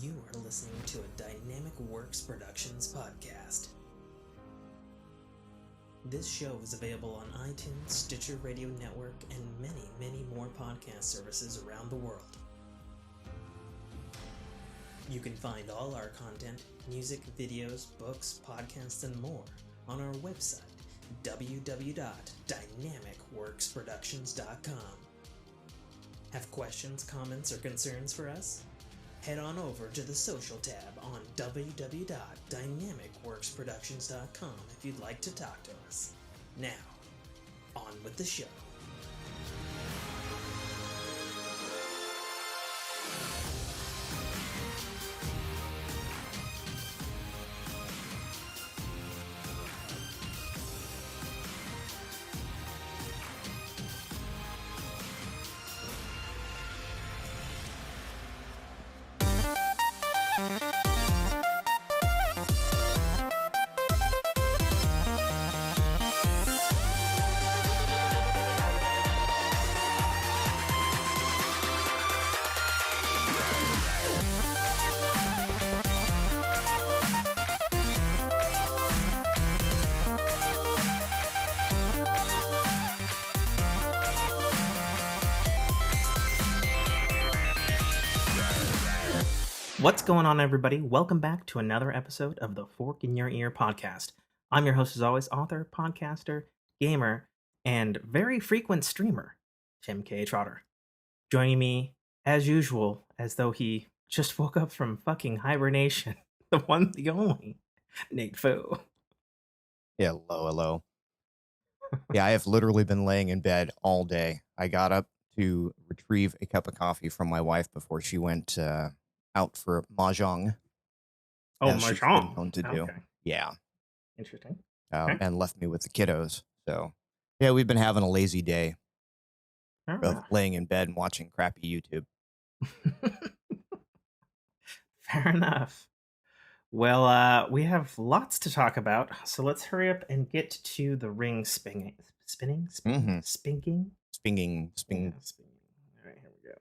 You are listening to a Dynamicworksproductions podcast. This show is available on iTunes, Stitcher Radio Network, and many, many more podcast services around the world. You can find all our content, music, videos, books, podcasts, and more on our website, www.dynamicworksproductions.com. Have questions, comments, or concerns for us? Head on over to the social tab on www.dynamicworksproductions.com if you'd like to talk to us. Now, on with the show. What's going on, everybody? Welcome back to another episode of the Fork in Your Ear podcast. I'm your host, as always, author, podcaster, gamer, and very frequent streamer, Tim K. Trotter. Joining me, as usual, as though he just woke up from fucking hibernation, the one, the only, Nate Fu. Yeah, hello. Yeah, I have literally been laying in bed all day. I got up to retrieve a cup of coffee from my wife before she went out for mahjong. Oh, as she's been mahjong. known to do. Okay. Yeah. Interesting. Okay. And left me with the kiddos. So, yeah, we've been having a lazy day of laying in bed and watching crappy YouTube. Fair enough. Well, we have lots to talk about, so let's hurry up and get to the ring spinning. Spinning? Mhm. Spinking? Spinging. Yeah, spinning. All right, here we go.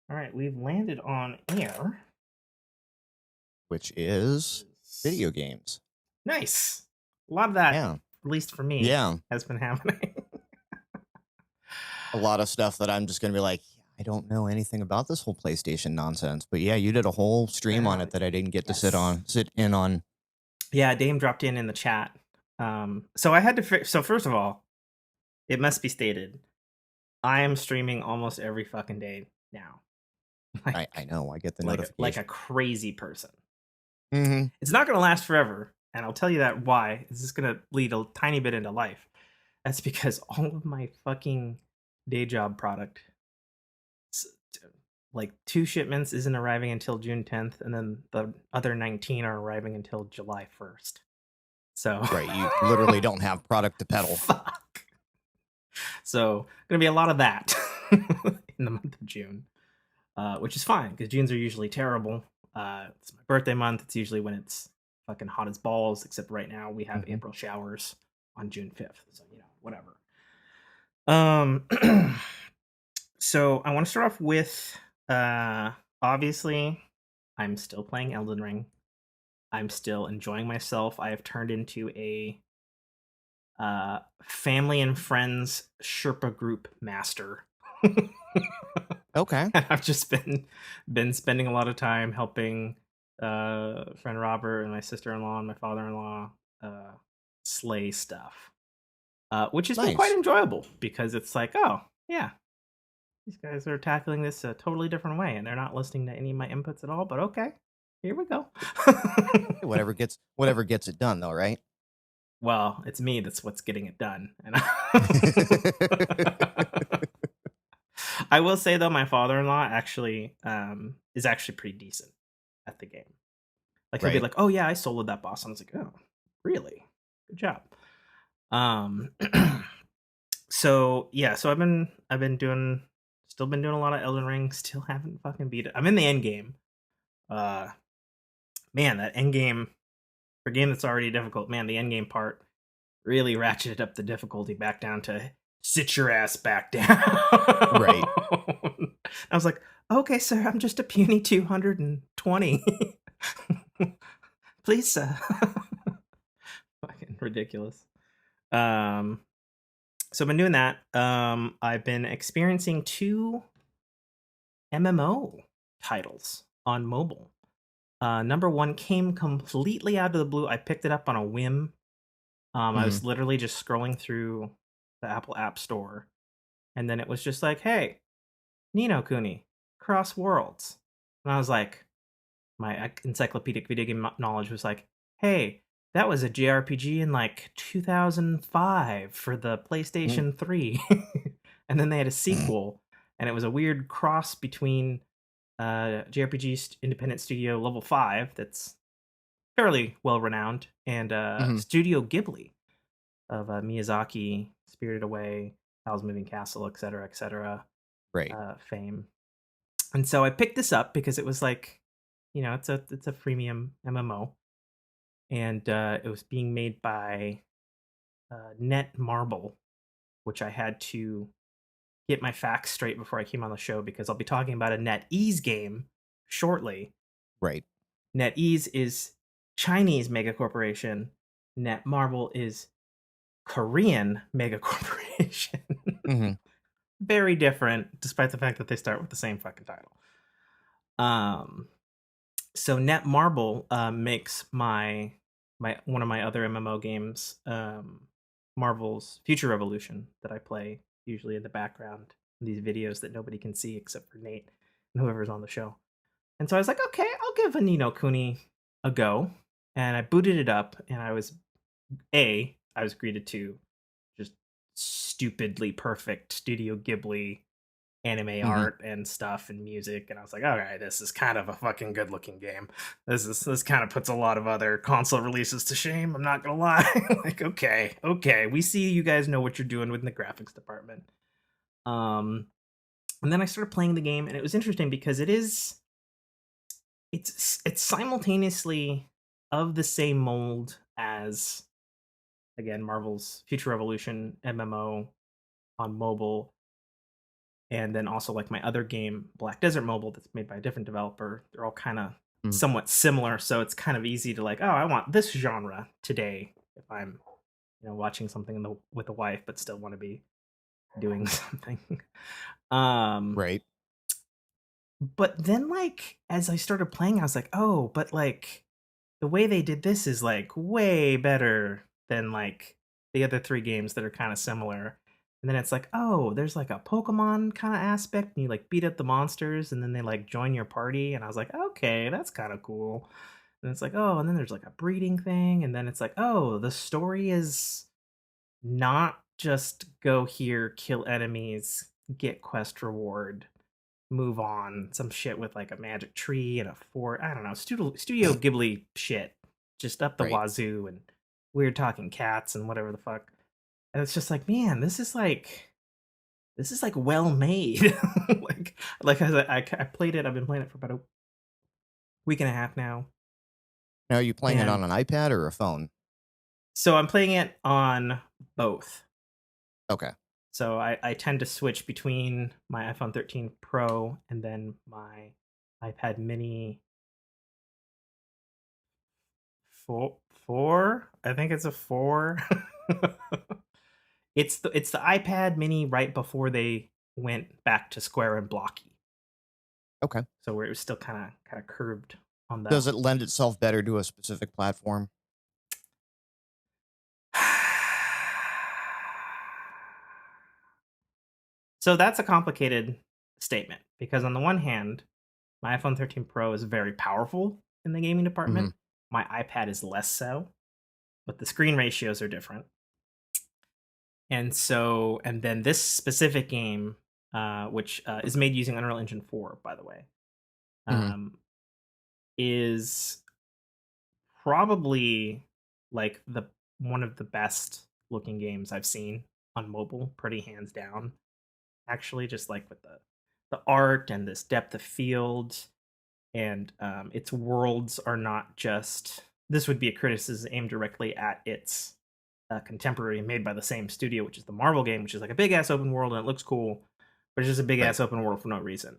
All right, we've landed on air. Which is video games. Nice. A lot of that, Yeah. at least for me, Yeah. has been happening. A lot of stuff that I'm just going to be like, I don't know anything about this whole PlayStation nonsense. But yeah, you did a whole stream on it that I didn't get to sit in on. Yeah, Dame dropped in the chat. So I had to. So first of all, it must be stated, I am streaming almost every fucking day now. I know. I get the notification. Like a crazy person. Mm-hmm. It's not going to last forever, and I'll tell you that why. It's just going to lead a tiny bit into life. That's because all of my fucking day job product, like 2 shipments, isn't arriving until June 10th, and then the other 19 are arriving until July 1st. So right, you literally don't have product to peddle. Fuck. So gonna be a lot of that in the month of June, which is fine because Junes are usually terrible. It's my birthday month. It's usually when it's fucking hot as balls. Except right now we have April showers on June 5th. So whatever. So I want to start off with obviously I'm still playing Elden Ring. I'm still enjoying myself. I have turned into a family and friends Sherpa group master. Okay. I've just been spending a lot of time helping friend Robert and my sister-in-law and my father-in-law slay stuff, which has been quite enjoyable because it's like, oh yeah, these guys are tackling this a totally different way and they're not listening to any of my inputs at all, but okay, here we go. whatever gets it done though, right? Well, it's me that's what's getting it done. And I will say though, my father-in-law actually is actually pretty decent at the game. Like he'll be like, "Oh yeah, I soloed that boss." And I was like, "Oh, really? Good job." So yeah, so I've been doing a lot of Elden Ring. Still haven't fucking beat it. I'm in the end game. Man, that end game for a game that's already difficult, man, the end game part really ratcheted up the difficulty back down to sit your ass back down. Right. I was like, Okay, sir, I'm just a puny 220. Please, sir. Fucking ridiculous. Um, so I've been doing that. I've been experiencing 2 MMO titles on mobile. Number 1 came completely out of the blue. I picked it up on a whim. I Hmm. was literally just scrolling through the Apple App Store, and then it was just like, "Hey, Ni no Kuni, Cross Worlds." And I was like, my encyclopedic video game knowledge was like, "Hey, that was a JRPG in like 2005 for the PlayStation 3." And then they had a sequel, and it was a weird cross between JRPG independent studio Level 5 that's fairly well renowned and Hmm. Studio Ghibli of Miyazaki, Spirited Away, Howl's Moving Castle, etc., Right. fame. And so I picked this up because it was like, it's a freemium MMO, and it was being made by Netmarble, which I had to get my facts straight before I came on the show because I'll be talking about a NetEase game shortly. Right. NetEase is Chinese mega corporation. Netmarble is Korean mega corporation. Hmm. Very different, despite the fact that they start with the same fucking title. Um, so Netmarble makes my one of my other MMO games, Marvel's Future Revolution, that I play usually in the background in these videos that nobody can see except for Nate and whoever's on the show. And so I was like, okay, I'll give a Ni no Kuni a go. And I booted it up, and I was greeted to just stupidly perfect Studio Ghibli anime Hmm. art and stuff and music, and I was like, all right, this is kind of a fucking good looking game. This kind of puts a lot of other console releases to shame, I'm not gonna lie. Like, okay, we see you guys know what you're doing within the graphics department. um and then I started playing the game, and it was interesting because it's simultaneously of the same mold as, again, Marvel's Future Revolution MMO on mobile, and then also like my other game, Black Desert Mobile, that's made by a different developer. They're all kind of Hmm. somewhat similar, so it's kind of easy to like, oh, I want this genre today if I'm, watching something with a wife, but still want to be doing something. um, Right. but then like as I started playing, I was like, oh, but like the way they did this is like way better than like the other 3 games that are kind of similar. And then it's like, oh, there's like a Pokemon kind of aspect, and you like beat up the monsters, and then they like join your party. And I was like, okay, that's kind of cool. And it's like, oh, and then there's like a breeding thing, and then it's like, oh, the story is not just go here, kill enemies, get quest reward, move on, some shit with like a magic tree and a fort. I don't know, Studio Ghibli shit, just up the Right. wazoo, and weird talking cats and whatever the fuck. And it's just like, man, this is like well made. like I played it. I've been playing it for about a week and a half now, Now, are you playing it and on an iPad or a phone? so I'm playing it on both. Okay. So I tend to switch between my iPhone 13 Pro and then my iPad Mini four. I think it's a 4. It's the iPad Mini right before they went back to square and blocky, Okay. so where it was still kind of curved on the. Does it lend itself better to a specific platform? So that's a complicated statement because on the one hand, my iPhone 13 Pro is very powerful in the gaming Hmm. department. My iPad is less so, but the screen ratios are different. And then this specific game, which is made using Unreal Engine 4, by the way, Hmm. um, is probably like the one of the best looking games I've seen on mobile, pretty hands down. Actually, just like with the art and this depth of field, and its worlds are not just. This would be a criticism aimed directly at its contemporary, made by the same studio, which is the Marvel game, which is like a big ass open world and it looks cool, but it's just a big Right. ass open world for no reason.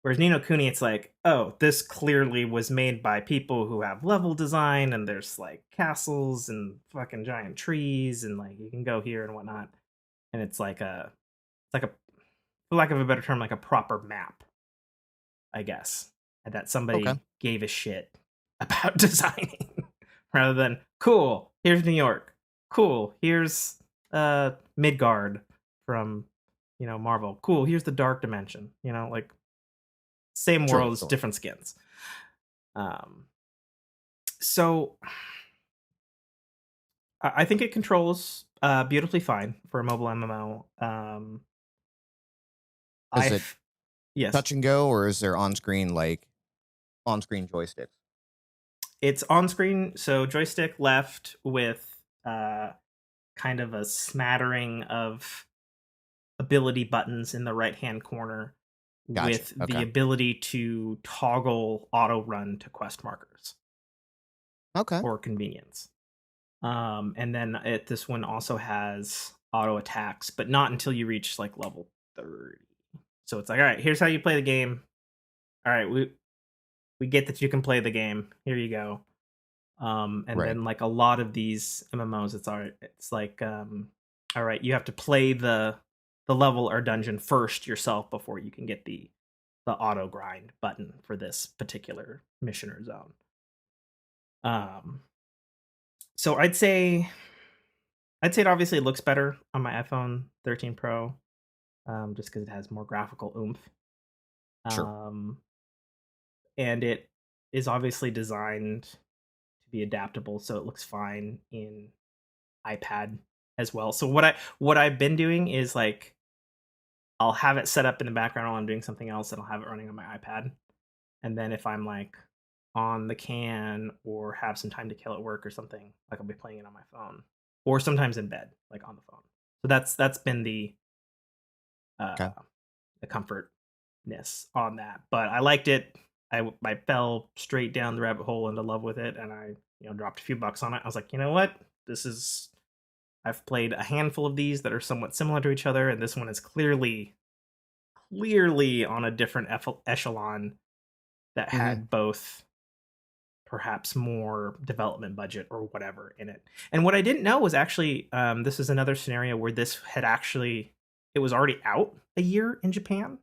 Whereas Ni no Kuni, it's like, oh, this clearly was made by people who have level design, and there's like castles and fucking giant trees, and like you can go here and whatnot. And it's like a for lack of a better term, like a proper map, I guess, and that Okay. somebody gave a shit about designing rather than cool. Here's New York. Cool. Here's Midgard from Marvel. Cool. Here's the Dark Dimension. Like same Sure. worlds, Sure. different skins. Um, so I think it controls beautifully fine for a mobile MMO. Is it I've Yes, touch and go, or is there on screen joysticks? it's on screen, so joystick left with kind of a smattering of ability buttons in the right hand corner Gotcha. with the Okay. ability to toggle auto run to quest markers Okay. for convenience. And then this one also has auto attacks, but not until you reach like level 30. So it's like, all right, here's how you play the game. All right, we get that you can play the game. Here you go. And Right. then like a lot of these MMOs, it's like all right, you have to play the level or dungeon first yourself before you can get the auto grind button for this particular mission or zone. Um, so I'd say it obviously looks better on my iPhone 13 Pro, just because it has more graphical oomph. Sure. Um, and it is obviously designed to be adaptable, so it looks fine in iPad as well. So what I've been doing is like I'll have it set up in the background while I'm doing something else, and I'll have it running on my iPad. And then if I'm like on the can or have some time to kill at work or something, like I'll be playing it on my phone, or sometimes in bed, like on the phone. So that's been Okay. uh, the comfortness on that. But I liked it. I fell straight down the rabbit hole into love with it, and I dropped a few bucks on it. I was like, you know what, this is I've played a handful of these that are somewhat similar to each other, and this one is clearly on a different echelon that Hmm. had both perhaps more development budget or whatever in it. And what I didn't know was actually this is another scenario where it was already out a year in Japan.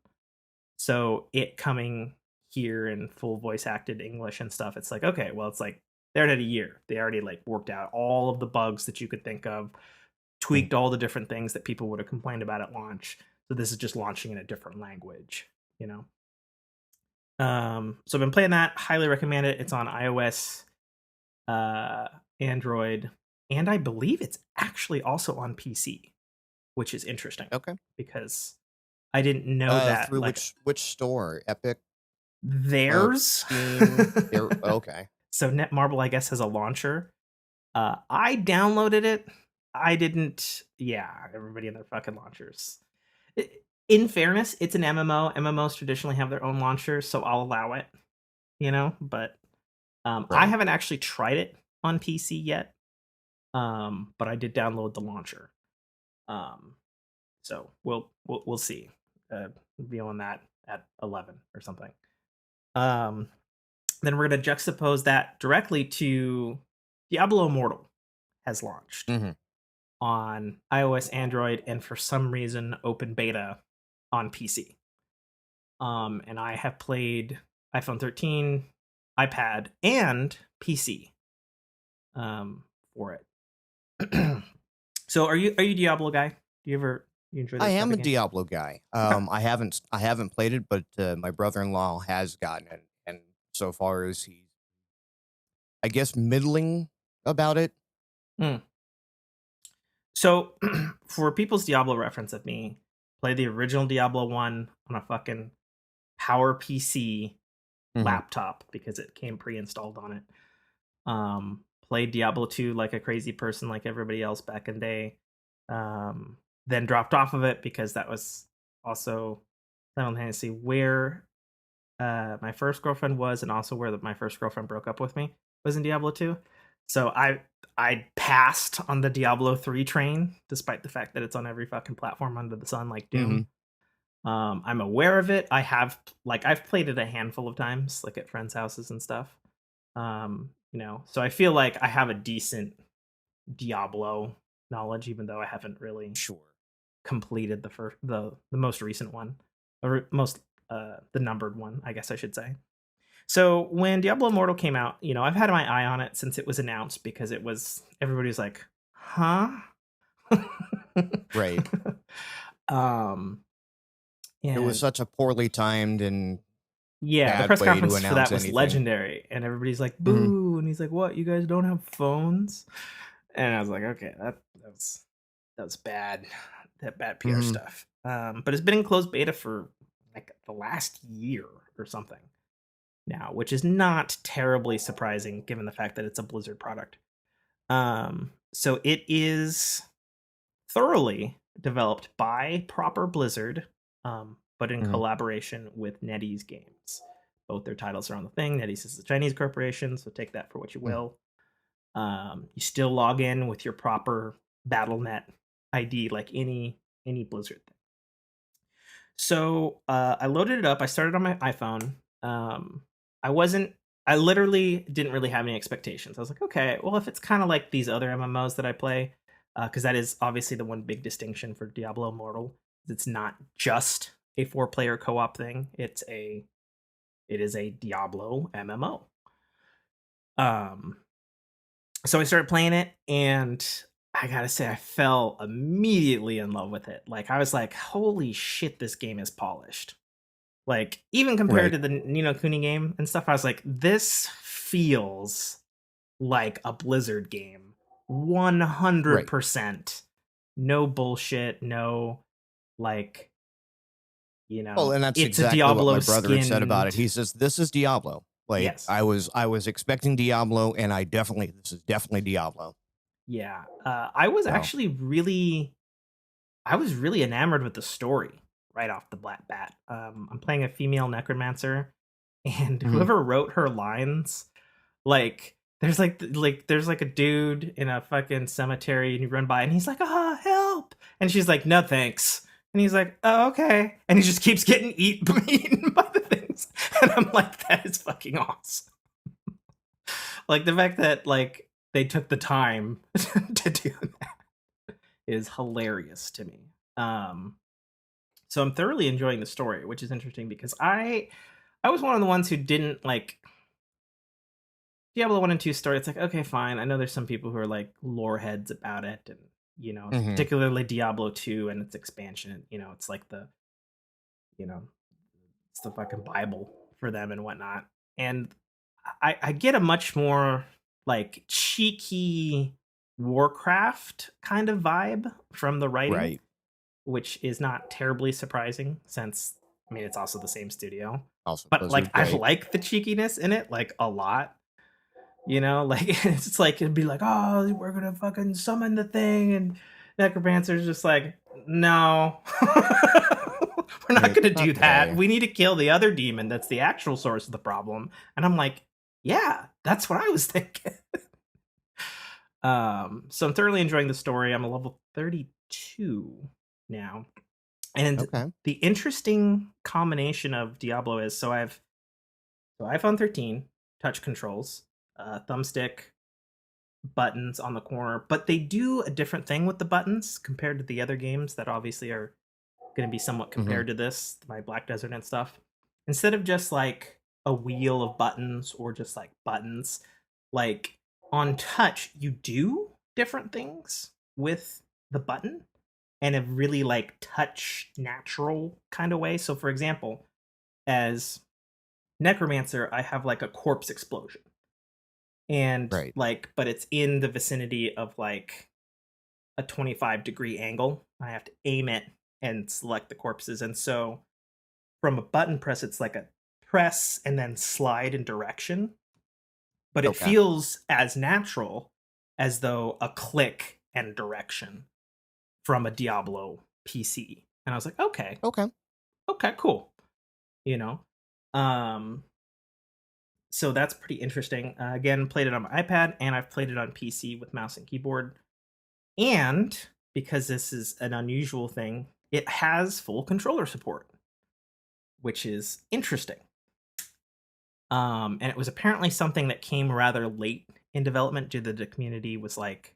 So it coming here in full voice acted English and stuff, it's like, okay, well, it's like they're at a year. They already like worked out all of the bugs that you could think of, tweaked all the different things that people would have complained about at launch. So this is just launching in a different language, you know. So I've been playing that. Highly recommend it. It's on iOS, uh, Android, and I believe it's actually also on PC, which is interesting Okay. because I didn't know that. Through Like which store? Epic, theirs. Steam. There. Okay. So Netmarble, I guess, has a launcher. I downloaded it. I didn't. Yeah, everybody and their fucking launchers. In fairness, it's an MMO. MMOs traditionally have their own launchers, so I'll allow it. But I Right. haven't actually tried it on PC yet. But I did download the launcher. Um, so we'll see. Revealing that at 11 or something. Um, then we're gonna juxtapose that directly to Diablo Immortal has launched Hmm. on iOS, Android, and for some reason open beta on PC. And I have played iPhone 13, iPad, and PC for it. So are you Diablo guy? Do you enjoy I those type am a of games? Diablo guy. Okay. I haven't played it, but my brother-in-law has gotten it, and so far as he's, I guess, middling about it. Mm. So for people's Diablo reference of me, play the original Diablo 1 on a fucking Power PC Hmm. laptop because it came pre-installed on it. Played Diablo 2 like a crazy person like everybody else back in the day. Then dropped off of it because that was also simultaneously where my first girlfriend was, and also where my first girlfriend broke up with me was in Diablo 2. So I passed on the Diablo 3 train, despite the fact that it's on every fucking platform under the sun, like Hmm. Doom. I'm aware of it. I've played it a handful of times, like at friends' houses and stuff. So I feel like I have a decent Diablo knowledge, even though I haven't really Sure. completed the most recent one, or most the numbered one, I guess I should say. So when Diablo Immortal came out, I've had my eye on it since it was announced because everybody was like, huh? Right. um It was and such a poorly timed and yeah, the bad press way to conference for announce that was anything. legendary, and everybody's like, Mhm. boo, and he's like, what, you guys don't have phones? And I was like, okay, that was bad. That bad PR Mhm. stuff. But it's been in closed beta for like the last year or something now, which is not terribly surprising given the fact that it's a Blizzard product. So it is thoroughly developed by proper Blizzard, but in Mhm. collaboration with NetEase Games. Both their titles are on the thing. NetEase is a Chinese corporation, so take that for what you Mm. will. You still log in with your proper BattleNet ID, like any Blizzard thing. So I loaded it up. I started on my iPhone. I wasn't. I literally didn't really have any expectations. I was like, okay, well, if it's kind of like these other MMOs that I play, because that is obviously the one big distinction for Diablo Immortal. It's not just a 4-player co-op thing. It is a Diablo MMO. Um, so I started playing it, and I gotta say, I fell immediately in love with it. Like I was like, holy shit, this game is polished. Like, even compared Right. to the Nino Kuni game and stuff, I was like, this feels like a Blizzard game. Right. 100%. No bullshit, no, like, Well, and that's it's a exactly what my Diablo brother had said about it. skinned. He says, "This is Diablo." Like Yes. I was expecting Diablo, and this is definitely Diablo. Yeah. I was So, actually I was really enamored with the story right off the bat. I'm playing a female necromancer, and mhm. whoever wrote her lines, like there's like a dude in a fucking cemetery, and you run by, and he's like, "Ah, help!" And she's like, "No, thanks." And he's like, "Oh, okay." And he just keeps getting eaten by the things, and I'm like, "That is fucking awesome." Like the fact that like they took the time to do that is hilarious to me. So I'm thoroughly enjoying the story, which is interesting because I was one of the ones who didn't like Diablo 1 and 2 story. It's like, okay, fine. I know there's some people who are like lore heads about it, and Mhm. particularly Diablo 2 and its expansion. It's like you know, it's the fucking Bible for them and whatnot. And I get a much more like cheeky Warcraft kind of vibe from the writing, Right. which is not terribly surprising since it's also the same studio. Also But like Blizzard, I right. like the cheekiness in it like a lot. Like it's like it'd be like, oh, we're gonna fucking summon the thing, and Necromancer's just like, no. We're not Like, gonna not do that. today. We need to kill the other demon that's the actual source of the problem. And I'm like, yeah, that's what I was thinking. So I'm thoroughly enjoying the story. I'm a level 32 now. And Okay. the interesting combination of Diablo is so iPhone 13, touch controls, thumbstick, buttons on the corner, but they do a different thing with the buttons compared to the other games that obviously are going to be somewhat Mhm. compared to this, my Black Desert and stuff. Instead of just like a wheel of buttons or just like buttons, like on touch, you do different things with the button in a really like touch natural kind of way. So, for example, as Necromancer, I have like a corpse explosion, and Right. like, but it's in the vicinity of like a 25-degree angle. I have to aim it and select the corpses. And so from a button press, it's like a press and then slide in direction, but it Okay. feels as natural as though a click and direction from a Diablo PC. And I was like, okay, Okay. okay, cool. You know, um, so that's pretty interesting. Again, played it on my iPad, and I've played it on PC with mouse and keyboard. And because this is an unusual thing, it has full controller support, which is interesting. And it was apparently something that came rather late in development due to the community was like,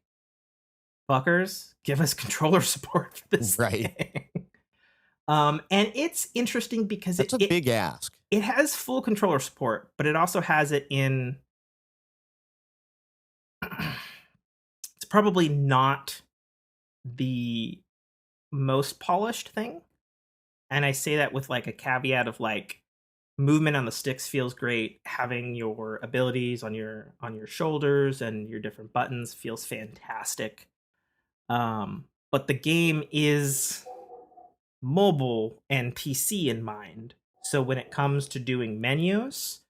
fuckers, give us controller support for this Right. thing. And it's interesting because That's a big ask. it has full controller support, but it also has it in it's probably not the most polished thing. And I say that with like a caveat of like movement on the sticks feels great, having your abilities on your shoulders and your different buttons feels fantastic. But the game is mobile and PC in mind. So when it comes to doing menus,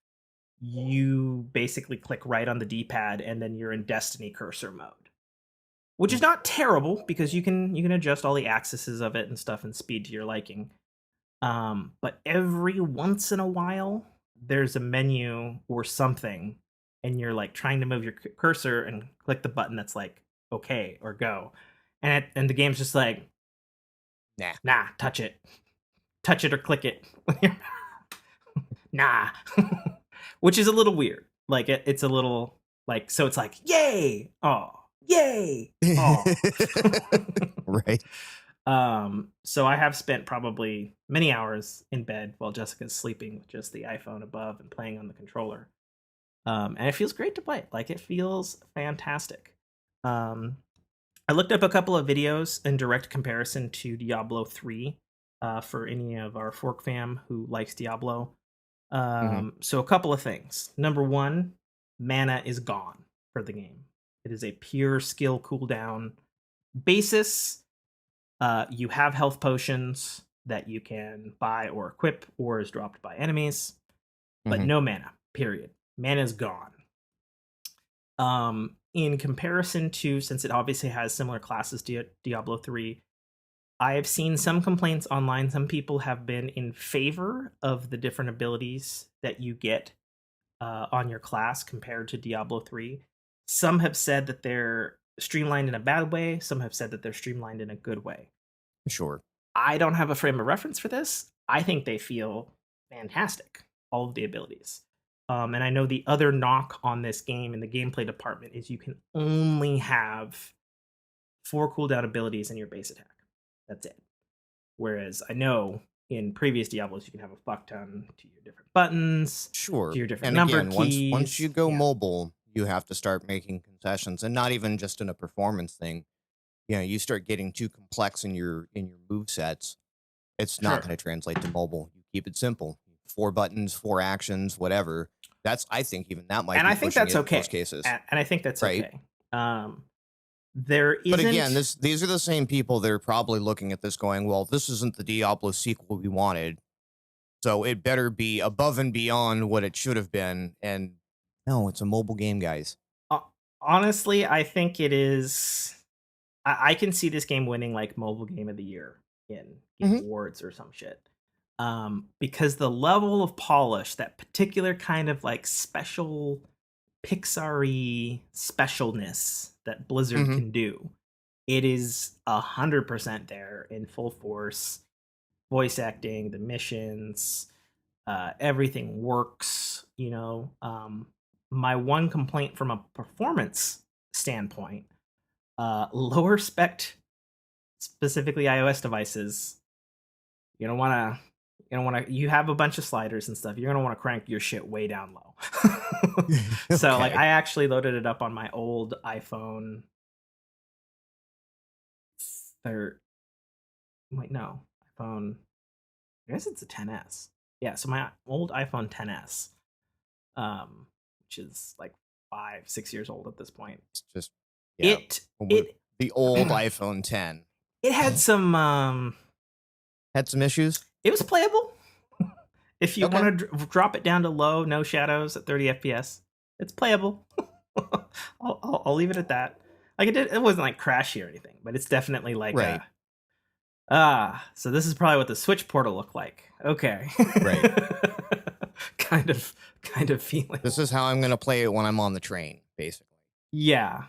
you basically click right on the D-pad and then you're in Destiny cursor mode. Which is not terrible because you can adjust all the axes of it and stuff and speed to your liking. But every once in a while there's a menu or something and you're like trying to move your cursor and click the button that's like okay or go. And the game's just like nah, touch it or click it. Nah. Which is a little weird. Like it's a little like, so it's like yay, oh yay, oh. Right. So I have spent probably many hours in bed while Jessica's sleeping with just the iPhone above and playing on the controller. And it feels great to play. Like it feels fantastic. I looked up a couple of videos in direct comparison to Diablo 3 for any of our Fork fam who likes Diablo. So a couple of things. Number one, mana is gone for the game. It is a pure skill cooldown basis. You have health potions that you can buy or equip or is dropped by enemies, but no mana, period. Mana is gone. In comparison to, since it obviously has similar classes to Diablo 3, I have seen some complaints online. Some people have been in favor of the different abilities that you get on your class compared to Diablo 3. Some have said that they're streamlined in a bad way. Some have said that they're streamlined in a good way. Sure. I don't have a frame of reference for this. I think they feel fantastic, all of the abilities. And I know the other knock on this game in the gameplay department is you can only have 4 cooldown abilities in your base attack. That's it. Whereas I know in previous Diablos you can have a fuck ton to your different buttons, Sure. to your different And number again, keys. once you go mobile, you have to start making concessions, and not even just in a performance thing. You know, you start getting too complex in your move sets. It's not going to translate to mobile. You keep it simple. 4 buttons, 4 actions, whatever. That's, I think, even that might. And be I think pushing that's it okay. In most cases. And I think that's right. okay. There isn't. But again, these are the same people that are probably looking at this going, well, this isn't the Diablo sequel we wanted, so it better be above and beyond what it should have been. And no, it's a mobile game, guys. Honestly, I think it is. I can see this game winning like mobile game of the year in Game Awards or some shit. Because the level of polish, that particular kind of like special Pixar-y specialness that Blizzard can do, it is 100% there in full force. Voice acting, the missions, everything works. You know, my one complaint from a performance standpoint, lower spec, specifically iOS devices, you don't want to, you have a bunch of sliders and stuff. You're going to want to crank your shit way down low. So like I actually loaded it up on my old iPhone. iPhone. I guess it's a 10s. Yeah, so my old iPhone 10s, which is like 5-6 years old at this point. It's just the old iPhone 10. It had some issues. It was playable. If you want to drop it down to low, no shadows at 30 FPS, it's playable. I'll leave it at that. Like it wasn't like crashy or anything, but it's definitely like so this is probably what the Switch portal looked like. Okay. Right. kind of feeling. This is how I'm going to play it when I'm on the train, basically. Yeah.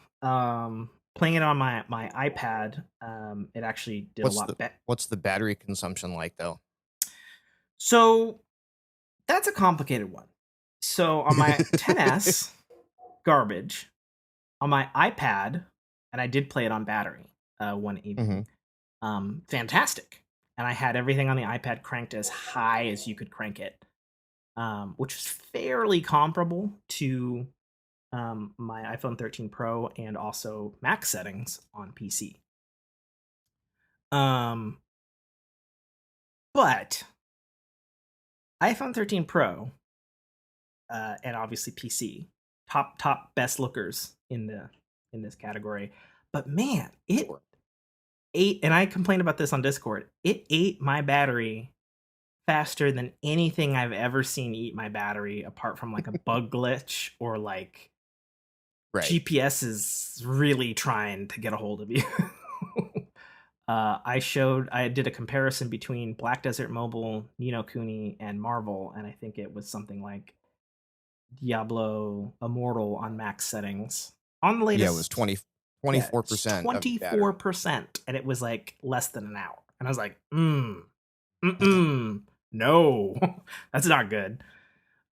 playing it on my iPad, it actually did a What's lot the better. what's the battery consumption like though? So that's a complicated one. So on my 10s, garbage. On my iPad, and I did play it on battery one Hmm. evening. Fantastic. And I had everything on the iPad cranked as high as you could crank it, which was fairly comparable to my iPhone 13 Pro and also Mac settings on PC. Um, but iPhone 13 Pro and obviously PC, top best lookers in this category. But man, it Sure. ate, and I complained about this on Discord. It ate my battery faster than anything I've ever seen eat my battery, apart from like a bug glitch or like Right. GPS is really trying to get a hold of you. I did a comparison between Black Desert Mobile, Nino Kuni, and Marvel, and I think it was something like Diablo Immortal on max settings. On the Yeah, it was latest, yeah, it's 24% of your battery. 24%, and it was like less than an hour. And I was like, no, that's not good.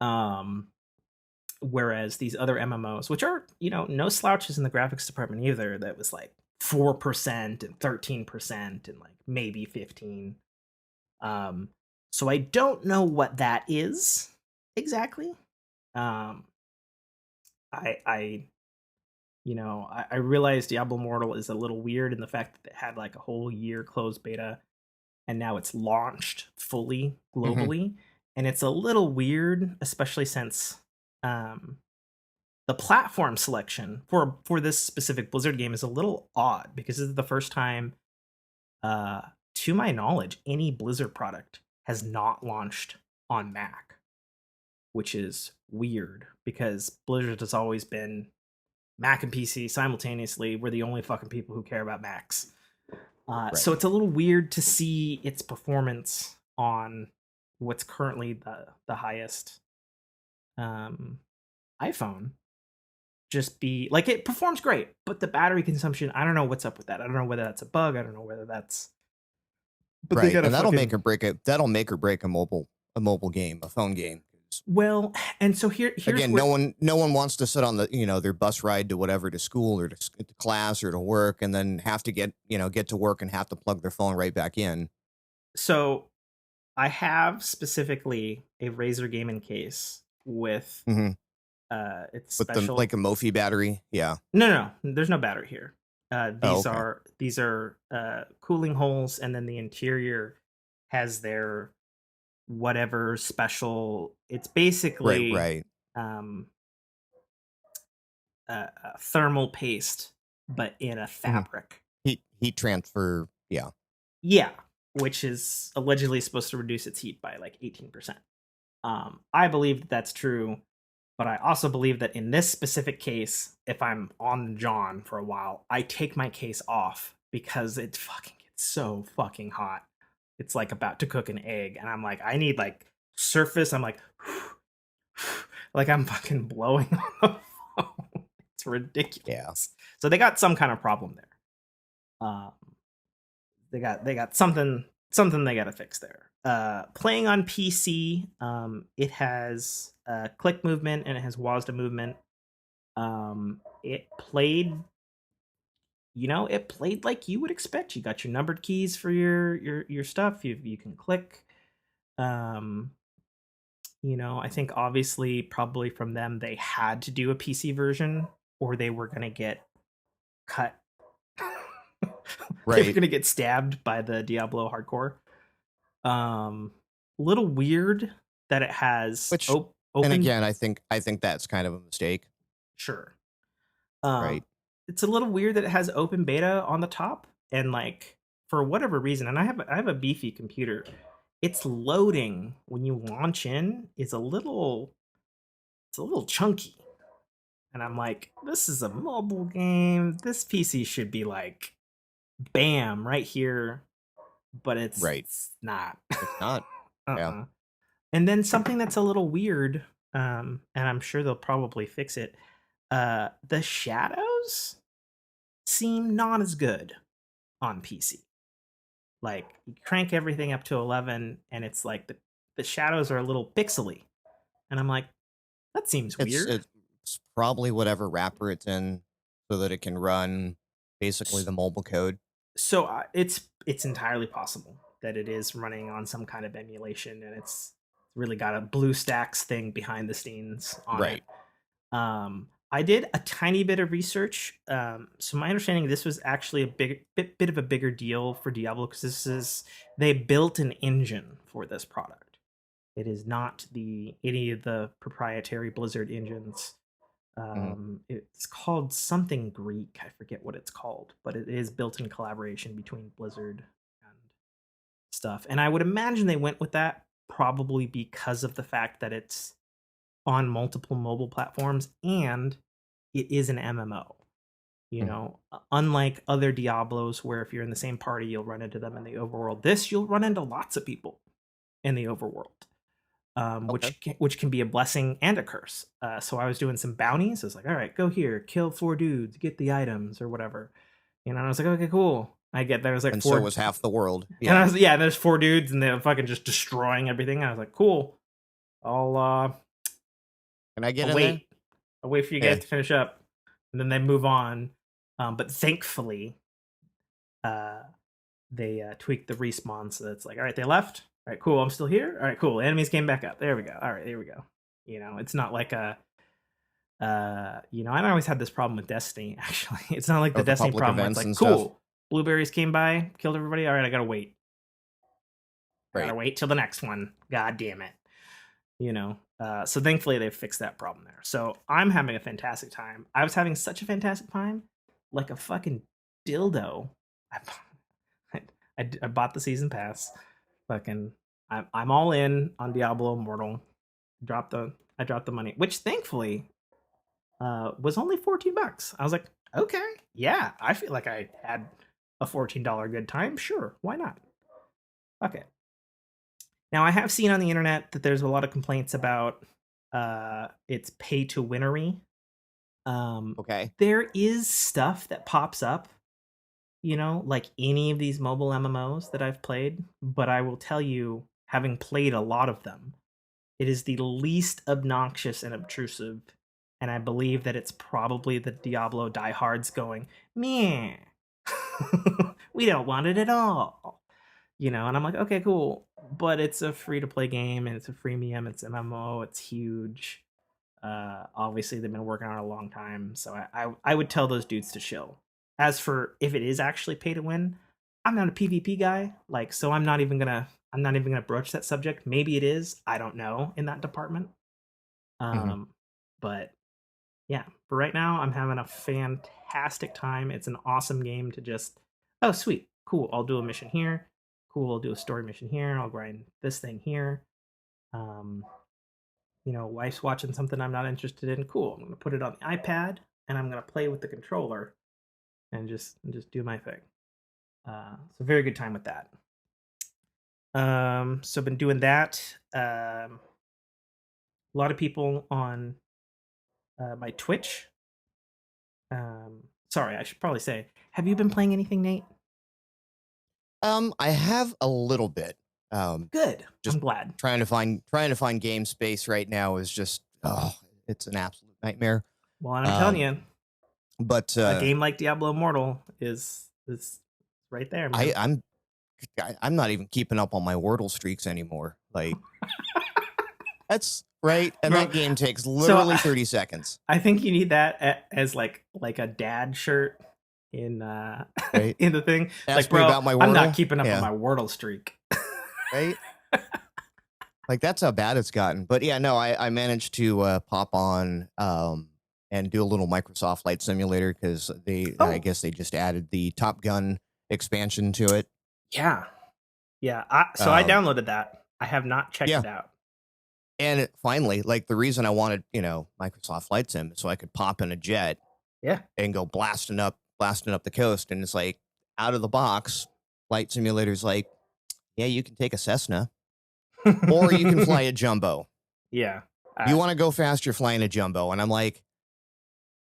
Um, Whereas these other MMOs, which are, no slouches in the graphics department either, that was like 4% and 13% and like maybe 15. Um, so I don't know what that is exactly. Um, I I realized Diablo Immortal is a little weird in the fact that it had like a whole year closed beta and now it's launched fully Hmm. globally. And it's a little weird, especially since um, the platform selection for this specific Blizzard game is a little odd because this is the first time, uh, to my knowledge, any Blizzard product has not launched on Mac, which is weird because Blizzard has always been Mac and PC simultaneously. We're the only fucking people who care about Macs. So Right. it's a little weird to see its performance on what's currently the highest um, iPhone. Just be like, it performs great, but the battery consumption, I don't know what's up with that. I don't know whether that's a bug. I don't know whether that's. But they Right. got a And fucking. that'll make or break a mobile game, a phone game. 'Cause, Well, and so here's again, where. no one wants to sit on their bus ride to whatever, to school or to class or to work, and then have to get to work and have to plug their phone right back in. So I have specifically a Razer gaming case with Hmm. its With the special. like a Mophie battery. Yeah. No, there's no battery here. Oh, These okay. are cooling holes, and then the interior has their whatever special. It's Right. basically Right. um, thermal paste, but in a Hmm. fabric. Heat transfer. Yeah. Yeah, which is allegedly supposed to reduce its heat by like 18%. I believe that that's true, but I also believe that in this specific case, if I'm on John for a while, I take my case off because it fucking gets so fucking hot. It's like about to cook an egg, and I'm like, I need like surface. I'm like, like I'm fucking blowing on the phone. It's Yeah. ridiculous. So they got some kind of problem there. Um, they got something they got to fix there. Playing on PC, it has click movement and it has WASD movement. It played, it played like you would expect. You got your numbered keys for your stuff. You can click. Um, I think obviously probably from them they had to do a PC version or they were gonna get cut. They were Right. gonna get stabbed by the Diablo hardcore. Um, Little weird that it has Which, and open. again, I think that's kind of a mistake. Sure. Right. It's a little weird that it has open beta on the top, and like for whatever reason, and I have a beefy computer. Its loading when you launch in is a little chunky, and I'm like, this is a mobile game. This PC should be like, bam, right here, but it's Right. it's not. It's not. Yeah. uh-uh. And then something that's a little weird, and I'm sure they'll probably fix it. The shadows seem not as good on PC. Like you crank everything up to 11 and it's like the shadows are a little pixely. And I'm like, that seems It's weird. it's probably whatever wrapper it's in, so that it can run basically the mobile code. So it's entirely possible that it is running on some kind of emulation and it's really got a BlueStacks thing behind the scenes on it. Right. I did a tiny bit of research. So my understanding, this was actually a bit of a bigger deal for Diablo because they built an engine for this product. It is not any of the proprietary Blizzard engines. Mhm. It's called something Greek. I forget what it's called, but it is built in collaboration between Blizzard and stuff. And I would imagine they went with that probably because of the fact that it's on multiple mobile platforms and it is an MMO. You Mhm. know, unlike other Diablos where if you're in the same party, you'll run into them in the overworld. This you'll run into lots of people in the overworld, Okay. which can be a blessing and a curse. So I was doing some bounties. I was like, all right, go here, kill 4 dudes, get the items or whatever. You know, and I was like, okay, cool. I get there was like And so 4, was half the world. and I Yeah. was yeah, there's 4 dudes and they're fucking just destroying everything. I was like, cool. I'll Can I get I'll in there? wait. I'll wait for you guys Yeah. to finish up, and then they move on. But thankfully, uh, they tweaked the respawn so that's like, all right, they left. All right, cool. I'm still here. All right, cool. Enemies came back up. There we go. All right, there we go. You know, it's not like you know, I always had this problem with Destiny. Actually, it's not like the Of the Destiny public problem where it's events like, and stuff. cool, blueberries came by, killed everybody. All right, I gotta wait. I gotta Right. wait till the next one. God damn it. You know, so thankfully they fixed that problem there. So I'm having a fantastic time. I was having such a fantastic time, like a fucking dildo. I, I bought the season pass. Fucking, I'm all in on Diablo Immortal. I dropped the money, which thankfully was only $14. I was like, okay, yeah, I feel like I had a $14 good time. Sure, why not? Okay. Now I have seen on the internet that there's a lot of complaints about it's pay to winery. Okay. There is stuff that pops up, you know, like any of these mobile MMOs that I've played, but I will tell you, having played a lot of them, it is the least obnoxious and obtrusive, and I believe that it's probably the Diablo diehards going, meh. We don't want it at all. You know, and I'm like, okay, cool. But it's a free to play game and it's a freemium, it's MMO, it's huge. Obviously they've been working on it a long time, so I would tell those dudes to chill. As for if it is actually pay to win, I'm not a PvP guy, like so I'm not even gonna broach that subject. Maybe it is, I don't know in that department. Hmm. Um, but yeah, for right now, I'm having a fantastic time. It's an awesome game to just, oh, sweet, cool. I'll do a mission here. Cool, I'll do a story mission here. I'll grind this thing here. Um, you know, wife's watching something I'm not interested in. Cool, I'm gonna put it on the iPad and I'm gonna play with the controller and just do my thing. So very good time with that. So I've been doing that. A lot of people on my Twitch. Sorry, I should probably say, have you been playing anything, Nate? I have a little bit. Good. Just I'm glad. trying to find game space right now is just, oh, it's an absolute nightmare. Well, I'm telling Um, you, but a game like Diablo Immortal is right there, I man. I'm I'm not even keeping up on my Wordle streaks anymore. Like, that's right, and Bro, that game takes so literally 30 seconds. I think you need that as like a dad shirt in Right? in the thing. Like, Ask me bro, about my I'm not Wordle. keeping up on Yeah. my Wordle streak. Right. Like, that's how bad it's gotten. But yeah, no, I managed to pop on and do a little Microsoft Flight Simulator because I Oh, guess they just added the Top Gun expansion to it. yeah. Yeah. So I Um, downloaded that. I have not checked yeah, it out. and finally, like, the reason I wanted, Microsoft Flight Sim is so I could pop in a jet Yeah. and go blasting up the coast, and it's like, out of the box, Flight Simulator's like, yeah, you can take a Cessna or you can fly a jumbo. Yeah. You want to go fast, you're flying a jumbo, and I'm like,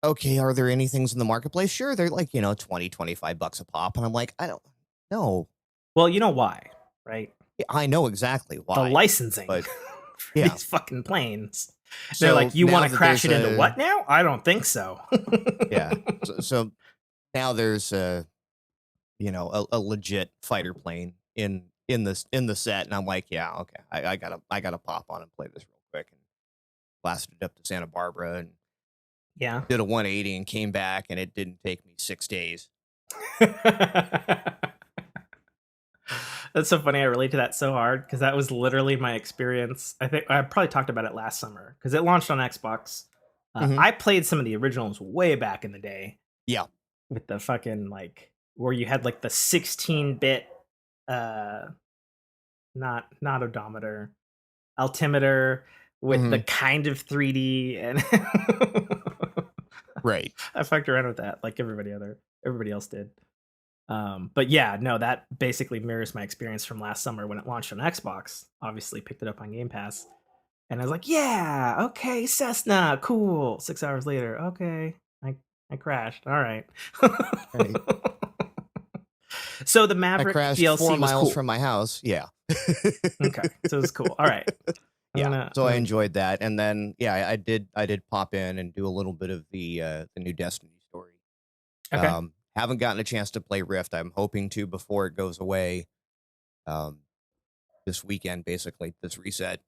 okay, are there any things in the marketplace? Sure, they're like, 20, $25 a pop. And I'm like, I don't know. Well, you know why, right? Yeah, I know exactly The why. licensing But for yeah. these fucking planes. They're So like, you now want to that crash there's it into a what now? I don't think so. yeah. So now there's a legit fighter plane in the set, and I'm like, yeah, okay, I gotta pop on and play this real quick, and blasted it up to Santa Barbara and Yeah. did a 180 and came back, and it didn't take me 6 days. That's so funny. I relate to that so hard because that was literally my experience. I think I probably talked about it last summer because it launched on Xbox. Hmm. I played some of the originals way back in the day Yeah. with the fucking like where you had like the 16-bit uh not odometer, altimeter with the Hmm. kind of 3D and Right. I fucked around with that like everybody else did. But yeah, no, that basically mirrors my experience from last summer when it launched on Xbox. Obviously, picked it up on Game Pass, and I was like, "Yeah, okay, Cessna, cool." 6 hours later, okay, I crashed. All right. Right. So the I Maverick crashed four DLC was miles cool. from my house. Yeah. Okay, so it was cool. All right, Yeah. So I I'm enjoyed that, and then yeah, I did pop in and do a little bit of the new Destiny story. okay, Haven't gotten a chance to play Rift. I'm hoping to before it goes away. Um, this weekend, basically, this reset.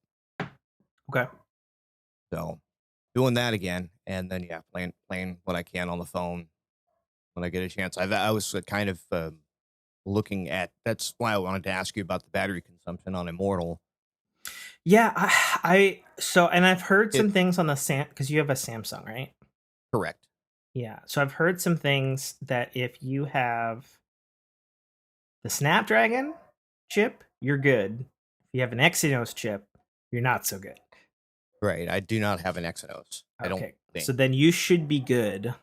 okay. So doing that again, and then yeah, playing what I can on the phone when I get a chance. I was kind of looking at. That's why I wanted to ask you about the battery consumption on Immortal. Yeah, and I've heard It some things on the Sam because you have a Samsung, right? correct, Yeah, so I've heard some things that if you have the Snapdragon chip, you're good. If you have an Exynos chip, you're not so good. right? I do not have an Exynos. I don't Okay, think. so then you should be good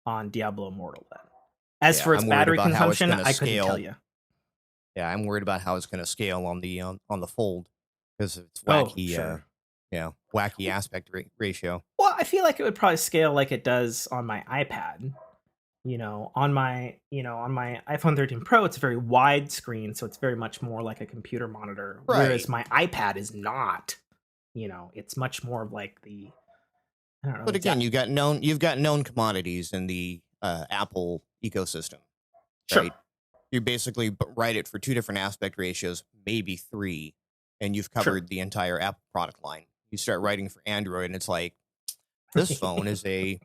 on Diablo Immortal then. As Yeah, for its I'm worried battery about how it's consumption, going to I couldn't tell scale. you. Yeah, I'm worried about how it's going to scale on the Fold because of its Oh, wacky, sure. wacky aspect ratio. Well, I feel like it would probably scale like it does on my iPad. On my iPhone 13 Pro, it's a very wide screen, so it's very much more like a computer monitor. Whereas Right. my iPad is not. It's much more of like the I don't know. But again, you've got known commodities in the Apple ecosystem, Sure, right? You basically write it for two different aspect ratios, maybe three, and you've sure. covered the entire Apple product line. You start writing for Android, and it's like this phone is a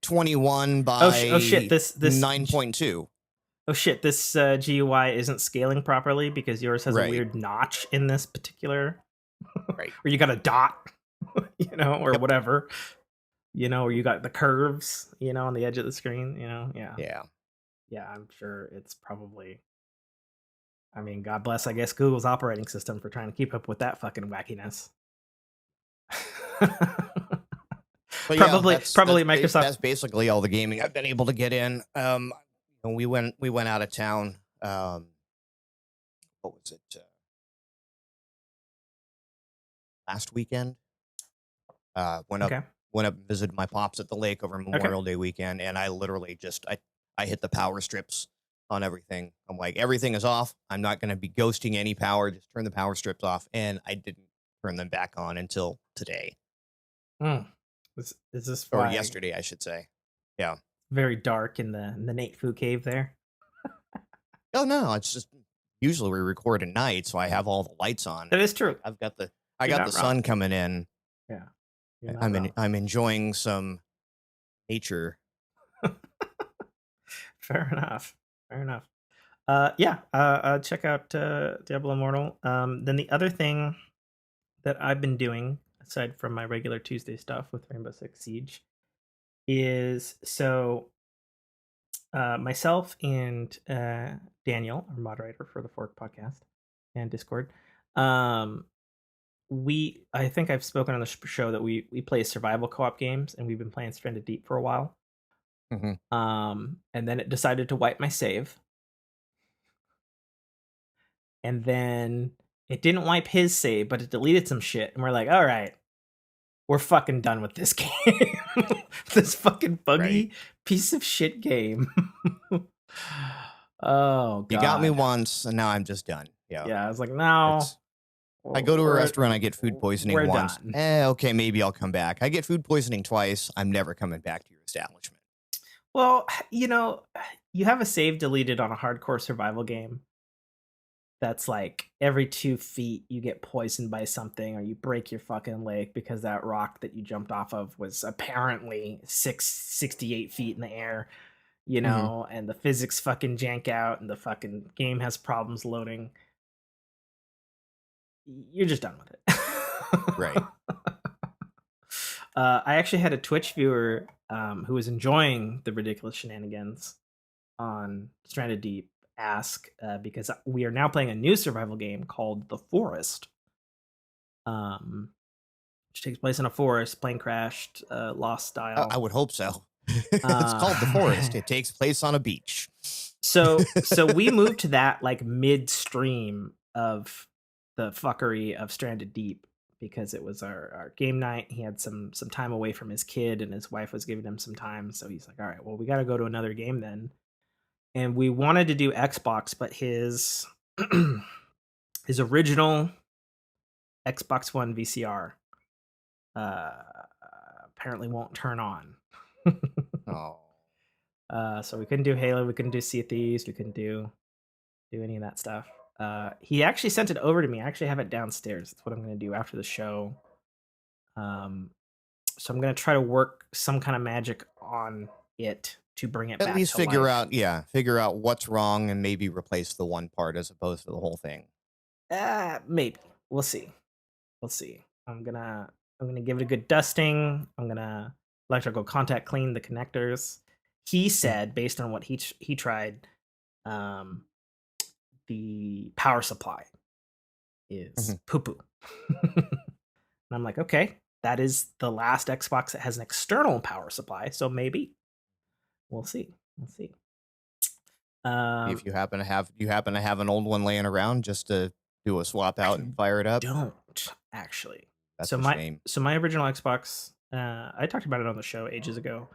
21 Oh shit! by This 9.2. oh shit! This GUI isn't scaling properly because yours has a Right. weird notch in this particular, Right. or you got a dot, or Yep. whatever, or you got the curves, on the edge of the screen, yeah, Yeah. yeah. I'm sure it's probably. I mean, God bless, I guess, Google's operating system for trying to keep up with that fucking wackiness. But yeah, Probably Microsoft. that's basically all the gaming I've been able to get in. We went out of town. What was it? Last weekend. Went up Okay. went up and visited my pops at the lake over Okay. Memorial Day weekend, and I literally just I hit the power strips on everything. I'm like, everything is off. I'm not going to be ghosting any power. Just turn the power strips off, and I didn't turn them back on until today Mm. Is this or why yesterday, I should say. Yeah. very dark in the Nate Fu cave there? Oh no, it's just usually we record at night, so I have all the lights on. That is true. I've got the I You're got the not wrong. sun coming in. Yeah. You're not wrong. I'm enjoying some nature. Fair enough. Fair enough. Yeah. Check out Diablo Immortal. Then the other thing that I've been doing, aside from my regular Tuesday stuff with Rainbow Six Siege, is myself and Daniel, our moderator for the Fork podcast and Discord. I think I've spoken on the show that we play survival co-op games, and we've been playing Stranded Deep for a while. Hmm. And then it decided to wipe my save, and then it didn't wipe his save, but it deleted some shit, and we're like, all right, we're fucking done with this game. This fucking buggy Right. piece of shit game. Oh You got me god. once, and now I'm just done. Yeah. Yeah, I was like, no, It's I go to a restaurant, I get food we're poisoning once. done. Okay, maybe I'll come back. I get food poisoning twice. I'm never coming back to your establishment. Well, you have a save deleted on a hardcore survival game that's like every 2 feet you get poisoned by something or you break your fucking leg because that rock that you jumped off of was apparently 68 feet in the air, Hmm. and the physics fucking jank out and the fucking game has problems loading. You're just done with it. Right. I actually had a Twitch viewer who was enjoying the ridiculous shenanigans on Stranded Deep ask because we are now playing a new survival game called The Forest, um, which takes place in a forest, plane crashed, Lost I style. would hope so. It's called The Forest. It takes place on a beach. So we moved to that like midstream of the fuckery of Stranded Deep because it was our game night. He had some time away from his kid, and his wife was giving him some time. So he's like, "All right, well, we got to go to another game then." And we wanted to do Xbox, but his his original Xbox One VCR uh, apparently won't turn on. Oh. So we couldn't do Halo, we couldn't do Sea of Thieves, we couldn't do any of that stuff. He actually sent it over to me. I actually have it downstairs. That's what I'm going to do after the show. Um, so I'm going to try to work some kind of magic on it to bring it At back least to life. figure out what's wrong and maybe replace the one part as opposed to the whole thing. Maybe we'll see. We'll see. I'm gonna give it a good dusting. I'm gonna electrical contact clean the connectors. He Mhm. said, based on what he tried, um, the power supply is Mhm. poo poo. And I'm like, okay, that is the last Xbox that has an external power supply, so maybe we'll see. We'll see. Um, If you happen to have an old one laying around just to do a swap out I and fire it up, don't actually. that's So a shame. my original Xbox, I talked about it on the show ages ago.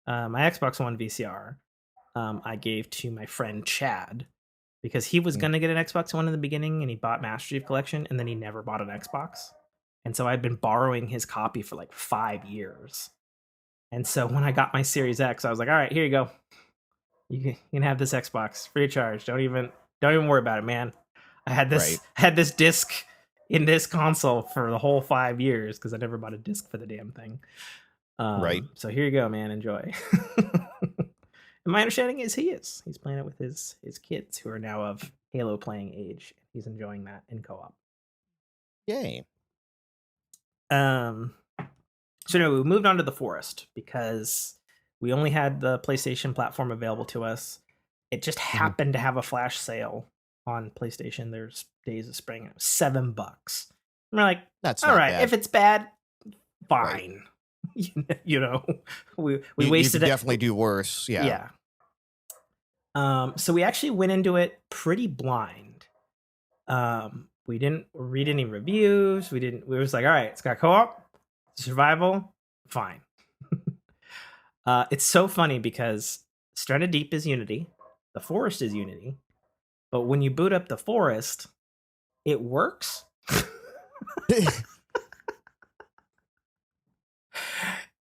My Xbox One VCR, I gave to my friend Chad because he was Mm. gonna get an Xbox One in the beginning, and he bought Master Chief Collection, and then he never bought an Xbox. And so I'd been borrowing his copy for like 5 years. And so when I got my Series X, I was like, "All right, here you go. You can have this Xbox free of charge. Don't even worry about it, man. Right. had this disc in this console for the whole 5 years because I never bought a disc for the damn thing. Right. So here you go, man. Enjoy." And my understanding is he's playing it with his kids who are now of Halo playing age. He's enjoying that in co-op. Yay. Um, so anyway, we moved on to the forest because we only had the PlayStation platform available to us. It just Mhm. happened to have a flash sale on PlayStation. There's Days of Spring. It was $7. And we're like, That's all not right, if bad. it's bad, Right. fine. you know, we You wasted could it. definitely do worse. Yeah. Yeah. So we actually went into it pretty blind. We didn't read any reviews. We was like, all right, it's got co-op, survival, fine. It's so funny because Stranded Deep is Unity, the forest is Unity, but when you boot up the forest, it works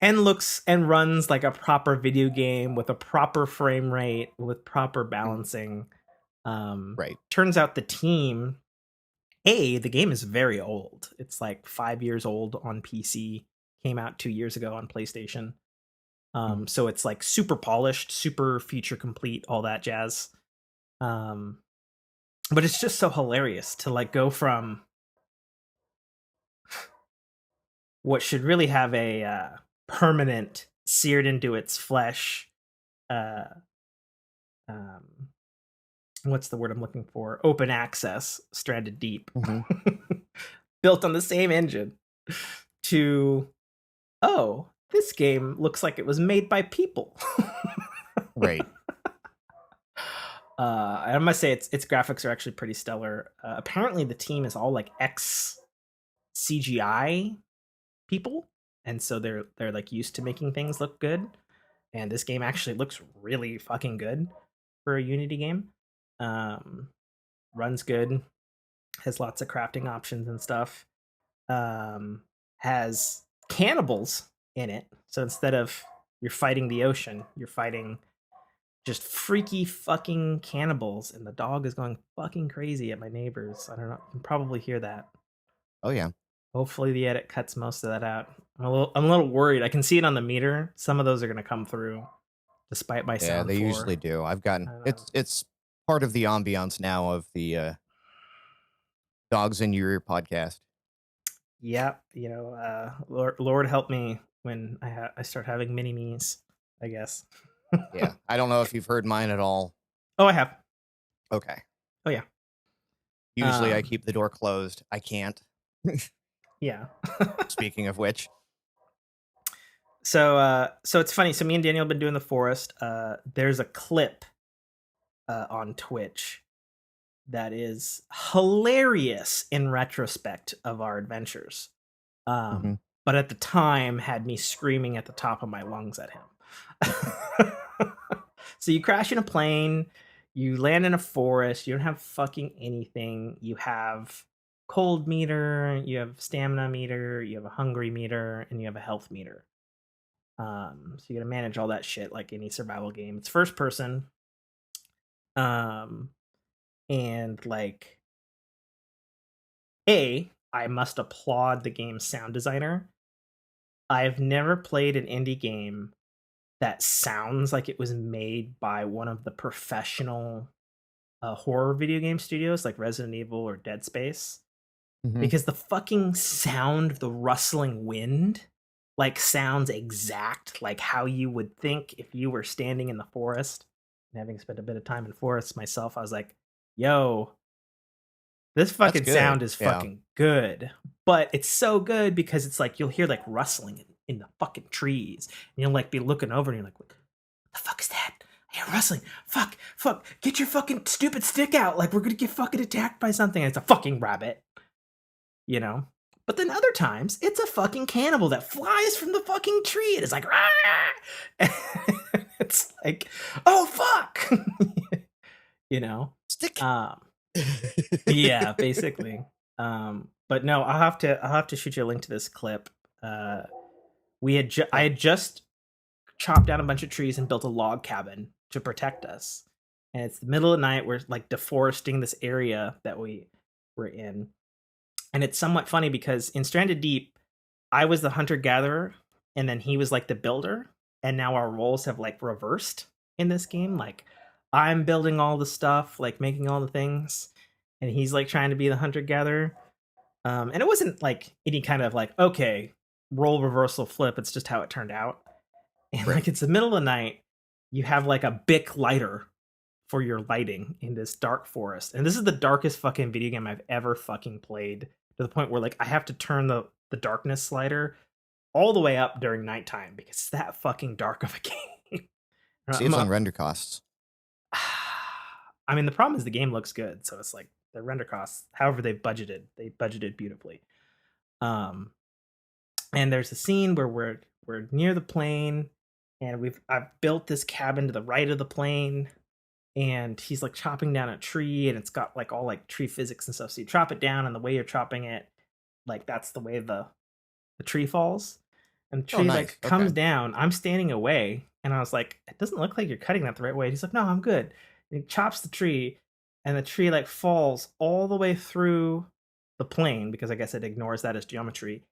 and looks and runs like a proper video game with a proper frame rate, with proper Mhm. balancing. Right. Turns out the game is very old. It's like 5 years old on PC. Came out 2 years ago on PlayStation. Mhm. So it's like super polished, super feature complete, all that jazz. Um, but it's just so hilarious to like go from what should really have a permanent, seared into its flesh. Uh, um, what's the word I'm looking for? Open access, Stranded Deep, Mhm. built on the same engine. To this game looks like it was made by people. Right. I must say its graphics are actually pretty stellar. Apparently, the team is all like ex CGI people. and so they're like used to making things look good. And this game actually looks really fucking good for a Unity game. Um, Runs good, has lots of crafting options and stuff. Has cannibals in it, so instead of you're fighting the ocean, you're fighting just freaky fucking cannibals, and the dog is going fucking crazy at my neighbors. I don't know. You can probably hear that. Oh yeah. Hopefully the edit cuts most of that out. I'm a little worried. I can see it on the meter. Some of those are going to come through, despite my Yeah, sound they for. usually do. I've gotten I don't know. it's part of the ambiance now of the Dogs in Your Ear podcast. Yeah, Lord help me when I start having mini me's, I guess. Yeah. I don't know if you've heard mine at all. Oh, I have. Okay. Oh yeah. Usually I keep the door closed. I can't. Yeah. Speaking of which. So it's funny. So me and Daniel have been doing the forest. There's a clip on Twitch that is hilarious in retrospect of our adventures. But at the time had me screaming at the top of my lungs at him. So you crash in a plane, you land in a forest, you don't have fucking anything. You have cold meter, you have stamina meter, you have a hungry meter, and you have a health meter. So you gotta manage all that shit like any survival game. It's first person. And like I must applaud the game's sound designer. I've never played an indie game that sounds like it was made by one of the professional horror video game studios like Resident Evil or Dead Space. Because the fucking sound of the rustling wind like sounds exact like how you would think if you were standing in the forest. And having spent a bit of time in forests myself, I was like, yo, this fucking sound is fucking good. But it's so good because it's like you'll hear like rustling in the fucking trees. And you'll like be looking over and you're like, what the fuck is that? I hear rustling. Fuck. Get your fucking stupid stick out. Like we're gonna get fucking attacked by something. And it's a fucking rabbit. You know? But then other times, it's a fucking cannibal that flies from the fucking tree. And it's like, rah! It's like, oh fuck. You know? Stick. Yeah, basically. But no, I'll have to shoot you a link to this clip. I had just chopped down a bunch of trees and built a log cabin to protect us. And it's the middle of the night. We're like deforesting this area that we were in. And it's somewhat funny because in Stranded Deep, I was the hunter-gatherer, and then he was like the builder. And now our roles have like reversed in this game. Like I'm building all the stuff, like making all the things, and he's like trying to be the hunter-gatherer. And it wasn't like any kind of like, okay, role reversal flip. It's just how it turned out. And like it's the middle of the night. You have like a Bic lighter for your lighting in this dark forest. And this is the darkest fucking video game I've ever fucking played, to the point where like I have to turn the darkness slider all the way up during nighttime because it's that fucking dark of a game. See, it's on render costs. I mean, the problem is the game looks good, so it's like the render costs, however they budgeted beautifully. And there's a scene where we're near the plane, and I've built this cabin to the right of the plane, and he's like chopping down a tree, and it's got like all like tree physics and stuff. So you chop it down, and the way you're chopping it, like that's the way the tree falls. And the tree like comes down. I'm standing away, and I was like, it doesn't look like you're cutting that the right way. And he's like, no, I'm good. And he chops the tree, and the tree like falls all the way through the plane, because I guess it ignores that as geometry,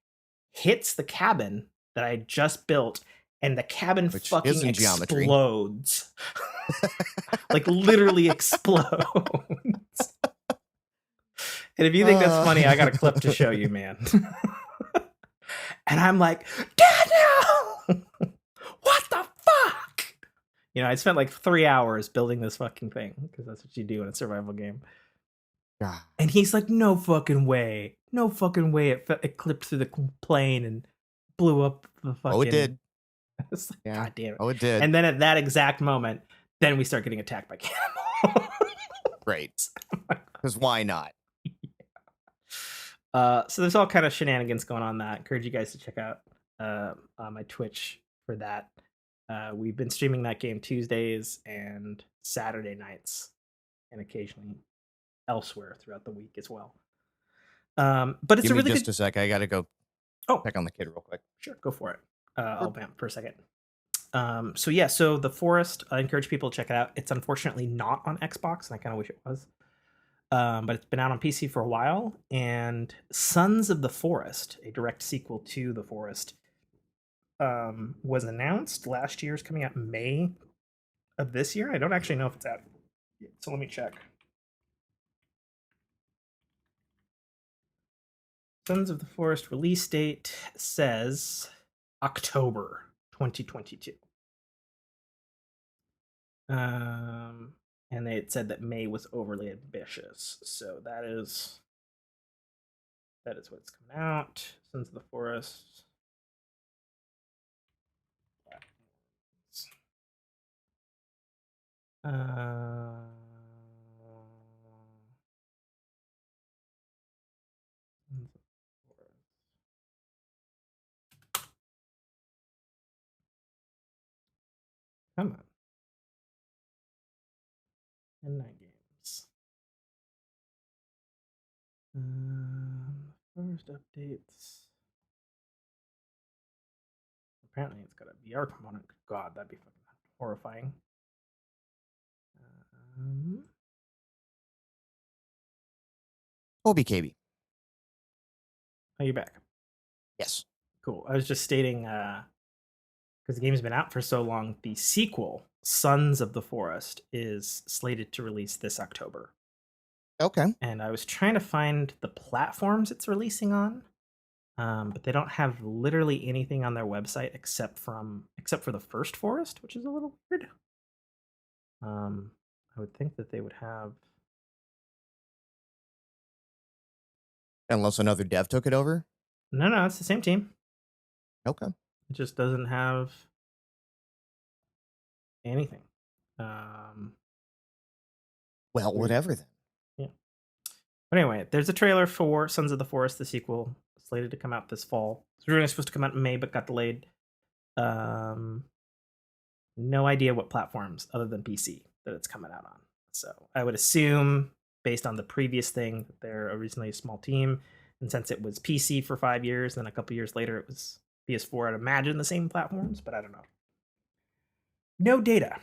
hits the cabin that I just built, and the cabin fucking explodes. Like literally explodes. And if you think that's funny, I got a clip to show you, man. And I'm like, Daniel! What the fuck? You know, I spent like 3 hours building this fucking thing, because that's what you do in a survival game. And he's like, no fucking way. No fucking way it clipped through the plane and blew up the fucking... Oh, it did. Like, yeah. God damn it. Oh, it did. And then at that exact moment, then we start getting attacked by cannibals. Right. Because why not? So there's all kind of shenanigans going on that I encourage you guys to check out. on my Twitch for that. We've been streaming that game Tuesdays and Saturday nights, and occasionally elsewhere throughout the week as well. But it's Give a me really just good. a sec. I gotta go Oh, check on the kid real quick. sure, go for it. I'll Sure. vamp for a second. So The Forest. I encourage people to check it out. It's unfortunately not on Xbox, and I kind of wish it was. But it's been out on PC for a while. And Sons of the Forest, a direct sequel to The Forest, was announced last year. It's coming out in May of this year. I don't actually know if it's out yet, so let me check. Sons of the Forest release date says October 2022. And it said that May was overly ambitious, so that is what's coming out. Sons of the Forest. Uh, Come on. Midnight Games. First updates. Apparently, it's got a VR component. God, that'd be fucking horrifying. Um, Obi KB. are you back? Yes. Cool. I was just stating, because the game's been out for so long, the sequel, Sons of the Forest, is slated to release this October. Okay. And I was trying to find the platforms it's releasing on, but they don't have literally anything on their website except for the first Forest, which is a little weird. I would think that they would have. Unless another dev took it over. No, it's the same team. Okay. It just doesn't have anything. Um, Well, weird. whatever then. Yeah. But anyway, there's a trailer for Sons of the Forest, the sequel, slated to come out this fall. It's originally supposed to come out in May, but got delayed. No idea what platforms other than PC that it's coming out on. So I would assume, based on the previous thing, that they're originally a small team, and since it was PC for 5 years, then a couple years later it was PS4. I'd imagine the same platforms, but I don't know. No data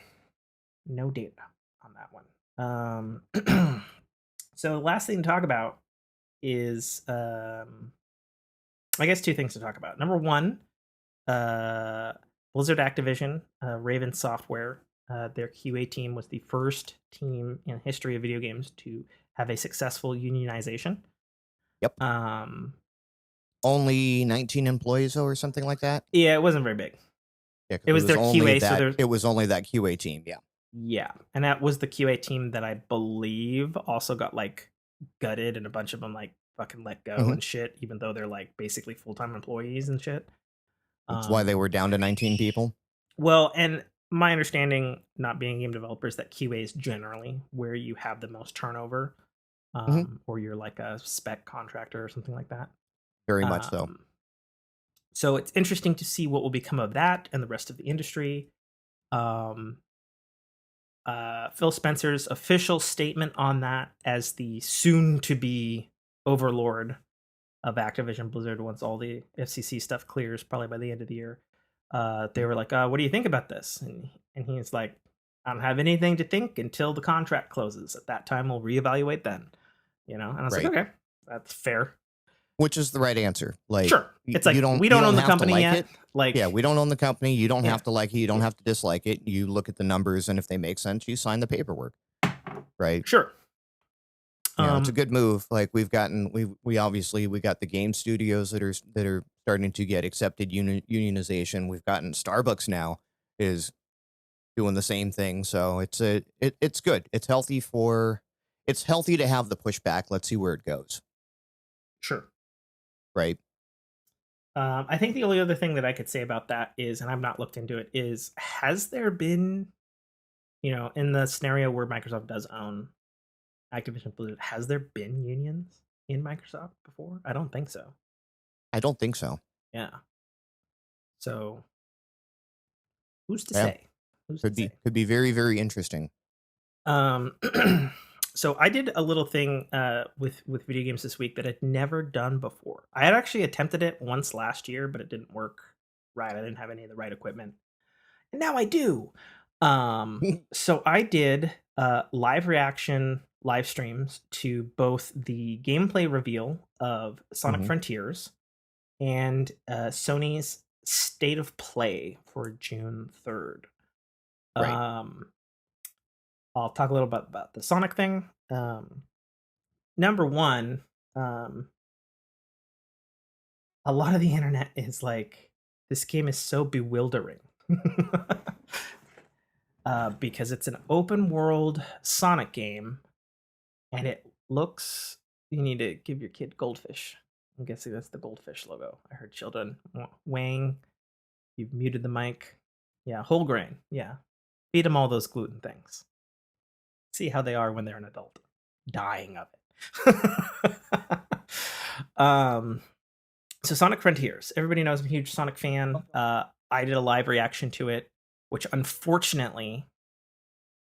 on that one. So last thing to talk about is, I guess, two things to talk about. Number one, Blizzard Activision, Raven Software, their QA team was the first team in history of video games to have a successful unionization. Yep. Only 19 employees or something like that. Yeah, it wasn't very big. Yeah, it was their QA, so it was only that QA team. Yeah. Yeah, and that was the QA team that I believe also got like gutted, and a bunch of them like fucking let go and shit, even though they're like basically full-time employees and shit. That's why they were down to 19 people. Well, and my understanding, not being game developers, that QA is generally where you have the most turnover, or you're like a spec contractor or something like that. Very much so. So it's interesting to see what will become of that and the rest of the industry. Phil Spencer's official statement on that, as the soon-to-be overlord of Activision Blizzard once all the FCC stuff clears, probably by the end of the year, they were like, what do you think about this? And he's like, I don't have anything to think until the contract closes. At that time, we'll reevaluate then. And I was like, okay, that's fair. Which is the right answer. Like, sure, it's like, we don't own the company like yet. It. Like, yeah, we don't own the company. You don't have to like it. You don't have to dislike it. You look at the numbers, and if they make sense, you sign the paperwork. Right. Sure. It's a good move. Like we got the game studios that are starting to get accepted unionization. We've gotten Starbucks now is doing the same thing. So it's good. It's healthy to have the pushback. Let's see where it goes. Sure. Right. I think the only other thing that I could say about that is, and I've not looked into it, is has there been, in the scenario where Microsoft does own Activision Blizzard, has there been unions in Microsoft before? I don't think so. I don't think so. Yeah. So who's to Yeah, say? Who's to say? could be very, very interesting. Um, so I did a little thing with video games this week that I'd never done before. I had actually attempted it once last year, but it didn't work right. I didn't have any of the right equipment, and now I do. So I did live reaction live streams to both the gameplay reveal of Sonic Mhm. Frontiers and Sony's State of Play for June 3rd. Right. Um, I'll talk a little bit about the Sonic thing. Number one, um, a lot of the internet is like, this game is so bewildering. Because it's an open world Sonic game and it looks. You need to give your kid goldfish. I'm guessing that's the goldfish logo. I heard children. Wang, you've muted the mic. Yeah, whole grain. Yeah. Feed them all those gluten things. See how they are when they're an adult. Dying of it. um, so Sonic Frontiers. Everybody knows I'm a huge Sonic fan. I did a live reaction to it, which unfortunately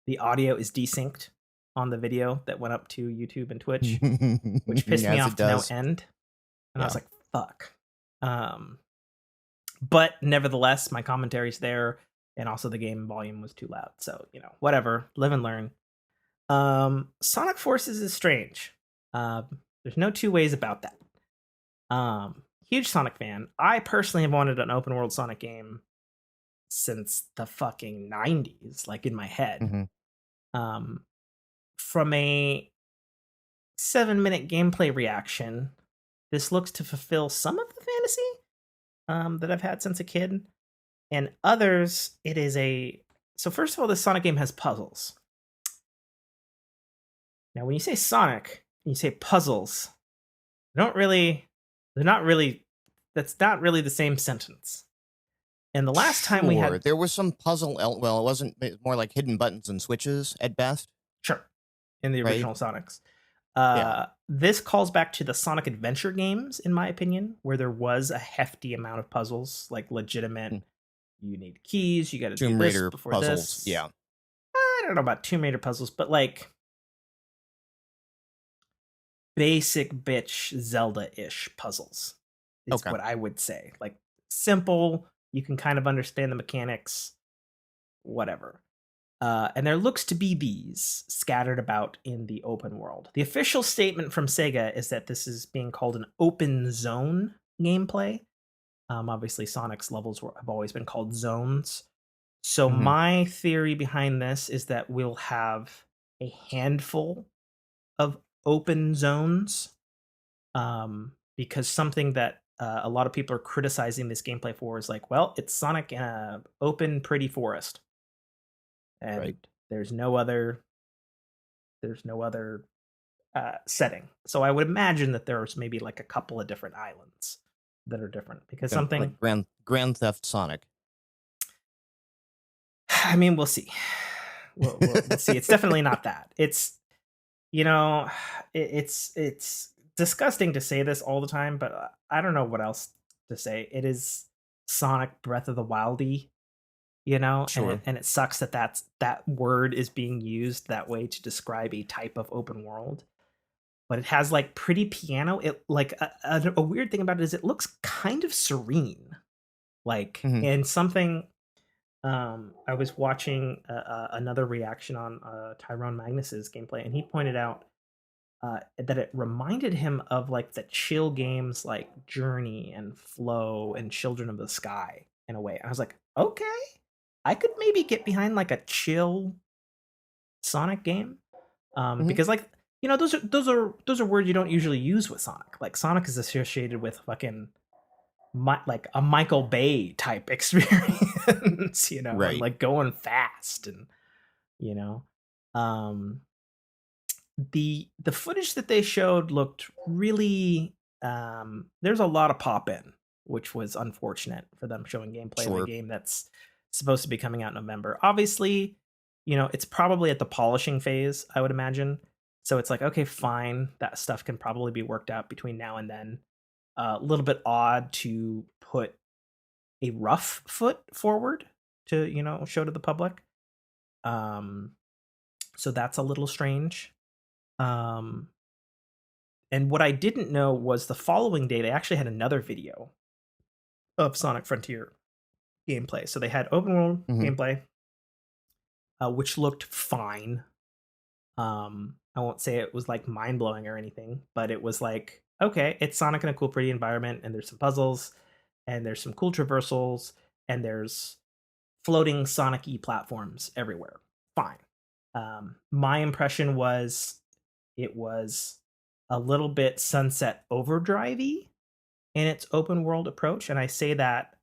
the audio is desynced on the video that went up to YouTube and Twitch, which pissed me As off it to no does. end. And I was Yeah. like, fuck. But nevertheless, my commentary's there, and also the game volume was too loud. So, whatever. Live and learn. Sonic Forces is strange. There's no two ways about that. Huge Sonic fan. I personally have wanted an open world Sonic game since the fucking 90s, like in my head. Mhm. Um, from a 7-minute gameplay reaction, this looks to fulfill some of the fantasy that I've had since a kid, and others, it is a. So first of all, this Sonic game has puzzles. Now, when you say Sonic, and you say puzzles, they don't really. They're not really. That's not really the same sentence. And the last time we Sure. had. There was some puzzle. Well, it wasn't. It's more like hidden buttons and switches at best, Sure. In the right? original Sonics. Yeah. This calls back to the Sonic Adventure games, in my opinion, where there was a hefty amount of puzzles, like legitimate. Hmm. You need keys. You got to do Tomb this Raider before puzzles. this. Yeah. I don't know about Tomb Raider puzzles, but like basic bitch Zelda-ish puzzles is Okay. what I would say. Like simple, you can kind of understand the mechanics, whatever. And there looks to be these scattered about in the open world. The official statement from Sega is that this is being called an open zone gameplay. Obviously, Sonic's levels have always been called zones. So Mhm. my theory behind this is that we'll have a handful of open zones, because something that a lot of people are criticizing this gameplay for is like, well, it's Sonic in a open, pretty forest, Right. and there's no other setting. So I would imagine that there's maybe like a couple of different islands that are different because something. Like Grand Theft Sonic. I mean, we'll see. We'll see. It's definitely not that. It's you know, it's disgusting to say this all the time, but I don't know what else to say. It is Sonic Breath of the Wildy, and Sure. it sucks that that word is being used that way to describe a type of open world. But it has like pretty piano. It like a weird thing about it is it looks kind of serene, like Mhm. and something. I was watching another reaction on Tyrone Magnus's gameplay, and he pointed out that it reminded him of like the chill games like Journey and Flow and Children of the Sky in a way. I was like, okay, I could maybe get behind like a chill Sonic game, Mhm. because like those are words you don't usually use with Sonic. Like Sonic is associated with fucking like a Michael Bay type experience, and Right. like going fast and you know. Um the footage that they showed looked really there's a lot of pop in, which was unfortunate for them showing gameplay of a Sure. game that's supposed to be coming out in November. Obviously, it's probably at the polishing phase, I would imagine. So it's like, okay, fine, that stuff can probably be worked out between now and then. A little bit odd to put a rough foot forward to, you know, show to the public. Um, so that's a little strange. Um, and what I didn't know was the following day they actually had another video of Sonic Frontier gameplay. So they had open world Hmm. gameplay, which looked fine. I won't say it was like mind blowing or anything, but it was like, okay, it's Sonic in a cool, pretty environment, and there's some puzzles, and there's some cool traversals, and there's floating Sonic E platforms everywhere. Fine. My impression was it was a little bit Sunset Overdrive-y in its open world approach, and I say that,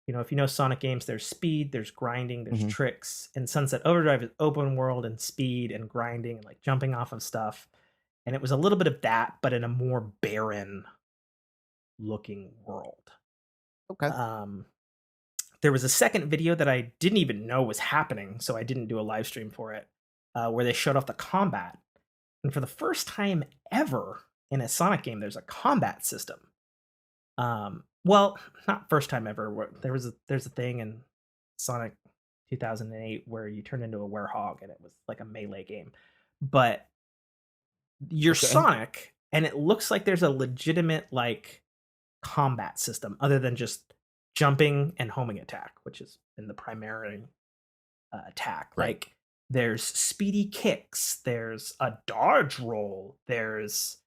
you know, if you know Sonic games, there's speed, there's grinding, there's Hmm. tricks, and Sunset Overdrive is open world and speed and grinding and like jumping off of stuff. And it was a little bit of that, but in a more barren looking world. Okay. Um, there was a second video that I didn't even know was happening, so I didn't do a live stream for it, where they showed off the combat. And for the first time ever in a Sonic game, there's a combat system. Well, not first time ever. There's a thing in Sonic 2008 where you turn into a werehog and it was like a melee game. But you're Okay. Sonic and it looks like there's a legitimate like combat system other than just jumping and homing attack, which is in the primary attack. Right. Like there's speedy kicks, there's a dodge roll, there's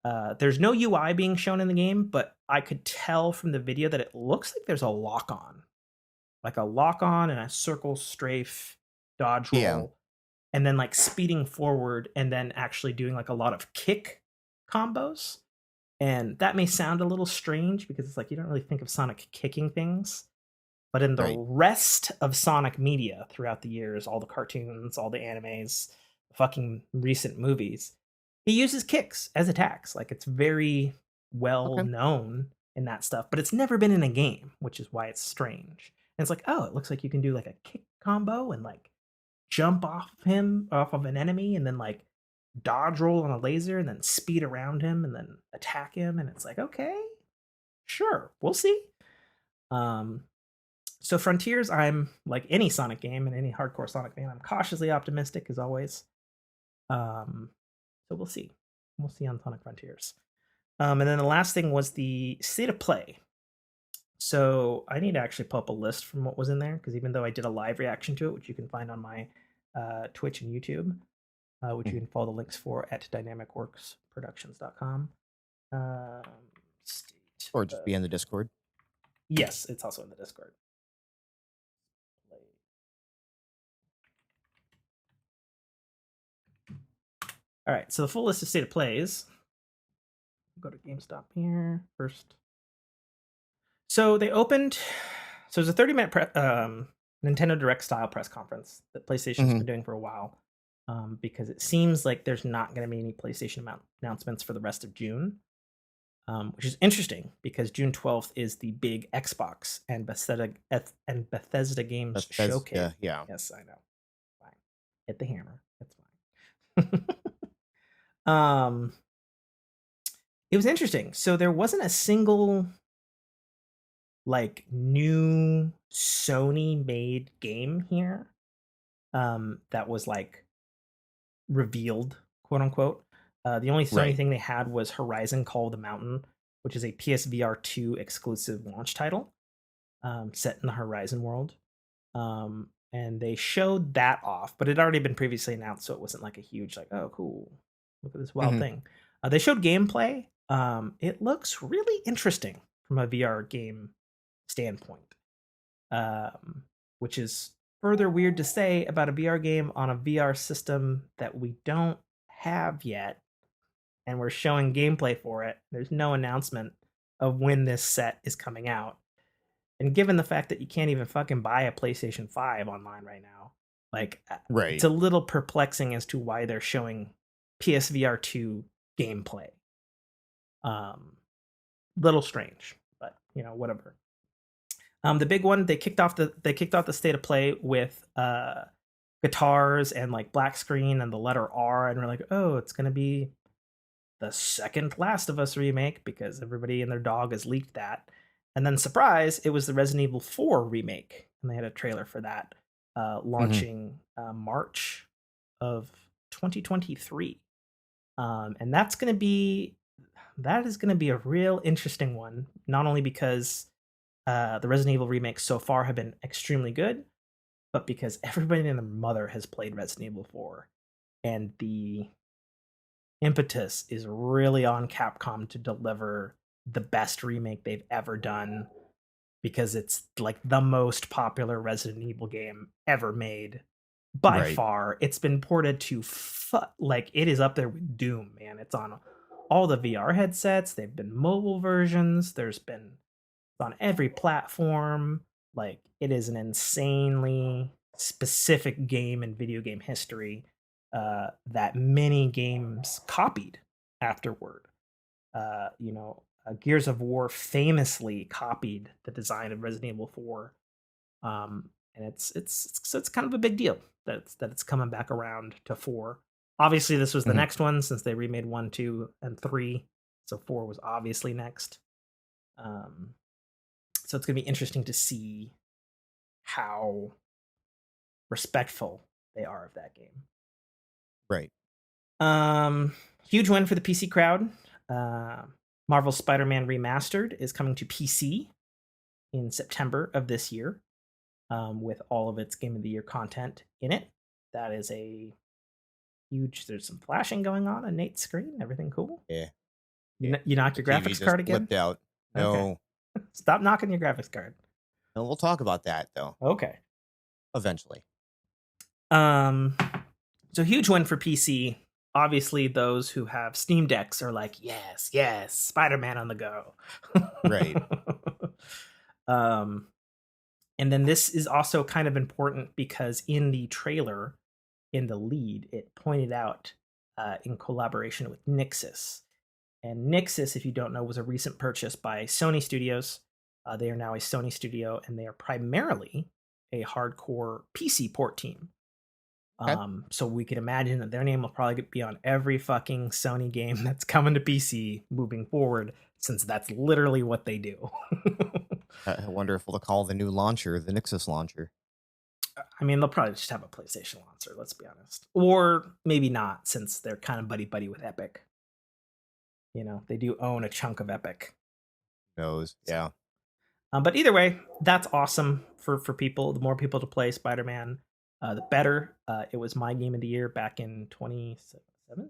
no UI being shown in the game, but I could tell from the video that it looks like there's a lock on, like a lock on and a circle strafe dodge Yeah. roll, and then like speeding forward and then actually doing like a lot of kick combos. And that may sound a little strange because it's like you don't really think of Sonic kicking things. But in the Right. rest of Sonic media throughout the years, all the cartoons, all the animes, the fucking recent movies, he uses kicks as attacks. Like it's very well Okay. known in that stuff, but it's never been in a game, which is why it's strange. And it's like, oh, it looks like you can do like a kick combo and like jump off of an enemy, and then like dodge roll on a laser, and then speed around him, and then attack him. And it's like, okay, sure, we'll see. Um, so Frontiers, I'm like any Sonic game and any hardcore Sonic fan, I'm cautiously optimistic as always. Um, so we'll see. We'll see on Sonic Frontiers. And then the last thing was the state of play. So I need to actually pull up a list from what was in there because even though I did a live reaction to it, which you can find on my Twitch and YouTube, which you Mhm. can follow the links for at dynamicworksproductions.com. Um, state, Or just be in the Discord. yes, it's also in the Discord. All right, so the full list of state of plays. Go to GameStop here first. So they opened. So it was a 30-minute Nintendo Direct style press conference that PlayStation's Hmm. been doing for a while, because it seems like there's not going to be any PlayStation announcements for the rest of June, which is interesting because June 12th is the big Xbox and Bethesda Games showcase. Bethesda. Yeah. Yes, I know. Fine. Hit the hammer. That's fine. um, it was interesting. So there wasn't a single like new Sony made game here that was like revealed, quote unquote. The only Sony Right. thing they had was Horizon Call of the Mountain, which is a PSVR 2 exclusive launch title set in the Horizon world. And they showed that off, but it had already been previously announced, so it wasn't like a huge like, oh cool, look at this wild Hmm. thing. They showed gameplay. It looks really interesting from a VR game standpoint, um, which is further weird to say about a VR game on a VR system that we don't have yet, and we're showing gameplay for it. There's no announcement of when this set is coming out. And given the fact that you can't even fucking buy a PlayStation 5 online right now, like it's Right. a little perplexing as to why they're showing PSVR 2 gameplay. Little strange, but you know, whatever. The big one, they kicked off the state of play with guitars and like black screen and the letter R, and we're like, oh, it's gonna be the second Last of Us remake because everybody and their dog has leaked that. And then, surprise, it was the Resident Evil 4 remake, and they had a trailer for that Hmm. launching March of 2023. And that is going to be a real interesting one, not only because the Resident Evil remakes so far have been extremely good, but because everybody and their mother has played Resident Evil 4, and the impetus is really on Capcom to deliver the best remake they've ever done, because it's like the most popular Resident Evil game ever made by Right. far. It's been ported to like, it is up there with Doom, man. It's on all the VR headsets. They've been mobile versions. It's on every platform. Like, it is an insanely specific game in video game history that many games copied afterward. Gears of War famously copied the design of Resident Evil 4, and it's kind of a big deal that it's coming back around to 4. Obviously, this was the Hmm. next one since they remade 1, 2, and 3, so 4 was obviously next. Um, so it's gonna be interesting to see how respectful they are of that game. Right. Um, Huge win for the PC crowd. Uh, Marvel Spider-Man Remastered is coming to PC in September of this year, with all of its Game of the Year content in it. That is a huge. There's some flashing going on Nate's screen. Everything cool. Yeah. You, Yeah. you knock The your TV graphics just card again? flipped out. Okay. No. Stop knocking your graphics card. No, we'll talk about that though Okay. eventually. Um. So huge win for PC. Obviously, those who have Steam Decks are like, yes, yes, Spider-Man on the go. Right. um, and then this is also kind of important because in the trailer, in the lead, it pointed out in collaboration with Nixxes. And Nixxes, if you don't know, was a recent purchase by Sony Studios. They are now a Sony studio, and they are primarily a hardcore PC port team. Okay. So we could imagine that their name will probably be on every fucking Sony game that's coming to PC moving forward, since that's literally what they do. I wonder if we'll call the new launcher the Nixus launcher. I mean, they'll probably just have a PlayStation launcher, let's be honest. Or maybe not, since they're kind of buddy buddy with Epic. They do own a chunk of Epic. Who knows? Yeah. But either way, that's awesome for people. The more people to play Spider-Man, the better. It was my game of the year back in 2017,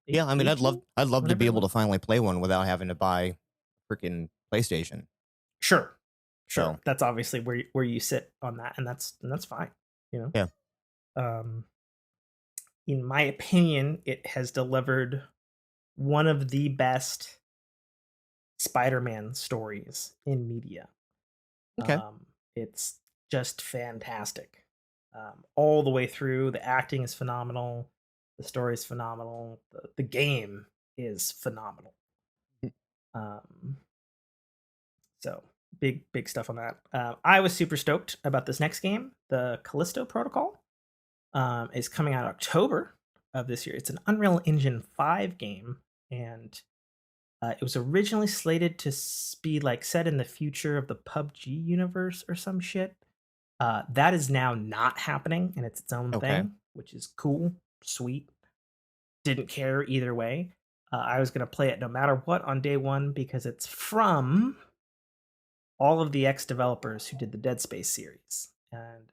Yeah. I mean, 18, I'd love to whenever be it able was. to finally play one without having to buy freaking PlayStation. Sure, sure. So That's obviously where you sit on that, and that's fine. You yeah. um, in my opinion, it has delivered one of the best Spider-Man stories in media. Okay. It's just fantastic, all the way through. The acting is phenomenal. The story is phenomenal. The game is phenomenal. Um, so big stuff on that. I was super stoked about this next game. The Callisto Protocol is coming out October of this year. It's an Unreal Engine 5 game, and it was originally slated to be like set in the future of the PUBG universe or some shit. That is now not happening, and it's its own Okay. thing, which is cool, sweet. Didn't care either way. I was gonna play it no matter what on day one because it's from all of the ex developers who did the Dead Space series, and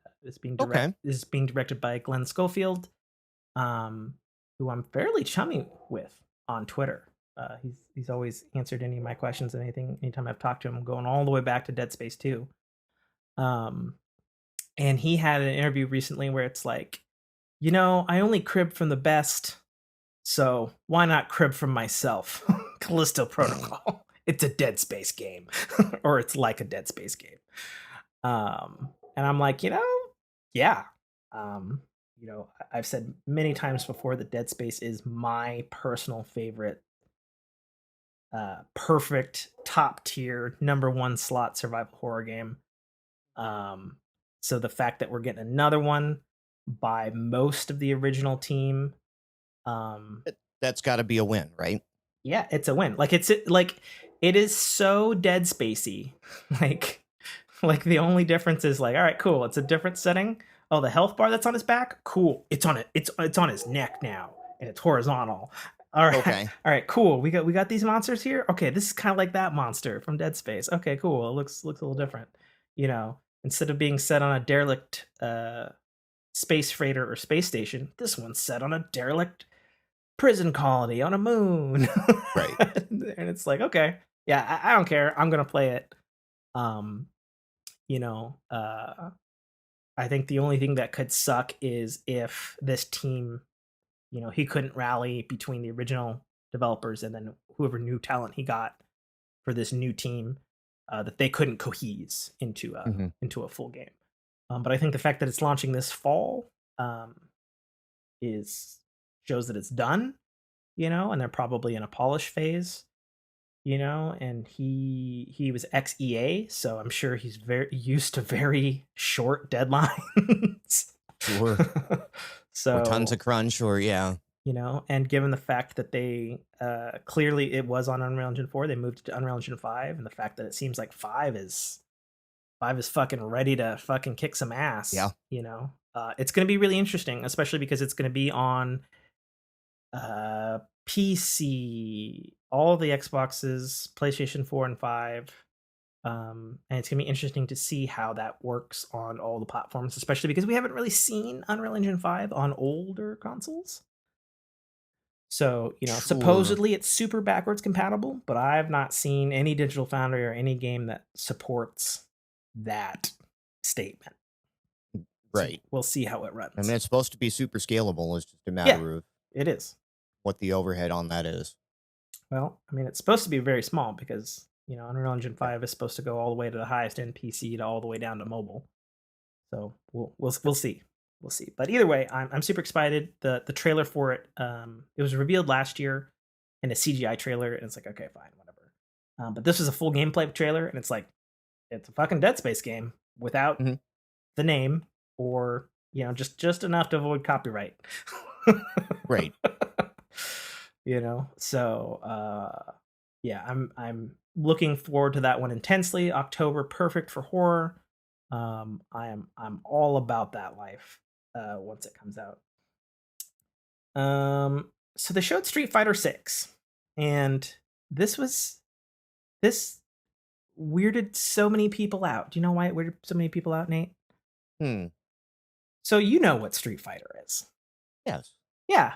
Okay. is being directed by Glenn Schofield, um, who I'm fairly chummy with on Twitter. He's always answered any of my questions and anything anytime I've talked to him, going all the way back to Dead Space 2. Um, and he had an interview recently where it's like, I only crib from the best, so why not crib from myself? Callisto Protocol. It's a Dead Space game, or it's like a Dead Space game. And I'm like, yeah. I've said many times before that Dead Space is my personal favorite, perfect top tier number one slot survival horror game. Um, so the fact that we're getting another one by most of the original team, um, That's got to be a win, right? yeah, it's a win. Like, it's like It is so Dead Spacey. like like the only difference is like, all right, cool, it's a different setting. Oh, the health bar that's on his back, cool. It's on it. It's on his neck now, and it's horizontal. All right, Okay. all right, cool. We got these monsters here. Okay, this is kind of like that monster from Dead Space. Okay, cool. It looks a little different. You know, instead of being set on a derelict space freighter or space station, this one's set on a derelict prison colony on a moon. Right. And it's like, okay, yeah, I don't care. I'm gonna play it. Um, you know, I think the only thing that could suck is if this team, he couldn't rally between the original developers and then whoever new talent he got for this new team, that they couldn't cohese Hmm. into a full game. But I think the fact that it's launching this fall, is shows that it's done, and they're probably in a polish phase, and he was ex EA, so I'm sure he's very used to very short deadlines. Sure. Or tons So, of crunch, or yeah. and given the fact that they clearly it was on Unreal Engine 4, they moved it to Unreal Engine 5, and the fact that it seems like 5 is fucking ready to fucking kick some ass, Yeah. it's going to be really interesting, especially because it's going to be on PC, all the Xboxes, PlayStation 4 and 5. And it's gonna be interesting to see how that works on all the platforms, especially because we haven't really seen Unreal Engine 5 on older consoles. So, Sure. supposedly it's super backwards compatible, but I've not seen any Digital Foundry or any game that supports that statement. So Right. we'll see how it I mean, runs. it's supposed to be super scalable. It's just a Yeah, matter of it is. what the overhead on that is. Well, I mean, it's supposed to be very small because Unreal Engine Yeah. 5 is supposed to go all the way to the highest end PC to all the way down to mobile. So we'll see, we'll see. But either way, I'm super excited. The trailer for it, it was revealed last year in a CGI trailer, and it's like, okay, fine, whatever. But this was a full gameplay trailer, and it's like, it's a fucking Dead Space game without Hmm. the name, or just enough to avoid copyright. Right. So yeah, I'm looking forward to that one intensely. October, perfect for horror. I'm all about that life once it comes out. So they showed Street Fighter 6, and this weirded so many people out. Do you know why it weirded so many people out, Nate? Hmm. So you know what Street Fighter is. Yes. Yeah,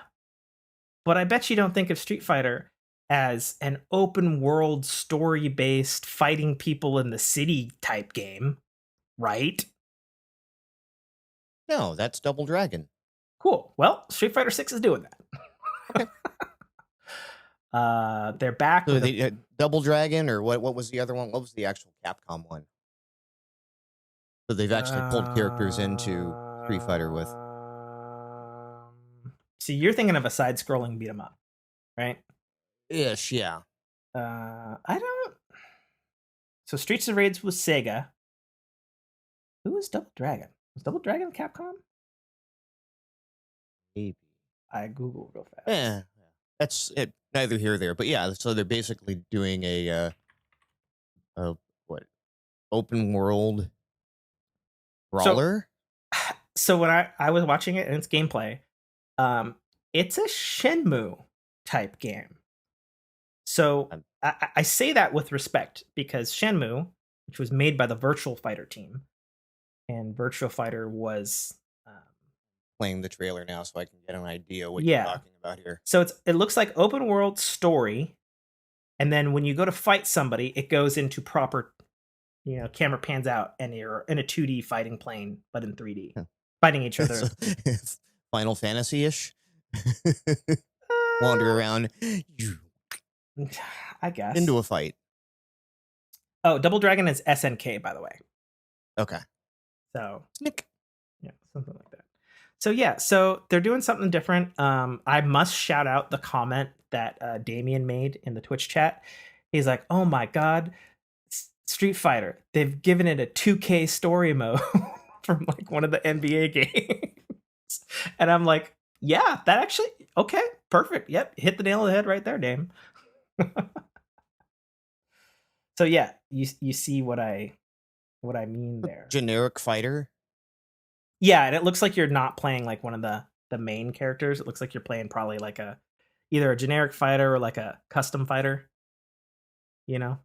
but I bet you don't think of Street Fighter as an open world story based fighting people in the city type game, right? No, that's Double Dragon. Cool. Well, Street Fighter 6 is doing that. Okay. They're back So with a the Double Dragon, or what was the other one? What was the actual Capcom one? So they've actually pulled characters into Street Fighter with. See, you're thinking of a side scrolling beat 'em up, right? Ish, yeah. I don't. So Streets of Rage was Sega. Who was Double Dragon? Was Double Dragon Capcom? Maybe. I Googled real fast. Yeah. That's it. Neither here or there. But yeah, so they're basically doing a what, open world So, brawler? so when I was watching it and its gameplay, um, it's a Shenmue type game. So I'm I say that with respect because Shenmue, which was made by the Virtual Fighter team, and Virtual Fighter was, playing the trailer now so I can get an idea what you're yeah. talking about here. So it looks like open world story, and then when you go to fight somebody, it goes into proper, camera pans out, and you're in a 2D fighting plane, but in 3D, Huh. fighting each So, other. Final Fantasy ish. Uh, Wander around I guess. into a fight. Oh, Double Dragon is SNK, by the way. Okay. So Snick. yeah, something like that. So yeah, so they're doing something different. I must shout out the comment that Damien made in the Twitch chat. He's like, "Oh my god, Street Fighter! They've given it a 2K story mode from like one of the NBA games," and I'm like, "Yeah, that actually okay, perfect. Yep, hit the nail on the head right there, Dame." So yeah, you see what I mean there. Generic fighter. Yeah, and it looks like you're not playing like one of the main characters. It looks like you're playing probably like either a generic fighter or like a custom fighter, you know?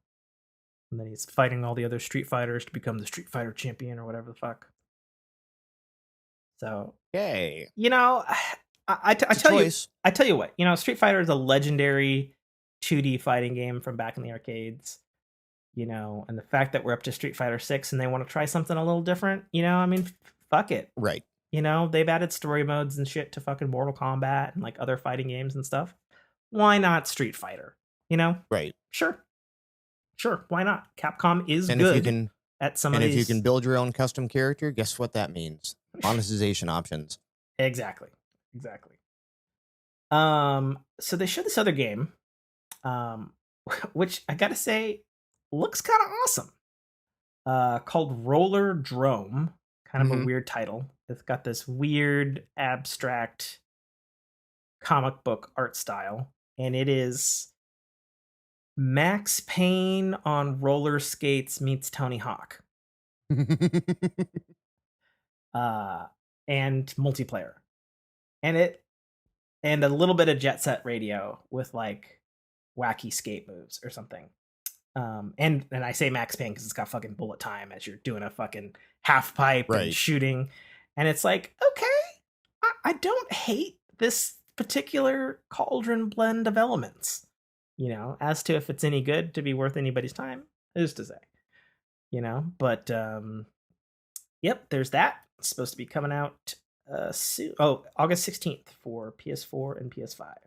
And then he's fighting all the other Street Fighters to become the Street Fighter champion or whatever the fuck. So, Yay. you know, I It's a tell you, choice. I tell you what, you know, Street Fighter is a legendary 2D fighting game from back in the arcades, you know, and the fact that we're up to Street Fighter 6 and they want to try something a little different, you know, I mean, fuck it. Right. You know, they've added story modes and shit to fucking Mortal Kombat and like other fighting games and stuff. Why not Street Fighter? You know? Right. Sure. Sure, why not? Capcom is And good if you can at some of and if you these. can build your own custom character, guess what that means? Monetization options. Exactly. Exactly. So they showed this other game, which I gotta say looks kind of awesome. Called Roller Drome. Kind of a Mhm. weird title. It's got this weird abstract comic book art style, and it is Max Payne on roller skates meets Tony Hawk, uh, and multiplayer, and a little bit of Jet Set Radio with like wacky skate moves or something. And I say Max Payne because it's got fucking bullet time as you're doing a fucking half pipe and Right. shooting, and it's like, okay, I don't hate this particular cauldron blend of elements. You know, as to if it's any good to be worth anybody's time, who's to say? You know, but yep, there's that. It's supposed to be coming out soon. Oh, August 16th for PS4 and PS5.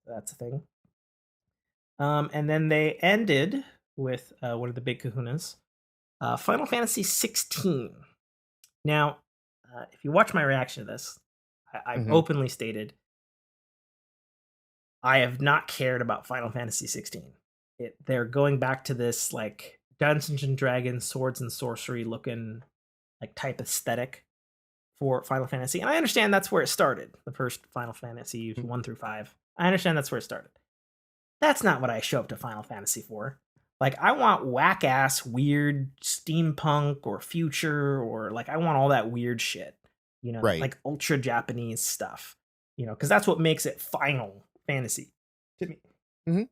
That's a thing. And then they ended with one of the big kahunas, Final Fantasy 16. Now, if you watch my reaction to this, I've Mhm. openly stated I have not cared about Final Fantasy 16. They're going back to this like Dungeons and Dragons, swords and sorcery looking like type aesthetic for Final Fantasy. And I understand that's where it started. The first Final Fantasy Mm. 1 through 5. I understand that's where it started. That's not what I show up to Final Fantasy for. Like I want whack ass weird steampunk or future or like I want all that weird shit. You know, Right. like ultra Japanese stuff. You know, because that's what makes it Final Fantasy to me. Mhm.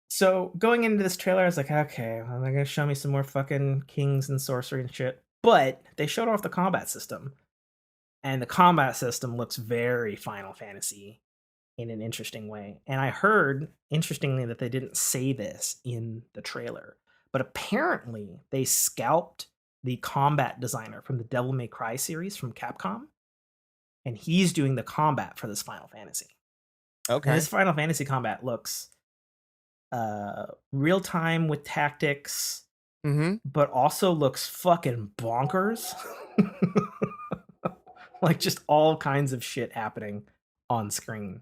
So going into this trailer, I was like, okay, well, they're gonna show me some more fucking kings and sorcery and shit. But they showed off the combat system, and the combat system looks very Final Fantasy in an interesting way. And I heard, interestingly, that they didn't say this in the trailer, but apparently they scalped the combat designer from the Devil May Cry series from Capcom, and he's doing the combat for this Final Fantasy. And Okay. this Final Fantasy combat looks real time with tactics, Mhm. but also looks fucking bonkers. Like just all kinds of shit happening on screen.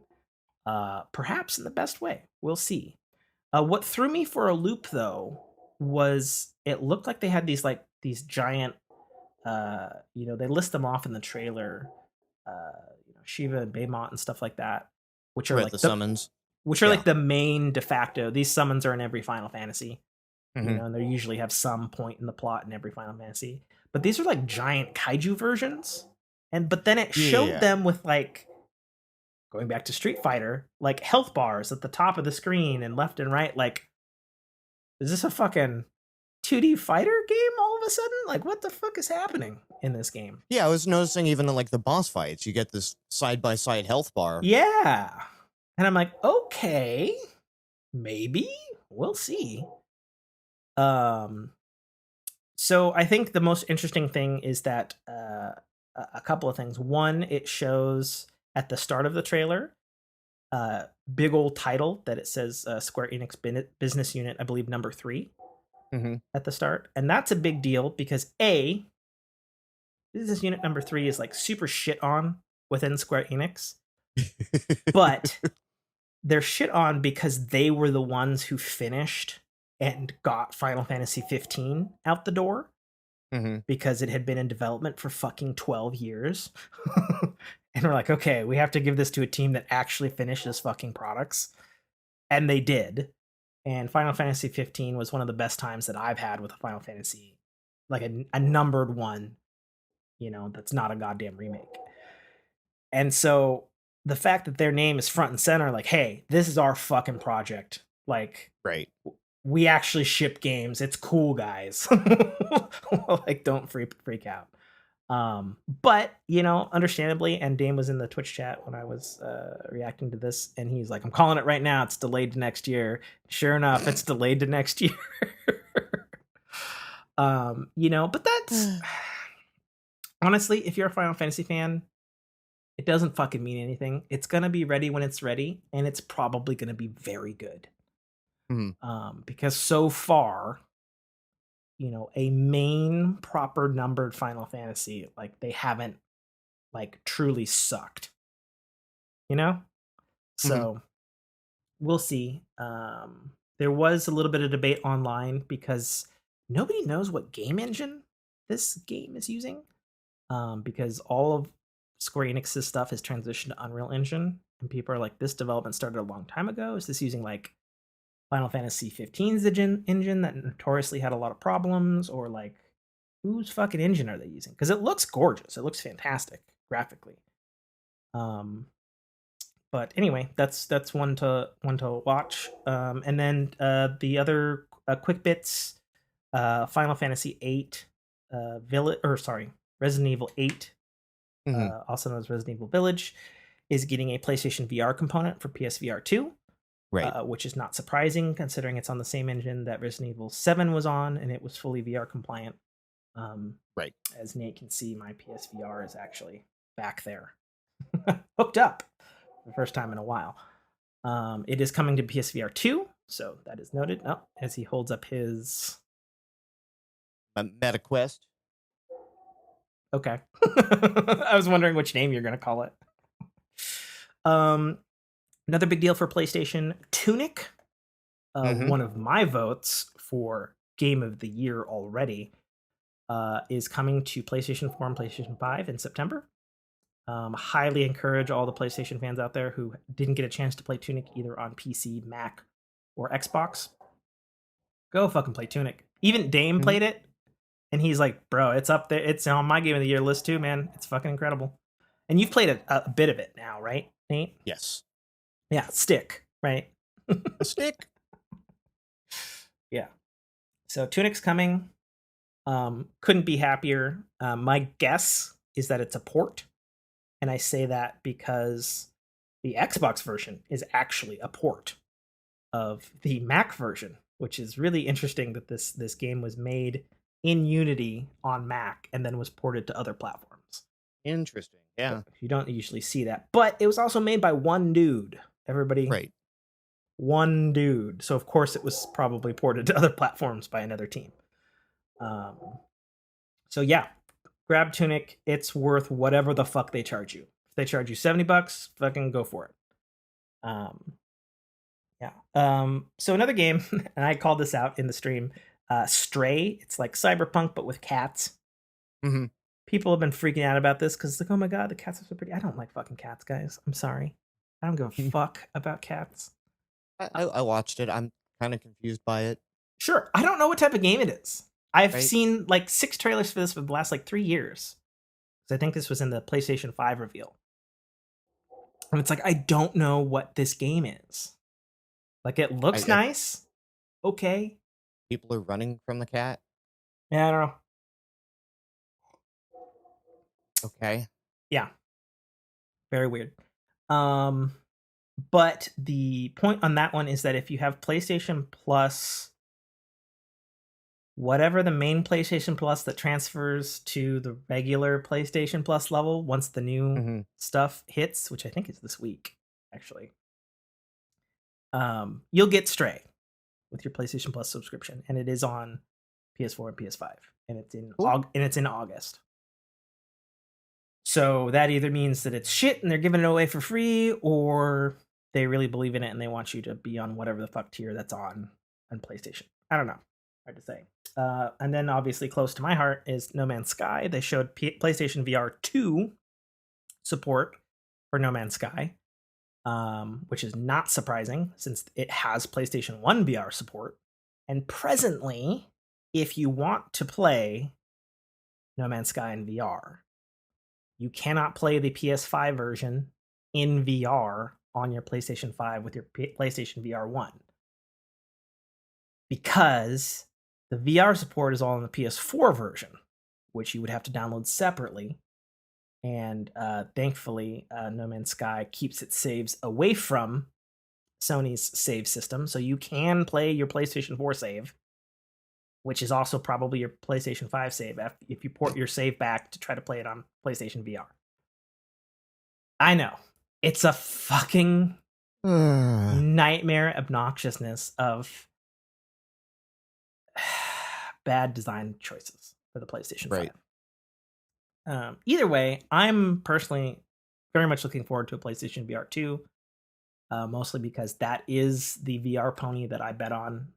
Perhaps in the best way. We'll see. What threw me for a loop though was it looked like they had these giant you know, they list them off in the trailer, you know, Shiva and Baymont and stuff like that, which are Right, like the summons. which are Yeah. like the main de facto. These summons are in every Final Fantasy, you Mhm. know, and they usually have some point in the plot in every Final Fantasy. But these are like giant kaiju versions, but then it showed Yeah. them with like going back to Street Fighter, like health bars at the top of the screen and left and right. Like, is this a fucking 2D fighter game all of a sudden? Like, what the fuck is happening in this game? Yeah, I was noticing even in like the boss fights, you get this side by side health bar. Yeah. And I'm like, okay, maybe we'll see. So I think the most interesting thing is that a couple of things. One, it shows at the start of the trailer, big old title that it says Square Enix Business Unit, I believe number 3 Mhm. at the start, and that's a big deal because Business Unit number 3 is like super shit on within Square Enix, but they're shit on because they were the ones who finished and got Final Fantasy 15 out the door. Mhm. Because it had been in development for fucking 12 years. And we're like, okay, we have to give this to a team that actually finishes fucking products. And they did. And Final Fantasy 15 was one of the best times that I've had with a Final Fantasy, like a numbered one, that's not a goddamn remake. And so the fact that their name is front and center, like, hey, this is our fucking project. Like, Right. we actually ship games. It's cool, guys. Like, don't freak out. But understandably, and Dame was in the Twitch chat when I was reacting to this, and he's like, I'm calling it right now, it's delayed to next year. Sure enough, it's delayed to next year. But that's honestly, if you're a Final Fantasy fan, it doesn't fucking mean anything. It's gonna be ready when it's ready, and it's probably gonna be very good. Because so far, a main proper numbered Final Fantasy, like, they haven't like truly sucked. So we'll see. There was a little bit of debate online because nobody knows what game engine this game is using. Because all of Square Enix's stuff has transitioned to Unreal Engine, and people are like, this development started a long time ago. Is this using like Final Fantasy 15's engine that notoriously had a lot of problems, or like, whose fucking engine are they using? Because it looks gorgeous. It looks fantastic graphically. But anyway, that's one to watch. And then the other quick bits, Final Fantasy 8 Resident Evil 8, also known as Resident Evil Village, is getting a PlayStation VR component for PSVR 2. Right. Which is not surprising considering it's on the same engine that Resident Evil 7 was on, and it was fully VR compliant. Right. As Nate can see, my PSVR is actually back there, hooked up for the first time in a while. It is coming to PSVR 2, so that is noted. Oh, as he holds up his MetaQuest. Okay. I was wondering which name you're going to call it. Another big deal for PlayStation, Tunic. One of my votes for Game of the Year already, is coming to PlayStation 4 and PlayStation 5 in September. Highly encourage all the PlayStation fans out there who didn't get a chance to play Tunic either on PC, Mac, or Xbox. Go fucking play Tunic. Even Dame played it, and he's like, bro, it's up there. It's on my Game of the Year list too, man. It's fucking incredible. And you've played a bit of it now, right, Nate? Yes. Yeah, stick, right? A stick. Yeah. So Tunic's coming. Couldn't be happier. My guess is that it's a port. And I say that because the Xbox version is actually a port of the Mac version, which is really interesting that this game was made in Unity on Mac and then was ported to other platforms. Interesting. Yeah. You don't usually see that. But it was also made by one dude. Everybody. Right. One dude. So of course it was probably ported to other platforms by another team. So yeah, grab Tunic. It's worth whatever the fuck they charge you. If they charge you $70, fucking go for it. Yeah. So another game, and I called this out in the stream, Stray. It's like Cyberpunk, but with cats. People have been freaking out about this because it's like, oh my god, the cats are so pretty. I don't like fucking cats, guys. I'm sorry. I don't give a fuck about cats. I watched it. I'm kind of confused by it. Sure. I don't know what type of game it is. I've seen like 6 trailers for this for the last like 3 years. Because I think this was in the PlayStation 5 reveal. And it's like, I don't know what this game is. Like, it looks nice. Okay. People are running from the cat. Yeah, I don't know. Okay. Yeah. Very weird. But the point on that one is that if you have PlayStation Plus, whatever the main PlayStation Plus that transfers to the regular PlayStation Plus level once the new stuff hits, which I think is this week, actually, you'll get Stray with your PlayStation Plus subscription, and it is on PS4 and PS5, and it's in August. So that either means that it's shit and they're giving it away for free, or they really believe in it and they want you to be on whatever the fuck tier that's on PlayStation. I don't know. Hard to say. And then obviously close to my heart is No Man's Sky. They showed PlayStation VR 2 support for No Man's Sky. which is not surprising since it has PlayStation 1 VR support. And presently, if you want to play No Man's Sky in VR, you cannot play the PS5 version in VR on your PlayStation 5 with your PlayStation VR 1. Because the VR support is all in the PS4 version, which you would have to download separately. And thankfully, No Man's Sky keeps its saves away from Sony's save system, so you can play your PlayStation 4 save, which is also probably your PlayStation 5 save if you port your save back to try to play it on PlayStation VR. I know. It's a fucking nightmare obnoxiousness of bad design choices for the PlayStation 5. Either way, I'm personally very much looking forward to a PlayStation VR 2, mostly because that is the VR pony that I bet on,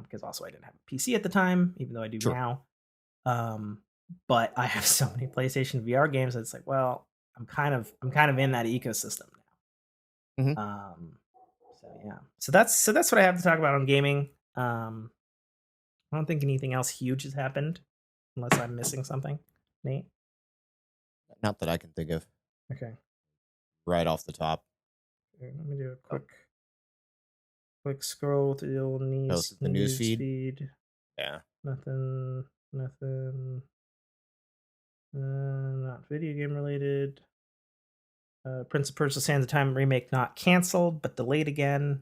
because also I didn't have a PC at the time, even though I do now. But I have so many PlayStation VR games that it's like, well, I'm kind of in that ecosystem now. So that's what I have to talk about on gaming. I don't think anything else huge has happened, unless I'm missing something. Nate? Not that I can think of. Okay. Right off the top. Let me do a quick scroll through the old news feed. Yeah. Nothing. Not video game related. Prince of Persia: Sands of Time remake not canceled, but delayed again.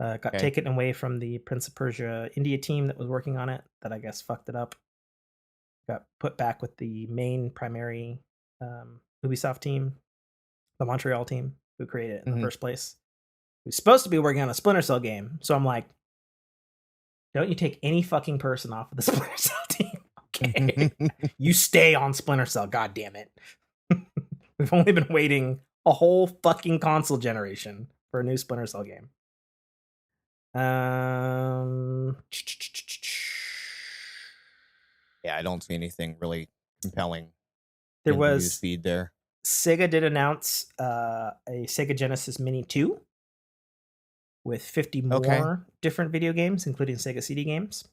Got taken away from the Prince of Persia India team that was working on it, that I guess fucked it up. Got put back with the main primary Ubisoft team, the Montreal team, who created it in the first place. Who's supposed to be working on a Splinter Cell game. So I'm like, don't you take any fucking person off of the Splinter Cell team? Okay. You stay on Splinter Cell, god damn it. We've only been waiting a whole fucking console generation for a new Splinter Cell game. Yeah, I don't see anything really compelling. There in was the news feed there. Sega did announce a Sega Genesis Mini 2 with 50 more different video games, including Sega CD games.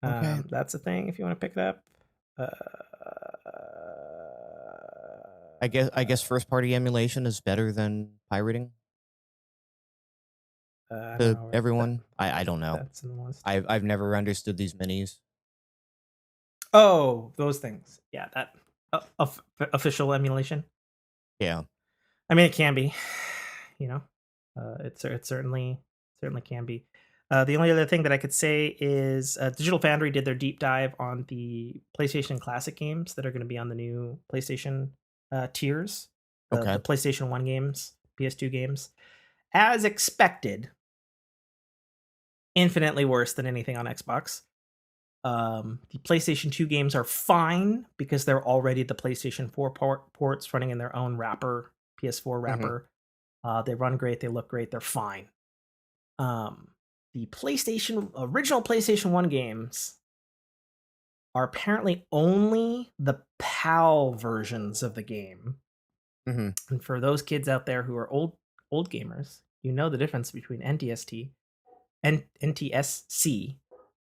That's a thing if you want to pick it up. I guess first party emulation is better than pirating. To everyone, I don't know. That's in the list. I've never understood these minis. Oh, those things. Yeah, that official emulation. Yeah, I mean, it can be. It certainly can be. The only other thing that I could say is Digital Foundry did their deep dive on the PlayStation Classic games that are going to be on the new PlayStation tiers. The PlayStation 1 games, PS2 games. As expected, infinitely worse than anything on Xbox. The PlayStation 2 games are fine because they're already the PlayStation 4 ports running in their own wrapper, PS4 wrapper. They run great, they look great, they're fine. The original PlayStation 1 games are apparently only the PAL versions of the game. And for those kids out there who are old gamers, you know the difference between NTSC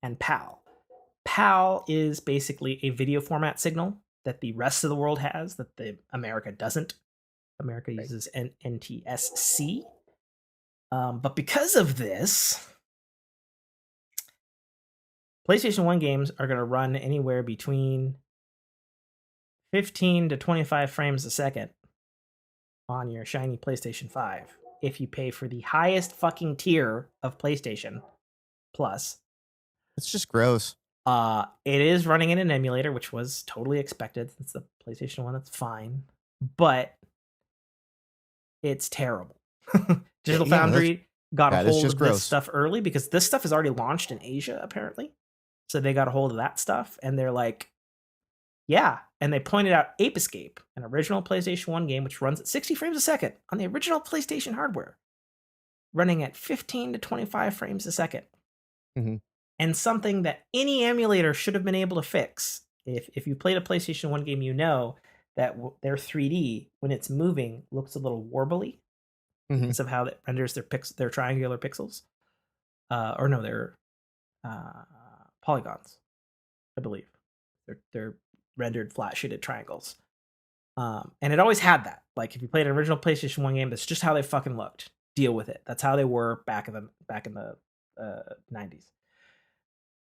and PAL. PAL is basically a video format signal that the rest of the world has that America doesn't. America uses NTSC. But because of this, PlayStation 1 games are going to run anywhere between 15 to 25 frames a second on your shiny PlayStation 5 if you pay for the highest fucking tier of PlayStation Plus. It's just gross. It is running in an emulator, which was totally expected. It's the PlayStation 1, that's fine. But it's terrible. Digital Foundry got a hold of this stuff early because this stuff is already launched in Asia, apparently. So they got a hold of that stuff, and they're like, yeah. And they pointed out Ape Escape, an original PlayStation 1 game, which runs at 60 frames a second on the original PlayStation hardware, running at 15 to 25 frames a second. And something that any emulator should have been able to fix. If you played a PlayStation 1 game, you know that their 3D, when it's moving, looks a little warbly. because of how it renders their triangular pixels. Or no, they're polygons, I believe. They're rendered flat shaded triangles. And it always had that. Like if you played an original PlayStation 1 game, that's just how they fucking looked. Deal with it. That's how they were back in the 90s.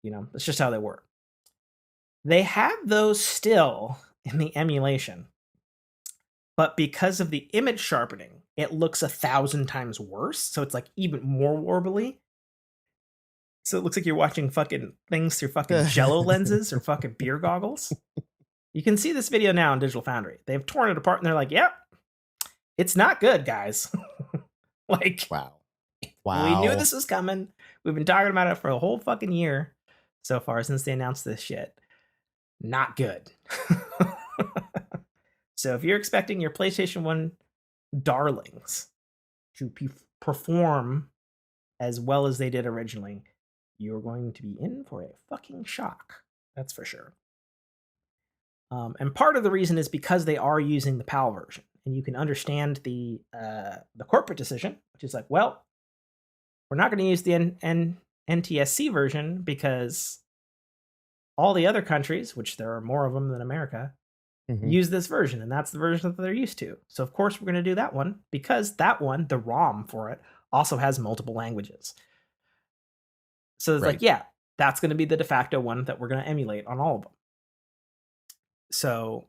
You know, that's just how they were. They have those still in the emulation, but because of the image sharpening, it looks 1,000 times worse. So it's like even more warbly. So it looks like you're watching fucking things through fucking Jello lenses or fucking beer goggles. You can see this video now on Digital Foundry. They've torn it apart and they're like, yep, it's not good, guys. Like, wow. We knew this was coming. We've been talking about it for a whole fucking year so far since they announced this shit. Not good. So if you're expecting your PlayStation 1 darlings to perform as well as they did originally, you're going to be in for a fucking shock. That's for sure. And part of the reason is because they are using the PAL version, and you can understand the corporate decision, which is like, well, we're not going to use the NTSC version because all the other countries, which there are more of them than America, use this version, and that's the version that they're used to. So of course we're going to do that one because that one, the ROM for it, also has multiple languages. So it's like, yeah, that's going to be the de facto one that we're going to emulate on all of them. So,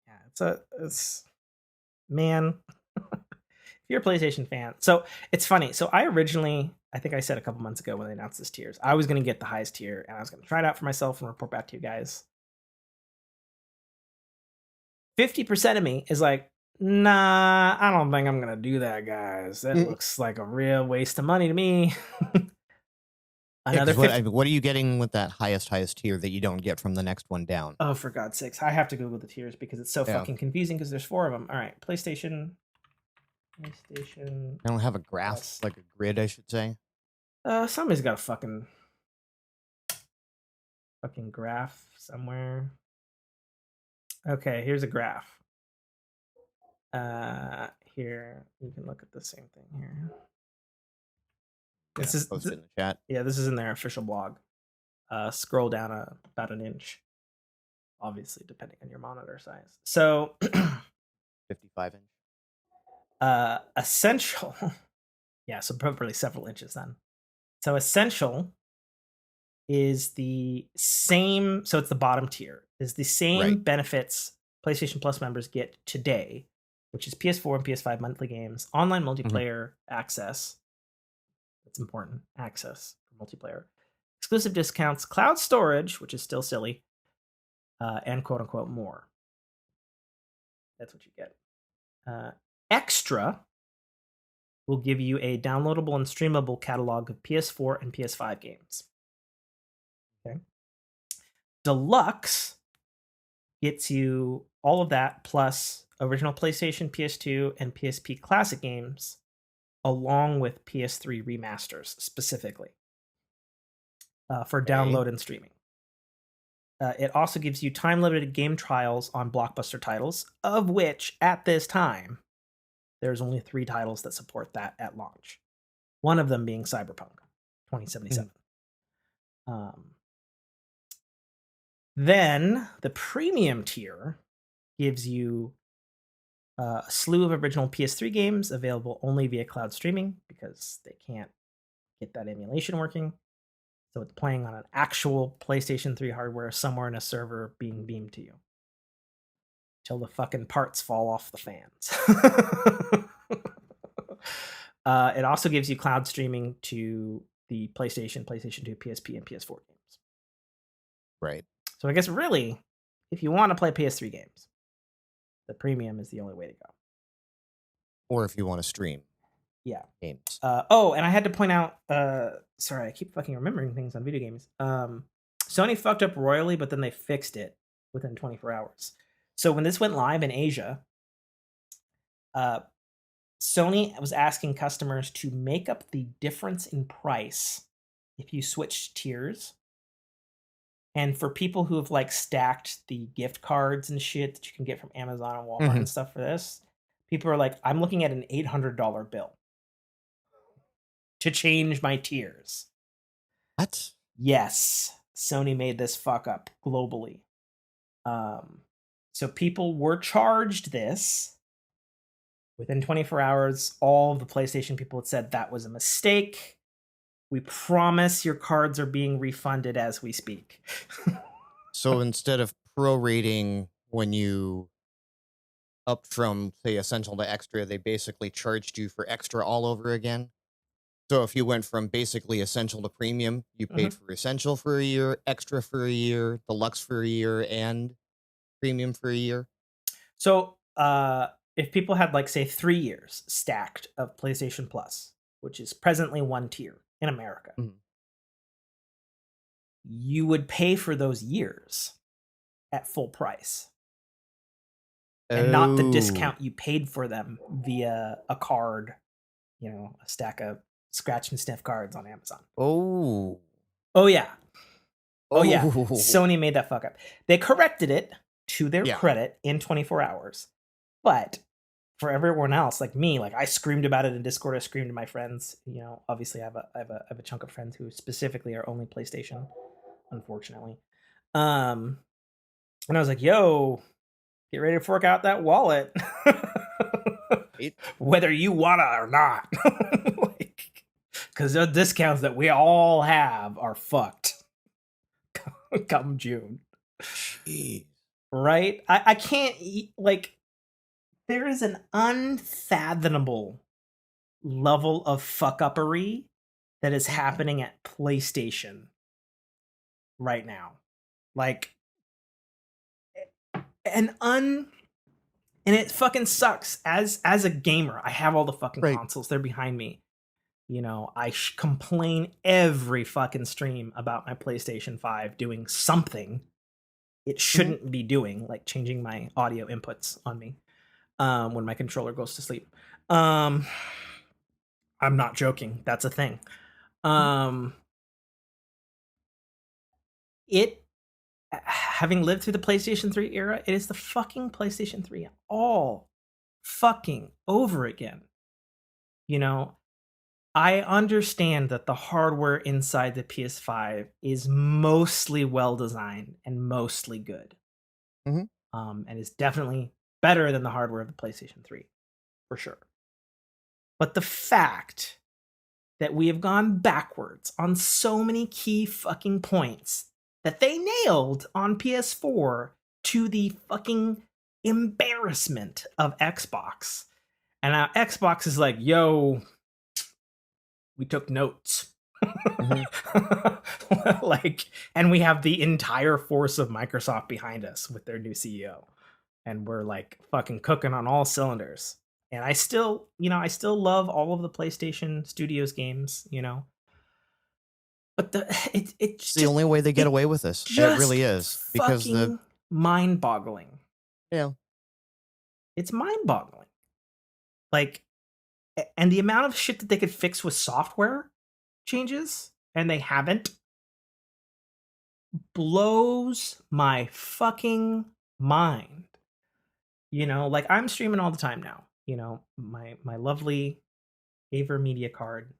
yeah, it's man, if you're a PlayStation fan. So it's funny. So I think I said a couple months ago when they announced this tiers, I was going to get the highest tier and I was going to try it out for myself and report back to you guys. 50% of me is like, nah, I don't think I'm going to do that, guys. That looks like a real waste of money to me. Another what are you getting with that highest tier that you don't get from the next one down? Oh, for God's sakes. I have to Google the tiers because it's so fucking confusing because there's 4 of them. All right. PlayStation. I don't have a graph, like a grid, I should say. Somebody's got a fucking graph somewhere. Okay, here's a graph. Here you can look at the same thing here. This is posted in the chat. Yeah, this is in their official blog. Scroll down about an inch, obviously depending on your monitor size. So 55 inch. Essential. Yeah, so probably several inches then. So Essential is the same, so it's the bottom tier, is the same benefits PlayStation Plus members get today, which is PS4 and PS5 monthly games, online multiplayer access. That's important. Access for multiplayer. Exclusive discounts, cloud storage, which is still silly, and quote unquote more. That's what you get. Extra will give you a downloadable and streamable catalog of PS4 and PS5 games. Okay. Deluxe gets you all of that plus original PlayStation, PS2, and PSP classic games, along with PS3 remasters specifically for download and streaming. It also gives you time-limited game trials on blockbuster titles, of which, at this time, there's only 3 titles that support that at launch. One of them being Cyberpunk 2077. Then the premium tier gives you a slew of original PS3 games available only via cloud streaming because they can't get that emulation working. So it's playing on an actual PlayStation 3 hardware somewhere in a server being beamed to you. Till the fucking parts fall off the fans. It also gives you cloud streaming to the PlayStation 2, PSP, and PS4 games. Right. So I guess really, if you want to play PS3 games, the premium is the only way to go. Or if you want to stream. Yeah. Games. And I had to point out, sorry, I keep fucking remembering things on video games. Sony fucked up royally, but then they fixed it within 24 hours. So when this went live in Asia, Sony was asking customers to make up the difference in price if you switched tiers. And for people who have like stacked the gift cards and shit that you can get from Amazon and Walmart and stuff for this, People are like, I'm looking at an $800 bill to change my tiers. What? Yes, Sony made this fuck up globally. So people were charged this. Within 24 hours, all of the PlayStation people had said that was a mistake. We promise your cards are being refunded as we speak. So instead of prorating when you upped from, say, essential to extra, they basically charged you for extra all over again? So if you went from basically essential to premium, you paid Mhm. for essential for a year, extra for a year, deluxe for a year, and premium for a year? So, if people had, like, say, 3 years stacked of PlayStation Plus, which is presently 1 tier in America, Mhm. you would pay for those years at full price and not the Oh. discount you paid for them via a card, a stack of scratch and sniff cards on Amazon. Oh. Oh, yeah. Oh, yeah. Oh. Sony made that fuck up. They corrected it, to their Yeah. credit, in 24 hours. But for everyone else, like me, like I screamed about it in Discord. I screamed to my friends. Obviously, I have a chunk of friends who specifically are only PlayStation, unfortunately. Um, and I was like, "Yo, get ready to fork out that wallet, It, whether you wanna or not." Like, because the discounts that we all have are fucked come June, jeez. right? I can't like. There is an unfathomable level of fuck uppery that is happening at PlayStation right now. Like an un and it fucking sucks. As a gamer, I have all the fucking Right. consoles. They're behind me. I complain every fucking stream about my PlayStation 5 doing something it Mhm. shouldn't be doing, like changing my audio inputs on me when my controller goes to sleep. Um, I'm not joking. That's a thing. Mhm. Um, it having lived through the PlayStation 3 era, it is the fucking PlayStation 3 all fucking over again. You know, I understand that the hardware inside the PS5 is mostly well designed and mostly good. Mhm. And is definitely better than the hardware of the PlayStation 3, for sure. But the fact that we have gone backwards on so many key fucking points that they nailed on PS4 to the fucking embarrassment of Xbox. And now Xbox is like, yo, we took notes. Mhm. Like, and we have the entire force of Microsoft behind us with their new CEO. And we're like fucking cooking on all cylinders. And I still love all of the PlayStation Studios games. But It's the only way they get it away with this. It just really is because the fucking mind-boggling. yeah. It's mind-boggling. Like, and the amount of shit that they could fix with software changes, and they haven't, blows my fucking mind. Like I'm streaming all the time now. My lovely Aver Media card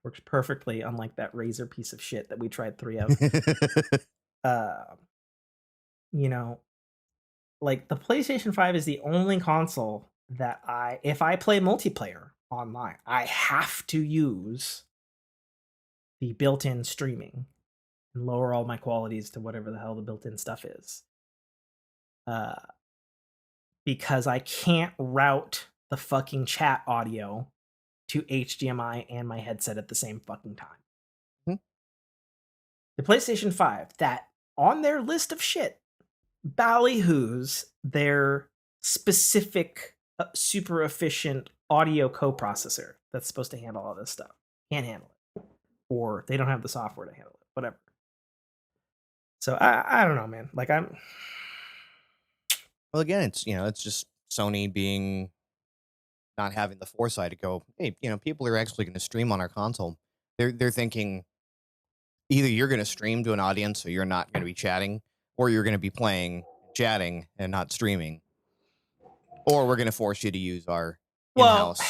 works perfectly, unlike that Razer piece of shit that we tried 3 of. Uh, you know, like the PlayStation 5 is the only console that if I play multiplayer online, I have to use the built-in streaming and lower all my qualities to whatever the hell the built-in stuff is. Uh, because I can't route the fucking chat audio to HDMI and my headset at the same fucking time. Mhm. The PlayStation 5, that on their list of shit, ballyhoos their specific super efficient audio coprocessor that's supposed to handle all this stuff. Can't handle it. Or they don't have the software to handle it. Whatever. So I don't know, man. Like Well, again, it's just Sony being not having the foresight to go, hey, people are actually going to stream on our console. They're thinking either you're going to stream to an audience, so you're not going to be chatting, or you're going to be playing, chatting, and not streaming. Or we're going to force you to use our Well, in-house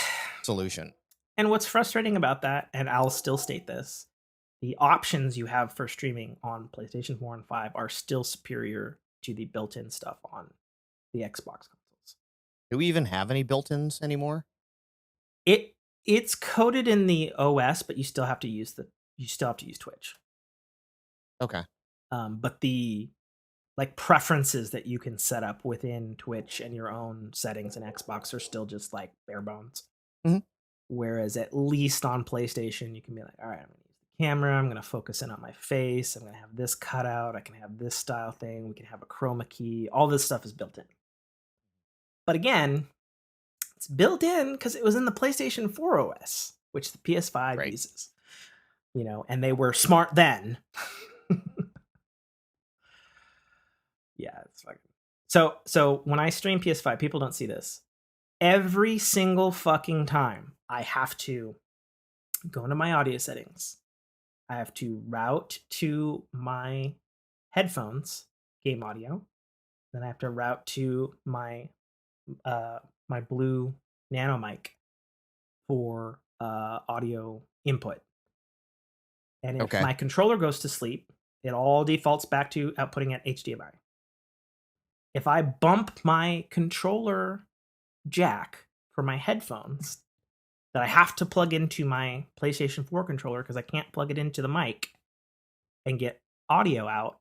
solution. and what's frustrating about that, and I'll still state this, the options you have for streaming on PlayStation 4 and 5 are still superior to the built-in stuff on the Xbox consoles. Do we even have any built-ins anymore? It's coded in the OS, but you still have to use Twitch. Okay. But the like preferences that you can set up within Twitch and your own settings in Xbox are still just like bare bones. Mhm. Whereas at least on PlayStation, you can be like, all right, I'm going to use the camera. I'm going to focus in on my face. I'm going to have this cutout. I can have this style thing. We can have a chroma key. All this stuff is built in. But again, it's built in because it was in the PlayStation 4 OS, which the PS5 uses. You know, and they were smart then. Yeah, it's fucking. So when I stream PS5, people don't see this. Every single fucking time, I have to go into my audio settings. I have to route to my headphones, game audio. Then I have to route to my my blue nano mic for audio input. And if my controller goes to sleep, it all defaults back to outputting at HDMI. If I bump my controller jack for my headphones that I have to plug into my PlayStation 4 controller because I can't plug it into the mic and get audio out,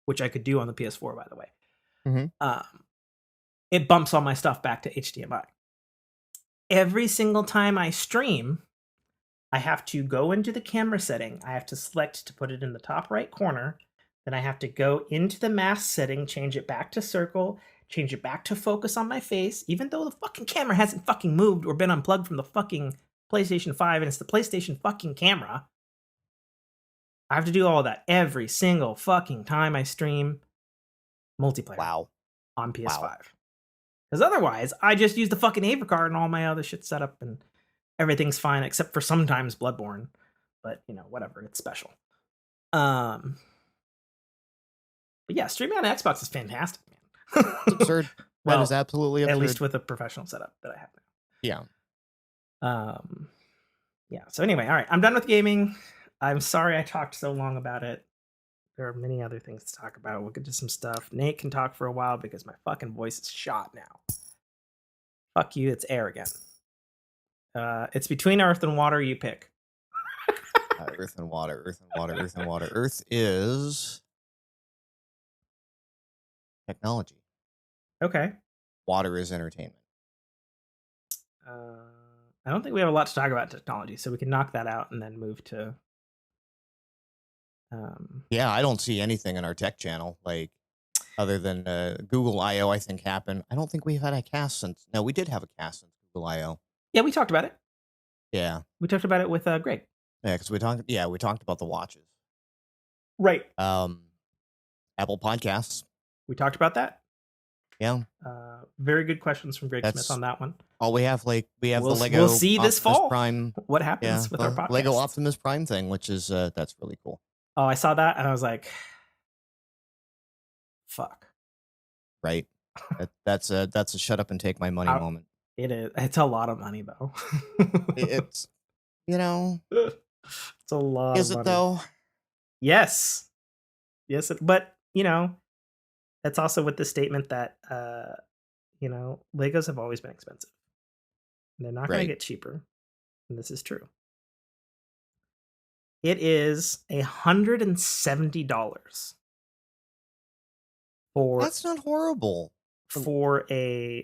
which I could do on the PS4, by the way. Mm-hmm. It bumps all my stuff back to HDMI. Every single time I stream, I have to go into the camera setting. I have to select to put it in the top right corner. Then I have to go into the mask setting, change it back to circle, change it back to focus on my face, even though the fucking camera hasn't fucking moved or been unplugged from the fucking PlayStation 5 and it's the PlayStation fucking camera. I have to do all of that every single fucking time I stream multiplayer on PS5. Because otherwise, I just use the fucking AVR card and all my other shit set up and everything's fine except for sometimes Bloodborne. But, you know, whatever, it's special. But yeah, streaming on Xbox is fantastic, man. It's absurd. Well, that is absolutely absurd. At least with a professional setup that I have now. Yeah. Yeah. So anyway, all right, I'm done with gaming. I'm sorry I talked so long about it. There are many other things to talk about. We'll get to some stuff. Nate can talk for a while because my fucking voice is shot now. Fuck you, it's air again. It's between earth and water, you pick. Earth and water, earth and water, earth and water. Earth is technology. Okay. Water is entertainment. I don't think we have a lot to talk about technology, so we can knock that out and then move to. Yeah, I don't see anything in our tech channel, like other than Google I/O. I think happened. I don't think we've had a cast since. No, we did have a cast since Google I/O. Yeah, we talked about it. Yeah, we talked about it with Greg. Yeah, because we talked about the watches. Right. Apple Podcasts. We talked about that. Yeah. Very good questions from Greg Smith on that one. Oh, we have the Lego. We'll see Optimus this fall. Prime. What happens with our podcast? Lego Optimus Prime thing, which is that's really cool. Oh, I saw that and I was like, "Fuck." Right. That's a shut up and take my money moment. It is. It's a lot of money though. It's it's a lot. Is of it money. though? Yes. But that's also with the statement that Legos have always been expensive. And they're not going to get cheaper. And this is true. It is $170 for. That's not horrible. For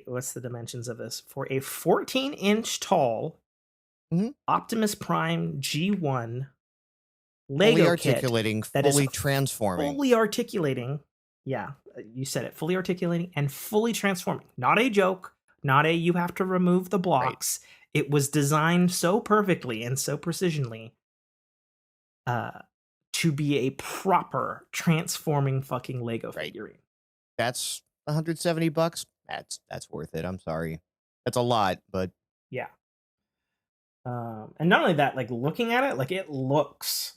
what's the dimensions of this? For a 14-inch tall Optimus Prime G1 Lego fully articulating, kit fully transforming. Fully articulating. Yeah, you said it. Fully articulating and fully transforming. Not a joke. Not a you have to remove the blocks. Right. It was designed so perfectly and so precisionally to be a proper transforming fucking Lego figurine. That's $170. That's worth it. I'm sorry. That's a lot, but yeah. And not only that, like looking at it, like it looks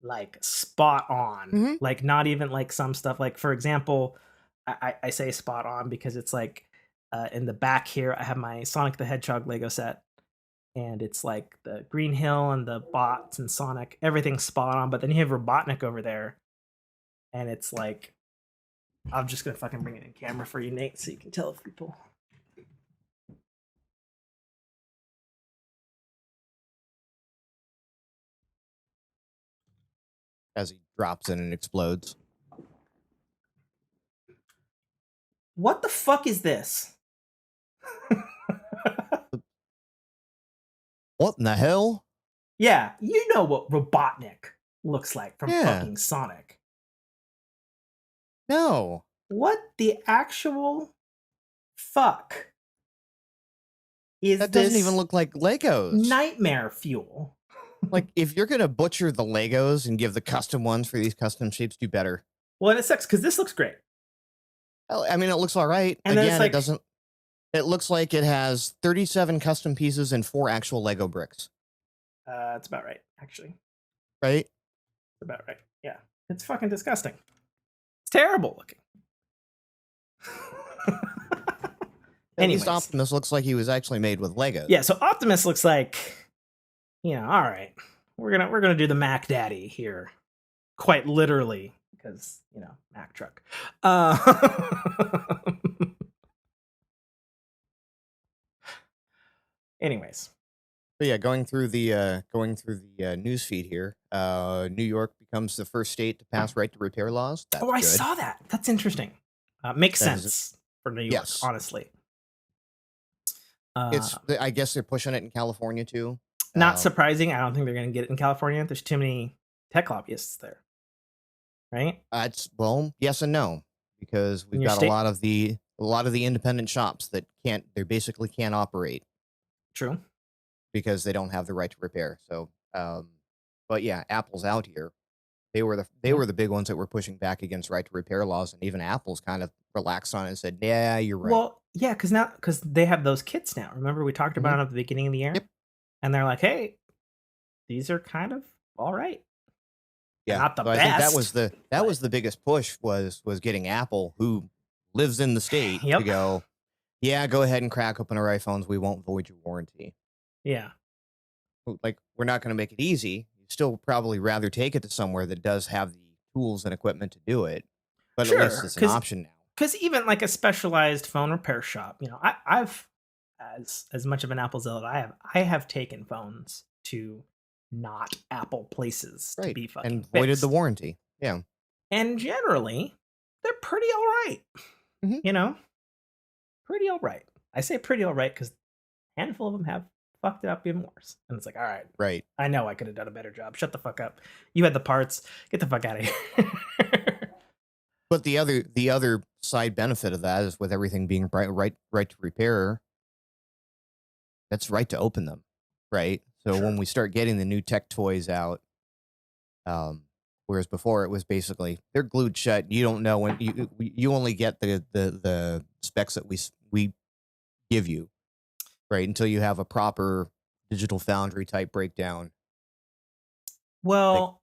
like spot on. Like not even like some stuff. Like for example, I say spot on because it's like In the back here, I have my Sonic the Hedgehog Lego set, and it's like the Green Hill and the bots and Sonic, everything's spot on. But then you have Robotnik over there, and it's like, I'm just gonna fucking bring it in camera for you, Nate, so you can tell people. As he drops in and explodes. What the fuck is this? What in the hell? Yeah, you know what Robotnik looks like from Yeah. fucking Sonic. No. What the actual fuck is That this? doesn't even look like Legos. Nightmare fuel. Like, if you're going to butcher the Legos and give the custom ones for these custom shapes, do better. Well, and it sucks because this looks great. I mean, it looks all right. And then Again, it's like, it doesn't. It looks like it has 37 custom pieces and 4 actual Lego bricks. It's about right, actually. Right? It's about right. Yeah. It's fucking disgusting. It's terrible looking. At least Optimus looks like he was actually made with Legos. Yeah, so Optimus looks like, you know, all right, we're gonna do the Mac Daddy here, quite literally, because you know, Mac truck. Anyways, but yeah, going through the news feed here, New York becomes the first state to pass right to repair laws. That's I good. saw that. That's interesting. Makes sense for New York, yes. honestly. I guess they're pushing it in California too. Not surprising. I don't think they're going to get it in California. There's too many tech lobbyists there, right? Well, yes and no, because we've got a lot of the independent shops that they basically can't operate. True. Because they don't have the right to repair. So, but yeah, Apple's out here. They were the big ones that were pushing back against right to repair laws, and even Apple's kind of relaxed on it and said, "Yeah, you're right." Well, yeah, because they have those kits now. Remember we talked about it at the beginning of the year? Yep. And they're like, "Hey, these are kind of all right." Yeah, not the so best. I think that was the biggest push was getting Apple, who lives in the state, to go, yeah, go ahead and crack open our iPhones. We won't void your warranty. Yeah. Like, we're not going to make it easy. You'd still probably rather take it to somewhere that does have the tools and equipment to do it. But at least it's an option now. Because even like a specialized phone repair shop, you know, I've as much of an Apple zealot I have taken phones to not Apple places to be fucking and voided the warranty. Yeah. And generally, they're pretty all right. You know, pretty all right. I say pretty all right because a handful of them have fucked it up even worse. And it's like, all right. Right. I know I could have done a better job. Shut the fuck up. You had the parts. Get the fuck out of here. But the other side benefit of that is with everything being right to repair, that's right to open them. Right. So when we start getting the new tech toys out, whereas before it was basically they're glued shut. You don't know when you only get the specs that we give you, right, until you have a proper Digital Foundry type breakdown. Well,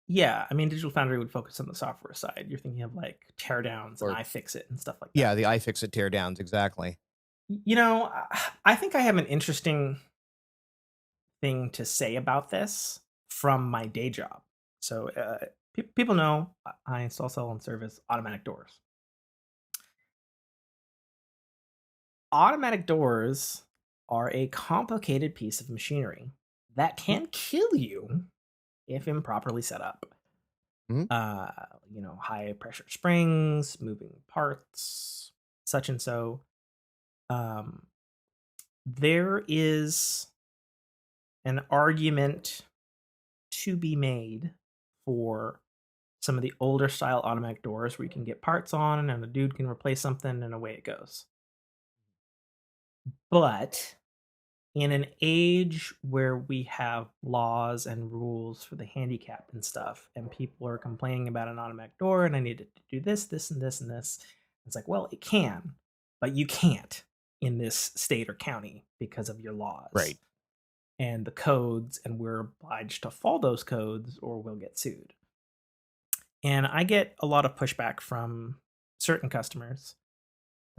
yeah, I mean, Digital Foundry would focus on the software side. You're thinking of like teardowns and iFixit and stuff like that. Yeah, the iFixit teardowns, exactly. You know, I think I have an interesting thing to say about this from my day job. So people know I install, sell, and service automatic doors. Automatic doors are a complicated piece of machinery that can kill you if improperly set up. You know, high pressure springs, moving parts, such and so. There is an argument to be made for some of the older style automatic doors where you can get parts on and a dude can replace something and away it goes. But in an age where we have laws and rules for the handicapped and stuff, and people are complaining about an automatic door and I needed to do this, this, and this, and this, it's like, well, it can, but you can't in this state or county because of your laws. Right. And the codes, and we're obliged to follow those codes or we'll get sued. And I get a lot of pushback from certain customers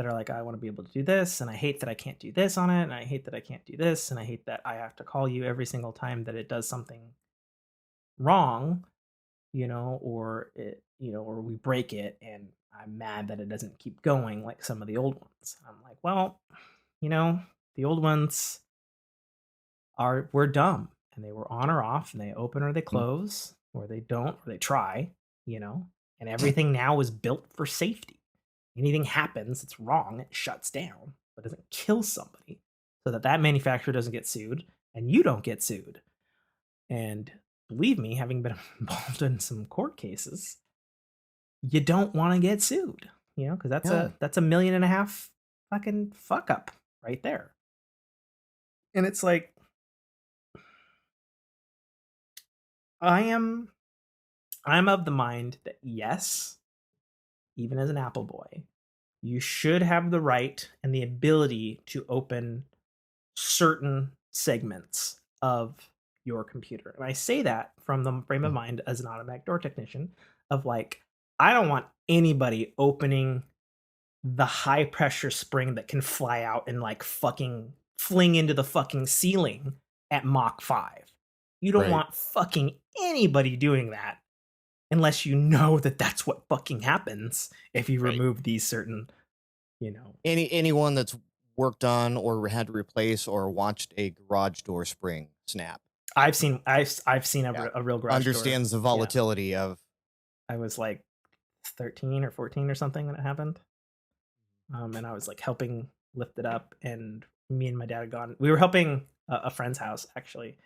that are like, I want to be able to do this, and I hate that I can't do this on it, and I hate that I can't do this, and I hate that I have to call you every single time that it does something wrong, or or we break it, and I'm mad that it doesn't keep going like some of the old ones. I'm like, well, the old ones were dumb, and they were on or off, and they open or they Mm. close, or they don't, or they try, and everything now is built for safety. Anything happens, it's wrong, it shuts down, but doesn't kill somebody, so that manufacturer doesn't get sued, and you don't get sued. And believe me, having been involved in some court cases, you don't want to get sued, because No. that's $1.5 million fucking fuck up right there. And it's like, I'm of the mind that yes, even as an Apple boy, you should have the right and the ability to open certain segments of your computer. And I say that from the frame of mind as an automatic door technician of like, I don't want anybody opening the high pressure spring that can fly out and like fucking fling into the fucking ceiling at Mach 5. You don't Right. want fucking anybody doing that unless you know that that's what fucking happens if you Right. remove these certain, Anyone that's worked on or had to replace or watched a garage door spring snap. I've seen Yeah. a real garage door. Understands the Yeah. volatility of. I was like 13 or 14 or something when it happened. And I was like helping lift it up, and me and my dad had gone. We were helping a friend's house actually,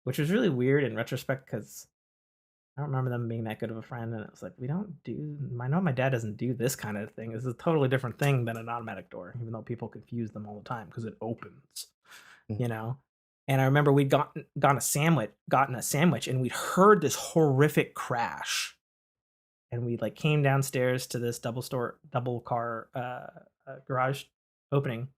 which was really weird in retrospect because I don't remember them being that good of a friend. And it was like, we don't do. I know my dad doesn't do this kind of thing. It's a totally different thing than an automatic door, even though people confuse them all the time because it opens, Mhm. you know. And I remember we'd gotten a sandwich, and we'd heard this horrific crash, and we like came downstairs to this double car garage opening,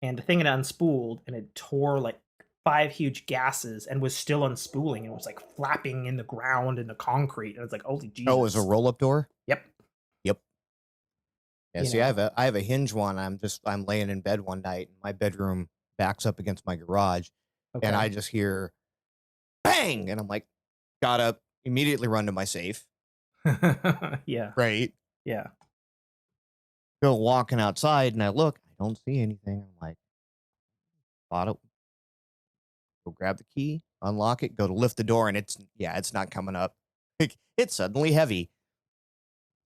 and the thing had unspooled and it tore like 5 huge gases and was still unspooling and was like flapping in the ground in the concrete, and it's like, holy Oh, it was a Jesus. roll up door. Yep. Yep. Yeah. you See, I know have a hinge one. I'm laying in bed one night, and my bedroom backs up against my garage, and okay. I just hear bang, and I'm like, got up, immediately run to my safe. Yeah. Right. Yeah. Go walking outside, and I look, I don't see anything. I'm like, thought it. Go grab the key, unlock it, go to lift the door, and it's not coming up. Like, it's suddenly heavy.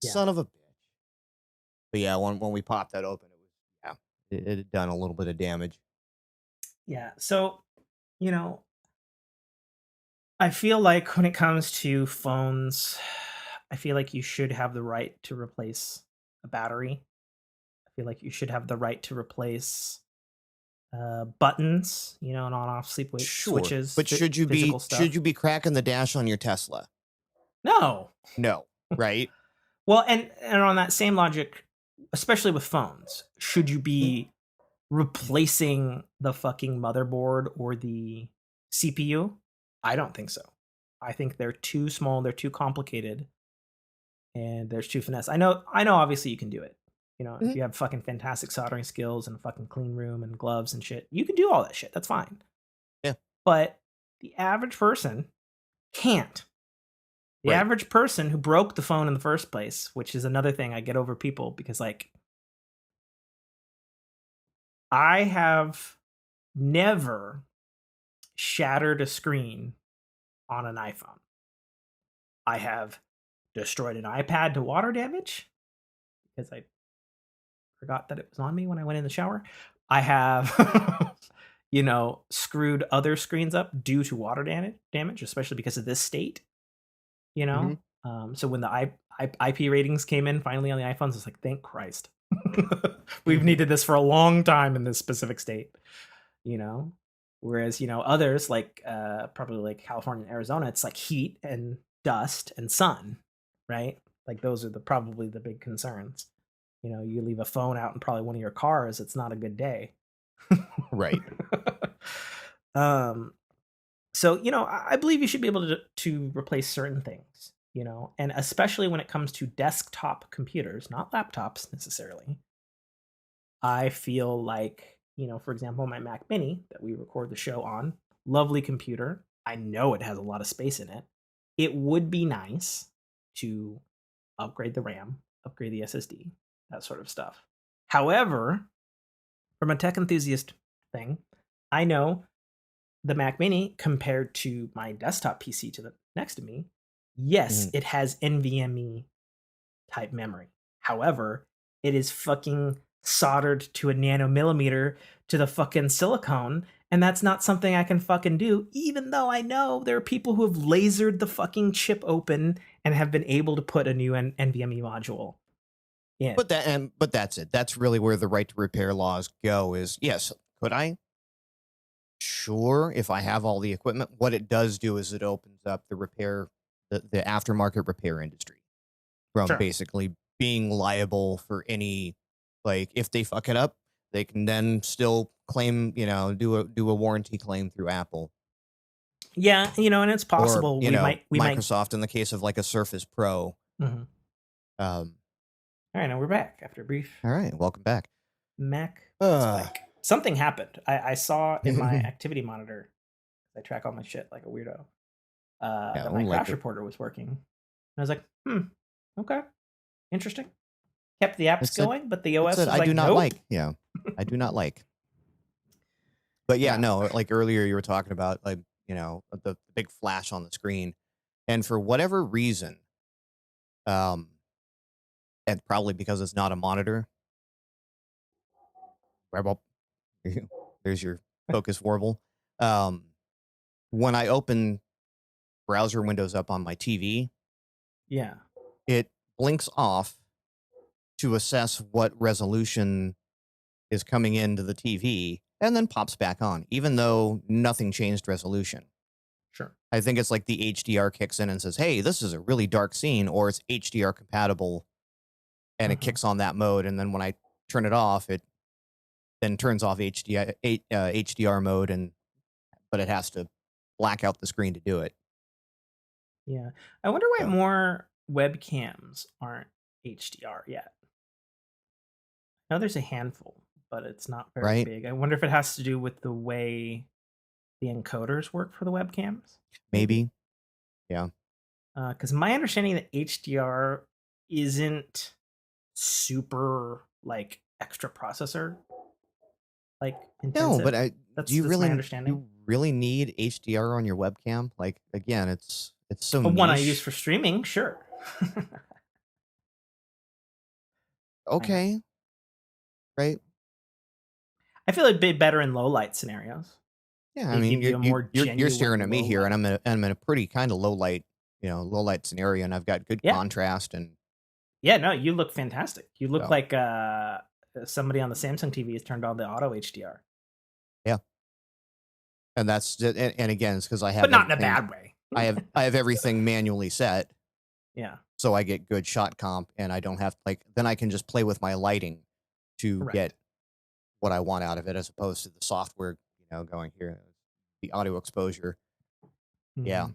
Yeah. Son of a bitch. But yeah, when we popped that open, it had done a little bit of damage. Yeah. So, you know I feel like when it comes to phones, I feel like you should have the right to replace a battery. I feel like you should have the right to replace buttons, and on-off sleep wake Sure, switches, but physical should stuff. you be cracking the dash on your Tesla? No. No, right? Well, and on that same logic, especially with phones, should you Mm. be replacing the fucking motherboard or the CPU? I don't think so. I think they're too small, they're too complicated, and there's too finesse. I know obviously you can do it. If Mhm. you have fucking fantastic soldering skills and a fucking clean room and gloves and shit, you can do all that shit. That's fine. Yeah, But the average person can't. The right. average person who broke the phone in the first place, which is another thing I get over people because like I have never shattered a screen on an iPhone. I have destroyed an iPad to water damage because I forgot that it was on me when I went in the shower. I have, screwed other screens up due to water damage, especially because of this state. You Hmm. know, so when the IP ratings came in finally on the iPhones, it's like, thank Christ, we've Hmm. needed this for a long time in this specific state. You know, whereas others like probably like California and Arizona, it's like heat and dust and sun, right? Like those are probably the big concerns. You leave a phone out in probably one of your cars, it's not a good day. Right. um, so I believe you should be able to replace certain things. and especially when it comes to desktop computers, not laptops necessarily. I feel like, for example, my Mac Mini that we record the show on, lovely computer. I know it has a lot of space in it. It would be nice to upgrade the RAM, upgrade the SSD, that sort of stuff. However, from a tech enthusiast thing, I know the Mac Mini compared to my desktop PC to the next to me, yes, Mhm. it has NVMe type memory. However, it is fucking soldered to a nanomillimeter to the fucking silicone, and that's not something I can fucking do, even though I know there are people who have lasered the fucking chip open and have been able to put a new NVMe module in. But that's it. That's really where the right to repair laws go. Is yes, could I? Sure, if I have all the equipment. What it does do is it opens up the aftermarket repair industry from Sure. basically being liable for any, like, if they fuck it up, they can then still claim, do a warranty claim through Apple Yeah, and it's or, possible we might. Microsoft in the case of like a Surface Pro. Mhm. Um, All right, now we're back after a brief all right, welcome back. Mac Uh, spike. Something happened. I saw in my activity monitor. I track all my shit like a weirdo. yeah, That my like crash reporter was working. And I was like, okay, interesting. Kept the apps it said, going, but the it OS said, was I do like, not nope. like, I do not like. But yeah, Yeah, no, like earlier you were talking about like, the big flash on the screen. And for whatever reason, um, and probably because it's not a monitor, Rebel, there's your focus warble. Um, when I open browser windows up on my TV, yeah, it blinks off to assess what resolution is coming into the TV and then pops back on, even though nothing changed resolution. sure. I think it's like the HDR kicks in and says, hey, this is a really dark scene, or it's HDR compatible, and it Uh-huh. kicks on that mode. And then when I turn it off, it then turns off HDR mode, but it has to black out the screen to do it. Yeah, I wonder why So, more webcams aren't HDR yet. I know there's a handful, but it's not very right? big. I wonder if it has to do with the way the encoders work for the webcams. Maybe. Maybe. Yeah. Because my understanding that HDR isn't super like extra processor like No, intensive. but That's my understanding. you really need HDR on your webcam? Like, again, it's so One I use niche. for streaming, sure. I know. Okay, right? I feel it'd be better in low light scenarios. Yeah, I They mean, give you a more you're staring genuine at me low here, and light. I'm in a pretty kind of low light scenario, and I've got good Yeah, contrast, and yeah. No, you look fantastic. You look so like somebody on the Samsung TV has turned on the auto HDR, yeah. And and again, it's because but not in a bad way. I have everything manually set, Yeah, so I get good shot comp, and I don't have like then I can just play with my lighting to get correct. what I want out of it, as opposed to the software, going here, the audio exposure. Yeah, Hmm.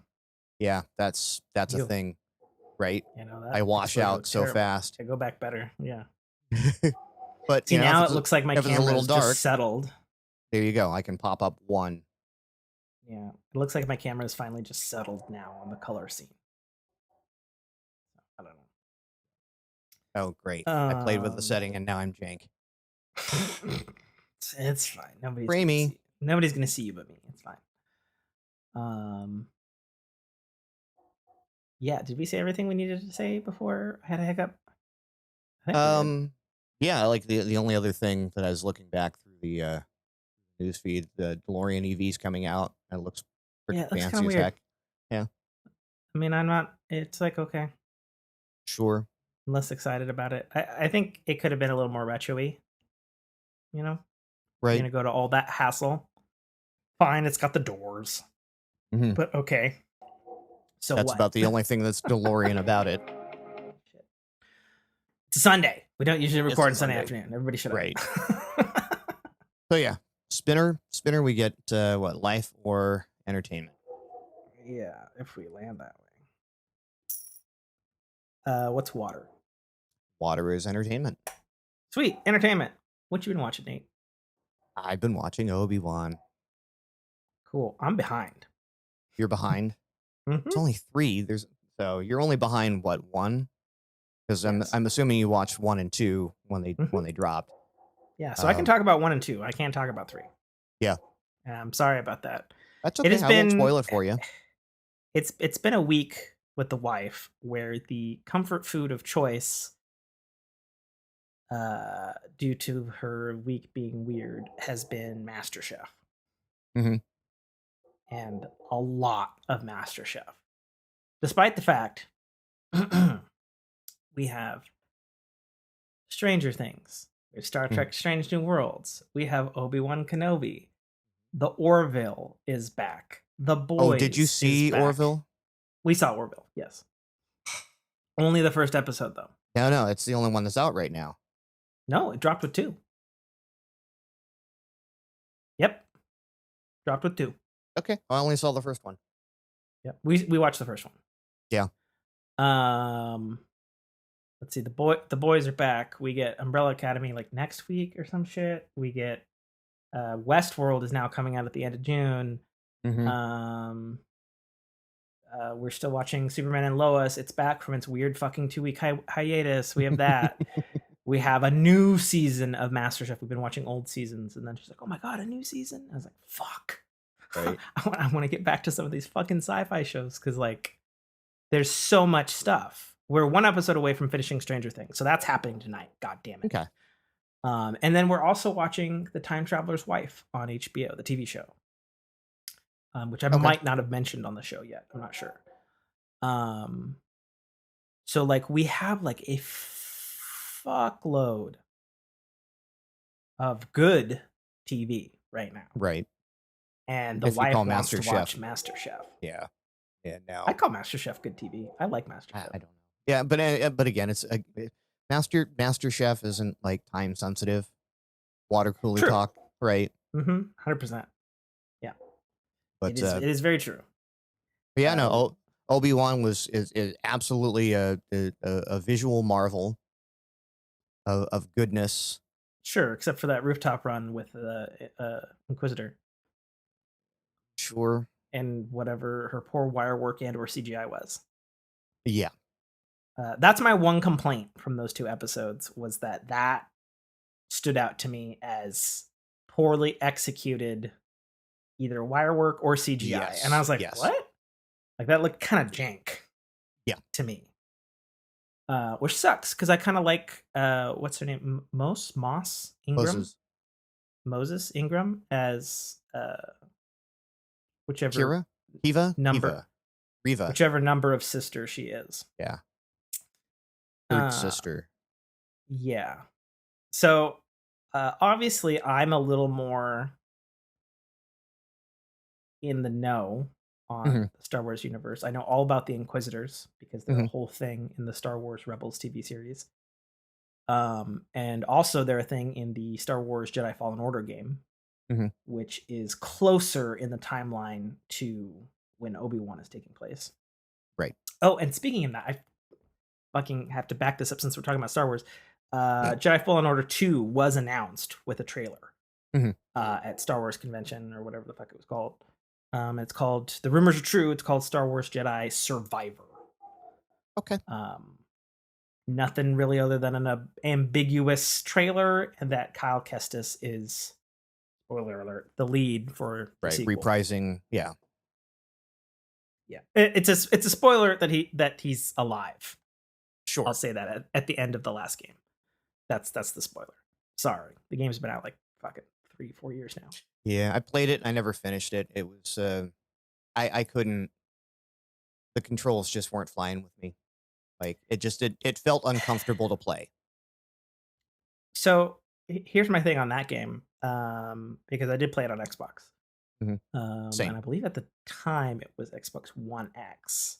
yeah, that's a You, thing, right? that I wash exposure out was so terrible. fast, I go back better. Yeah. but See, now it looks like my if it's a little camera's just dark, settled. there you go. I can pop up one. Yeah, it looks like my camera is finally just settled now on the color scene. I don't Oh, great! know. I played with the setting, and now I'm jank. It's fine. Nobody's gonna Framey. see. Nobody's gonna see you but me. It's fine. Um, yeah. Did we say everything we needed to say before I had a hiccup? I think we did. Yeah, like the only other thing that I was looking back through the news feed, the DeLorean EV's coming out. It looks Yeah, freaking it looks kind fancy of as weird. heck. Yeah, I mean, I'm not. It's like okay. sure. I'm less excited about it. I think it could have been a little more retro-y. You know, you're Right. gonna go to all that hassle. Fine, it's got the doors, Hmm. but okay. So That's what? about the only thing that's DeLorean about it. Shit. It's a Sunday. We don't usually It's record a on Sunday Sunday. afternoon. Everybody shut Right. up. So yeah, spinner. We get what, life or entertainment. Yeah, if we land that way. What's water? Water is entertainment. Sweet entertainment. What you been watching, Nate? I've been watching Obi-Wan. Cool. I'm behind. You're behind. Mm-hmm. It's only 3. So you're only behind what, 1? Because Yes. I'm assuming you watched 1 and 2 when they dropped. Yeah. So I can talk about 1 and 2. I can't talk about 3. Yeah, I'm sorry about that. that's It okay. has I won't been spoil it for you. it's been a week with the wife where the comfort food of choice, due to her week being weird, has been MasterChef. Mhm. And a lot of MasterChef. Despite the fact we have Stranger Things, we have Star Mhm. Trek Strange New Worlds, we have Obi-Wan Kenobi, The Orville is back, The Oh, did you Boys is see back. Orville? We saw Orville, yes. Only the first episode, though. No, it's the only one that's out right now. No, it dropped with 2. Yep, dropped with 2. Okay, I only saw the first one. Yep, we watched the first one. Yeah. Let's see, the boys are back. We get Umbrella Academy like next week or some shit. We get Westworld is now coming out at the end of June. Mhm. We're still watching Superman and Lois. It's back from its weird fucking 2-week hiatus. We have that. We have a new season of MasterChef. We've been watching old seasons, and then she's like, "Oh my god, a new season!" I was like, "Fuck!" Right. I want to get back to some of these fucking sci-fi shows because like there's so much stuff. We're one episode away from finishing Stranger Things, so that's happening tonight. God damn it! Okay. And then we're also watching The Time Traveler's Wife on HBO, the TV show, which I might not have mentioned on the show yet. I'm not sure. So like we have like a fuckload of good TV right now, Right. and the If you wife call wants to MasterChef. watch MasterChef. Yeah. Yeah. No. I call MasterChef good TV. I like MasterChef. I don't know. Yeah, but again, it's MasterChef isn't like time sensitive. Water cooler True. talk, right? 100%. Yeah, But it is very true. yeah, no. Obi-Wan is absolutely a visual marvel of goodness. Sure, except for that rooftop run with the Inquisitor Sure. and whatever her poor wire work and or CGI was. Yeah. That's my one complaint from those 2 episodes, was that stood out to me as poorly executed, either wire work or CGI. Yes. And I was like, Yes. what? Like that looked kind of jank. Yeah. To me. Which sucks because I kind of like what's her name? Moss Ingram? Moses Ingram as whichever Kira? Kiva? number Kiva. Riva. whichever number of sister she is. Yeah. Third sister. Yeah. So obviously I'm a little more in the know on the Star Wars universe. I know all about the Inquisitors because they're a whole thing in the Star Wars Rebels TV series. And also they're a thing in the Star Wars Jedi Fallen Order game, which is closer in the timeline to when Obi-Wan is taking place. Right. Oh, and speaking of that, I fucking have to back this up since we're talking about Star Wars. Jedi Fallen Order 2 was announced with a trailer at Star Wars Convention or whatever the fuck it was called. It's called, the rumors are true, it's called Star Wars Jedi Survivor. Okay. Nothing really other than an ambiguous trailer, and that Kyle Kestis is, spoiler alert, the lead for the sequel. Reprising. Yeah. It's a spoiler that he's alive. Sure. I'll say that at the end of the last game. That's the spoiler. Sorry, the game's been out like fucking 3-4 years now. Yeah, I played it. I never finished it. It was I couldn't. The controls just weren't flying with me. Like it felt uncomfortable to play. So here's my thing on that game, because I did play it on Xbox, Same. and I believe at the time it was Xbox One X.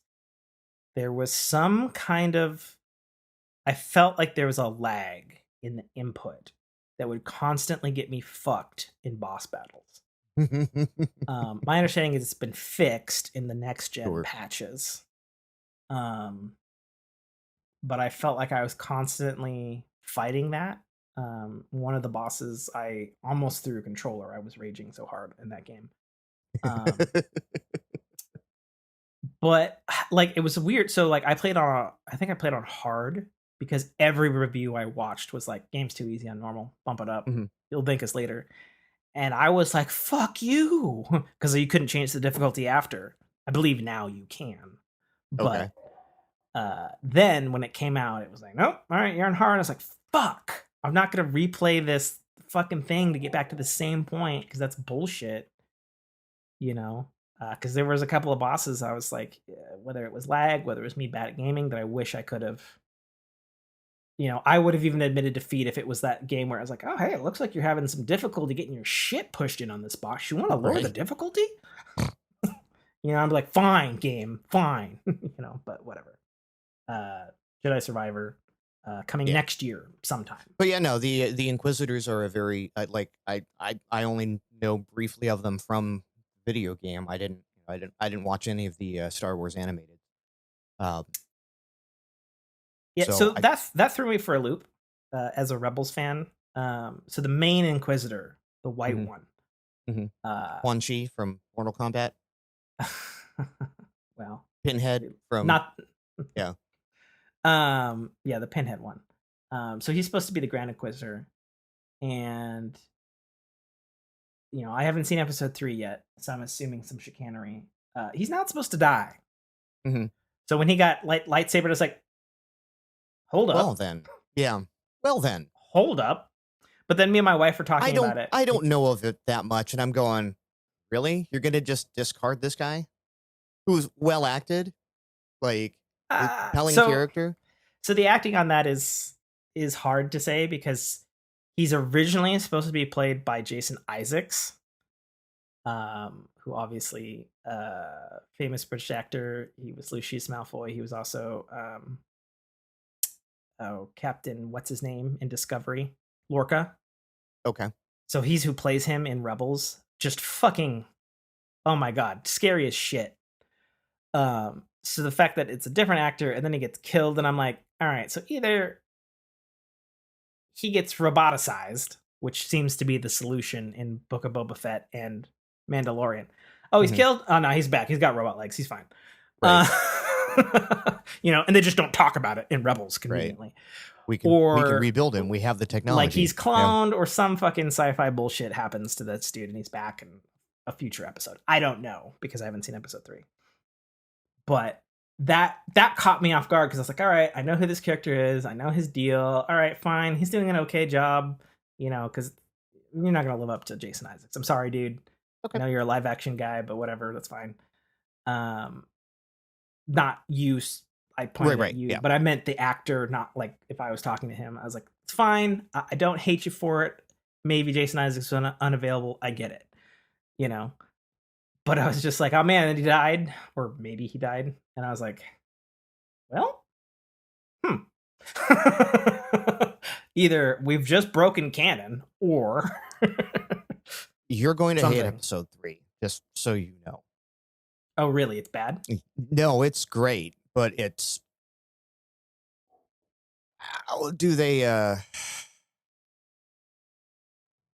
There was some kind of, I felt like there was a lag in the input that would constantly get me fucked in boss battles. My understanding is it's been fixed in the next gen patches. but I felt like I was constantly fighting that. One of the bosses, I almost threw a controller. I was raging so hard in that game. Um, but like it was weird. So like I think I played on hard because every review I watched was like game's too easy on normal, bump it up. Mhm. You'll thank us later. And I was like, fuck you, because you couldn't change the difficulty after. I believe now you can. Okay. But then when it came out, it was like, nope, all right, you're on hard. I was like, fuck, I'm not gonna replay this fucking thing to get back to the same point because that's bullshit, you know. Because there was a couple of bosses I was like, whether it was lag, whether it was me bad at gaming, that I wish I could have. You know, I would have even admitted defeat if it was that game where I was like, oh, hey, it looks like you're having some difficulty getting your shit pushed in on this boss. You want to lower the Right. difficulty? You know, I'm like, fine, game, fine. You know, but whatever. Jedi Survivor coming Yeah. next year sometime. But yeah, no, the Inquisitors are a very I only know briefly of them from video game. I didn't watch any of the Star Wars animated. Um, Yeah, so so that threw me for a loop as a Rebels fan. So the main Inquisitor, the white Mhm. one. Mhm. Uh, Quan Chi from Mortal Kombat, well, Pinhead from not yeah. yeah, the Pinhead one. So he's supposed to be the Grand Inquisitor, and you know I haven't seen episode 3 yet, so I'm assuming some chicanery. He's not supposed to die. Mhm. So when he got lightsaber, it's like, hold Well up, then, yeah. Well then, hold up. But then me and my wife were I talking about don't it. I don't know of it that much, and I'm going, really? You're gonna just discard this guy who's well acted, like a Uh, compelling so character? so the acting on that is hard to say because he's originally supposed to be played by Jason Isaacs, who obviously famous British actor. He was Lucius Malfoy. He was also Captain what's his name in Discovery, Lorca. Okay. So he's who plays him in Rebels. Just fucking, oh my god, scary as shit. So the fact that it's a different actor and then he gets killed, and I'm like, all right, so either he gets roboticized, which seems to be the solution in Book of Boba Fett and Mandalorian. Oh, he's Mhm. killed? Oh no, he's back. He's got robot legs. He's fine. Right. You know, and they just don't talk about it in Rebels Right. conveniently. We can Or rebuild him. We have the like he's technology. Yeah. cloned, or some fucking sci-fi bullshit happens to this dude and he's back in a future episode. I don't know because I haven't seen episode 3. But that caught me off guard because I was like, all right, I know who this character is. I know his deal. All right, fine. He's doing an okay job, you know, because you're not gonna live up to Jason Isaacs. I'm sorry, dude. I Okay. know you're a live action guy, but whatever, that's fine. Um, not you. I pointed at Right. you, Yeah. but I meant the actor. Not like if I was talking to him. I was like, it's fine. I don't hate you for it. Maybe Jason Isaacs is unavailable. I get it. You know, but I was just like, oh man, and he died, or maybe he died, and I was like, well, hmm. Either we've just broken canon, or You're going to hate something. episode 3, just so you know. Oh, really? It's bad. No, it's great, but it's how do they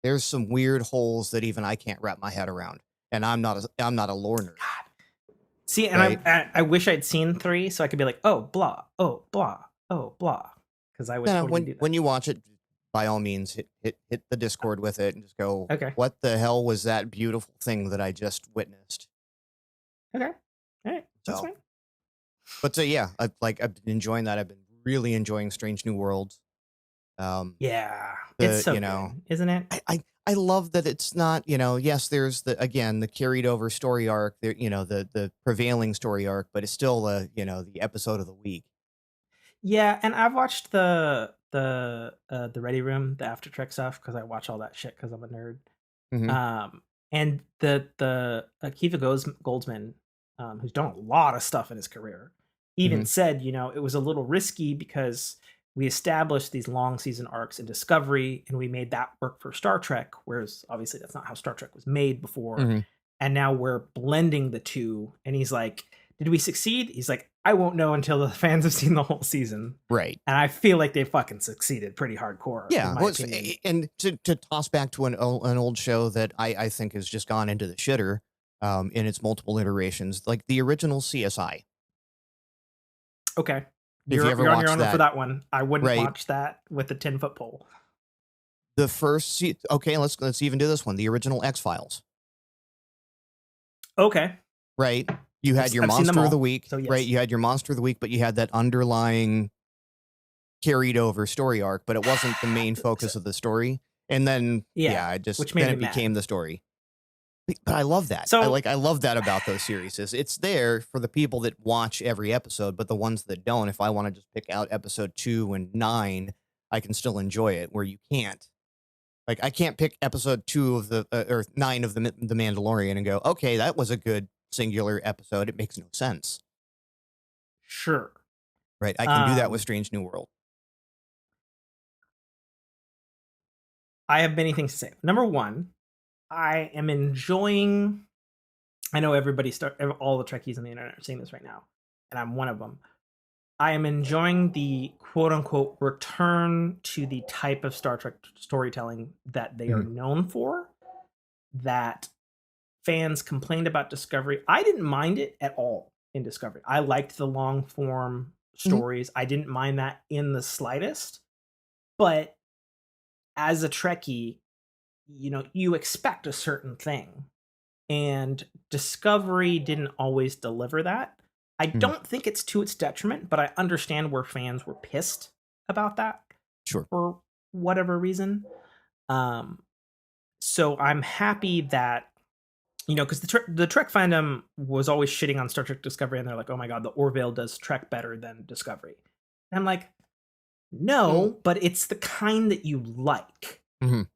there's some weird holes that even I can't wrap my head around. And I'm not a lore nerd, See, and right? I wish I'd seen 3 so I could be like, oh blah, oh blah, oh blah, because I would No, totally when do that. when you watch it, by all means hit the Discord with it and just go, Okay, what the hell was that beautiful thing that I just witnessed? okay, all right, that's So, fine. but so yeah, I've been enjoying that. I've been really enjoying Strange New Worlds. Yeah, it's The so you know good, isn't it? I love that it's not, yes, there's the carried over story arc, there, the prevailing story arc, but it's still the episode of the week. Yeah, and I've watched the Ready Room, the After Trek stuff because I watch all that shit because I'm a nerd. Hmm. And the Akiva Goldsman, who's done a lot of stuff in his career, even Hmm. said, you know, it was a little risky because we established these long season arcs in Discovery and we made that work for Star Trek, whereas obviously that's not how Star Trek was made before. Hmm. And now we're blending the two. And he's like, did we succeed? He's like, I won't know until the fans have seen the whole season. Right. And I feel like they fucking succeeded pretty hardcore, in Yeah. my opinion. And to toss back to an old show that I think has just gone into the shitter in its multiple iterations, like the original CSI. Okay. If you ever You're on your watched own for that, that one. I wouldn't right? watch that with a 10-foot pole. The first okay, let's even do this one. The original X-Files. Okay. Right? You had your I've seen them monster of the all, week, so yes. right? You had your monster of the week, but you had that underlying carried over story arc, but it wasn't the main focus of the story. And then I just which made then me it became mad. the story. But I love that. So I love that about those series. Is it's there for the people that watch every episode, but the ones that don't, if I want to just pick out episode 2 and 9, I can still enjoy it. Where you can't. Like I can't pick episode 2 of the or 9 of the Mandalorian and go, okay, that was a good singular episode. It makes no sense. Sure. Right. I can do that with Strange New World. I have many things to say. Number one, I am enjoying. I know all the Trekkies on the internet are saying this right now, and I'm one of them. I am enjoying the quote unquote return to the type of Star Trek storytelling that they are known for, that fans complained about Discovery. I didn't mind it at all in Discovery. I liked the long form stories. I didn't mind that in the slightest. But as a Trekkie, you expect a certain thing. And Discovery didn't always deliver that. I don't think it's to its detriment, but I understand where fans were pissed about that. Sure. For whatever reason. So I'm happy that, because the Trek fandom was always shitting on Star Trek Discovery, and they're like, oh my god, the Orville does Trek better than Discovery. And I'm like, no, but it's the kind that you like.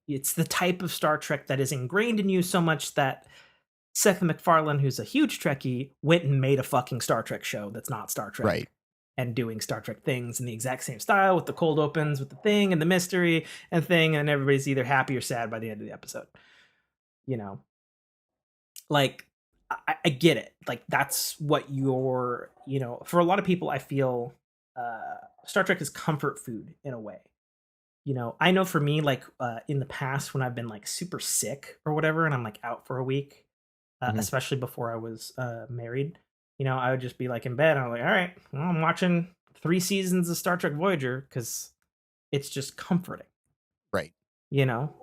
It's the type of Star Trek that is ingrained in you so much that Seth MacFarlane, who's a huge Trekkie, went and made a fucking Star Trek show that's not Star Trek. Right. And doing Star Trek things in the exact same style with the cold opens, with the thing and the mystery and thing, and everybody's either happy or sad by the end of the episode. Like, I get it. Like, that's what for a lot of people, I feel Star Trek is comfort food in a way. I know for me, like, in the past when I've been like super sick or whatever, and I'm like out for a week, especially before I was married, I would just be like in bed. And I'm like, all right, well, I'm watching 3 seasons of Star Trek Voyager because it's just comforting. Right.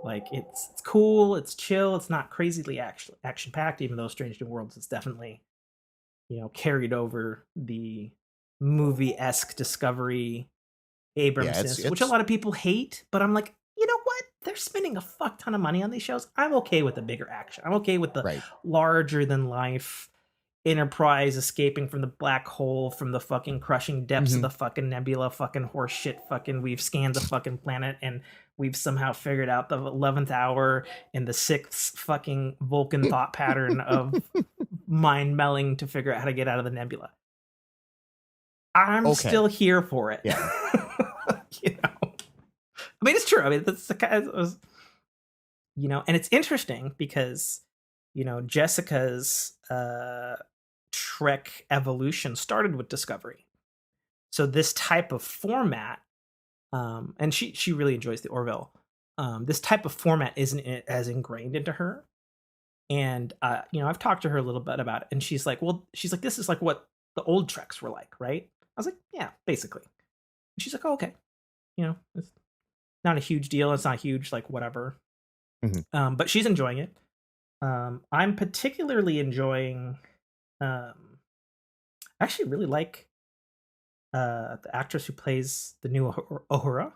Like it's cool, it's chill, it's not crazily action packed, even though Strange New Worlds is definitely, carried over the movie-esque Discovery Abramsness, which a lot of people hate, but I'm like, you know what? They're spending a fuck ton of money on these shows. I'm okay with the bigger action. I'm okay with the larger than life Enterprise escaping from the black hole, from the fucking crushing depths of the fucking nebula, fucking horseshit, fucking we've scanned the fucking planet and we've somehow figured out the 11th hour and the 6th fucking Vulcan thought pattern of mind melding to figure out how to get out of the nebula. I'm still here for it. Yeah. I mean, it's true. I mean, that's the kind of, and it's interesting because, Jessica's Trek evolution started with Discovery. So this type of format, and she really enjoys the Orville. This type of format isn't as ingrained into her. And, I've talked to her a little bit about it, and she's like, this is like what the old Treks were like, right? I was like, yeah, basically. And she's like, oh, okay. It's not a huge deal. It's not huge, like whatever. But she's enjoying it. I'm particularly enjoying. I actually really like the actress who plays the new Uhura.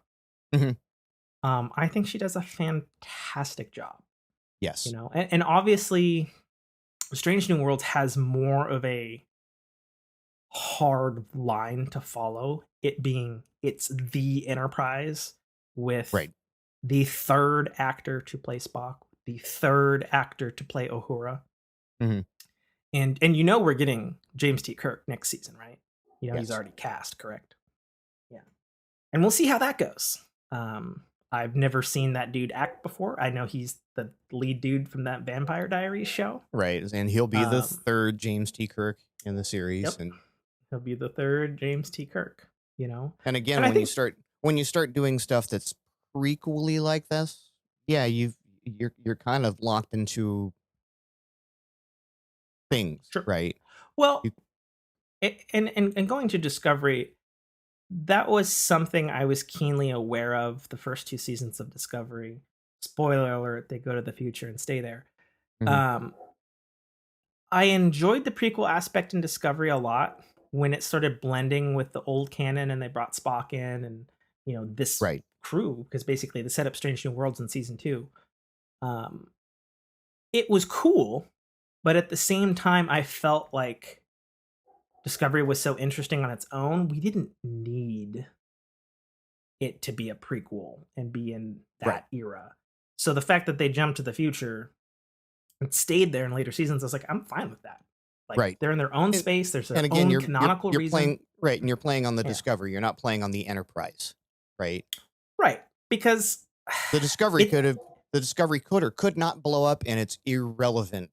I think she does a fantastic job. Yes. And obviously, Strange New Worlds has more of a hard line to follow. It's the Enterprise with the third actor to play Spock, the third actor to play Uhura. And we're getting James T. Kirk next season, right? He's already cast, correct? Yeah. And we'll see how that goes. I've never seen that dude act before. I know he's the lead dude from that Vampire Diaries show. Right, and he'll be the Um, third James T. Kirk in the series, yep, and he'll be the third James T. Kirk. You know, again, and I think when you start doing stuff that's prequely like this, yeah, you're kind of locked into things, sure. right? Well, You, and going to Discovery, that was something I was keenly aware of the first two seasons of Discovery. Spoiler alert, they go to the future and stay there. mhm, Um, I enjoyed the prequel aspect in Discovery a lot when it started blending with the old canon and they brought Spock in and, this right, crew, because basically they set up Strange New Worlds in season two. Um, it was cool, but at the same time, I felt like Discovery was so interesting on its own, we didn't need it to be a prequel and be in right, that era. So the fact that they jumped to the future and stayed there in later seasons, I was like, I'm fine with that. Like right. they're in their own And space. There's and their again, own you're canonical you're reason. playing right, and you're playing on the Yeah, Discovery. You're not playing on the Enterprise, right? right. Because The Discovery it, could have the Discovery could or could not blow up, and it's irrelevant,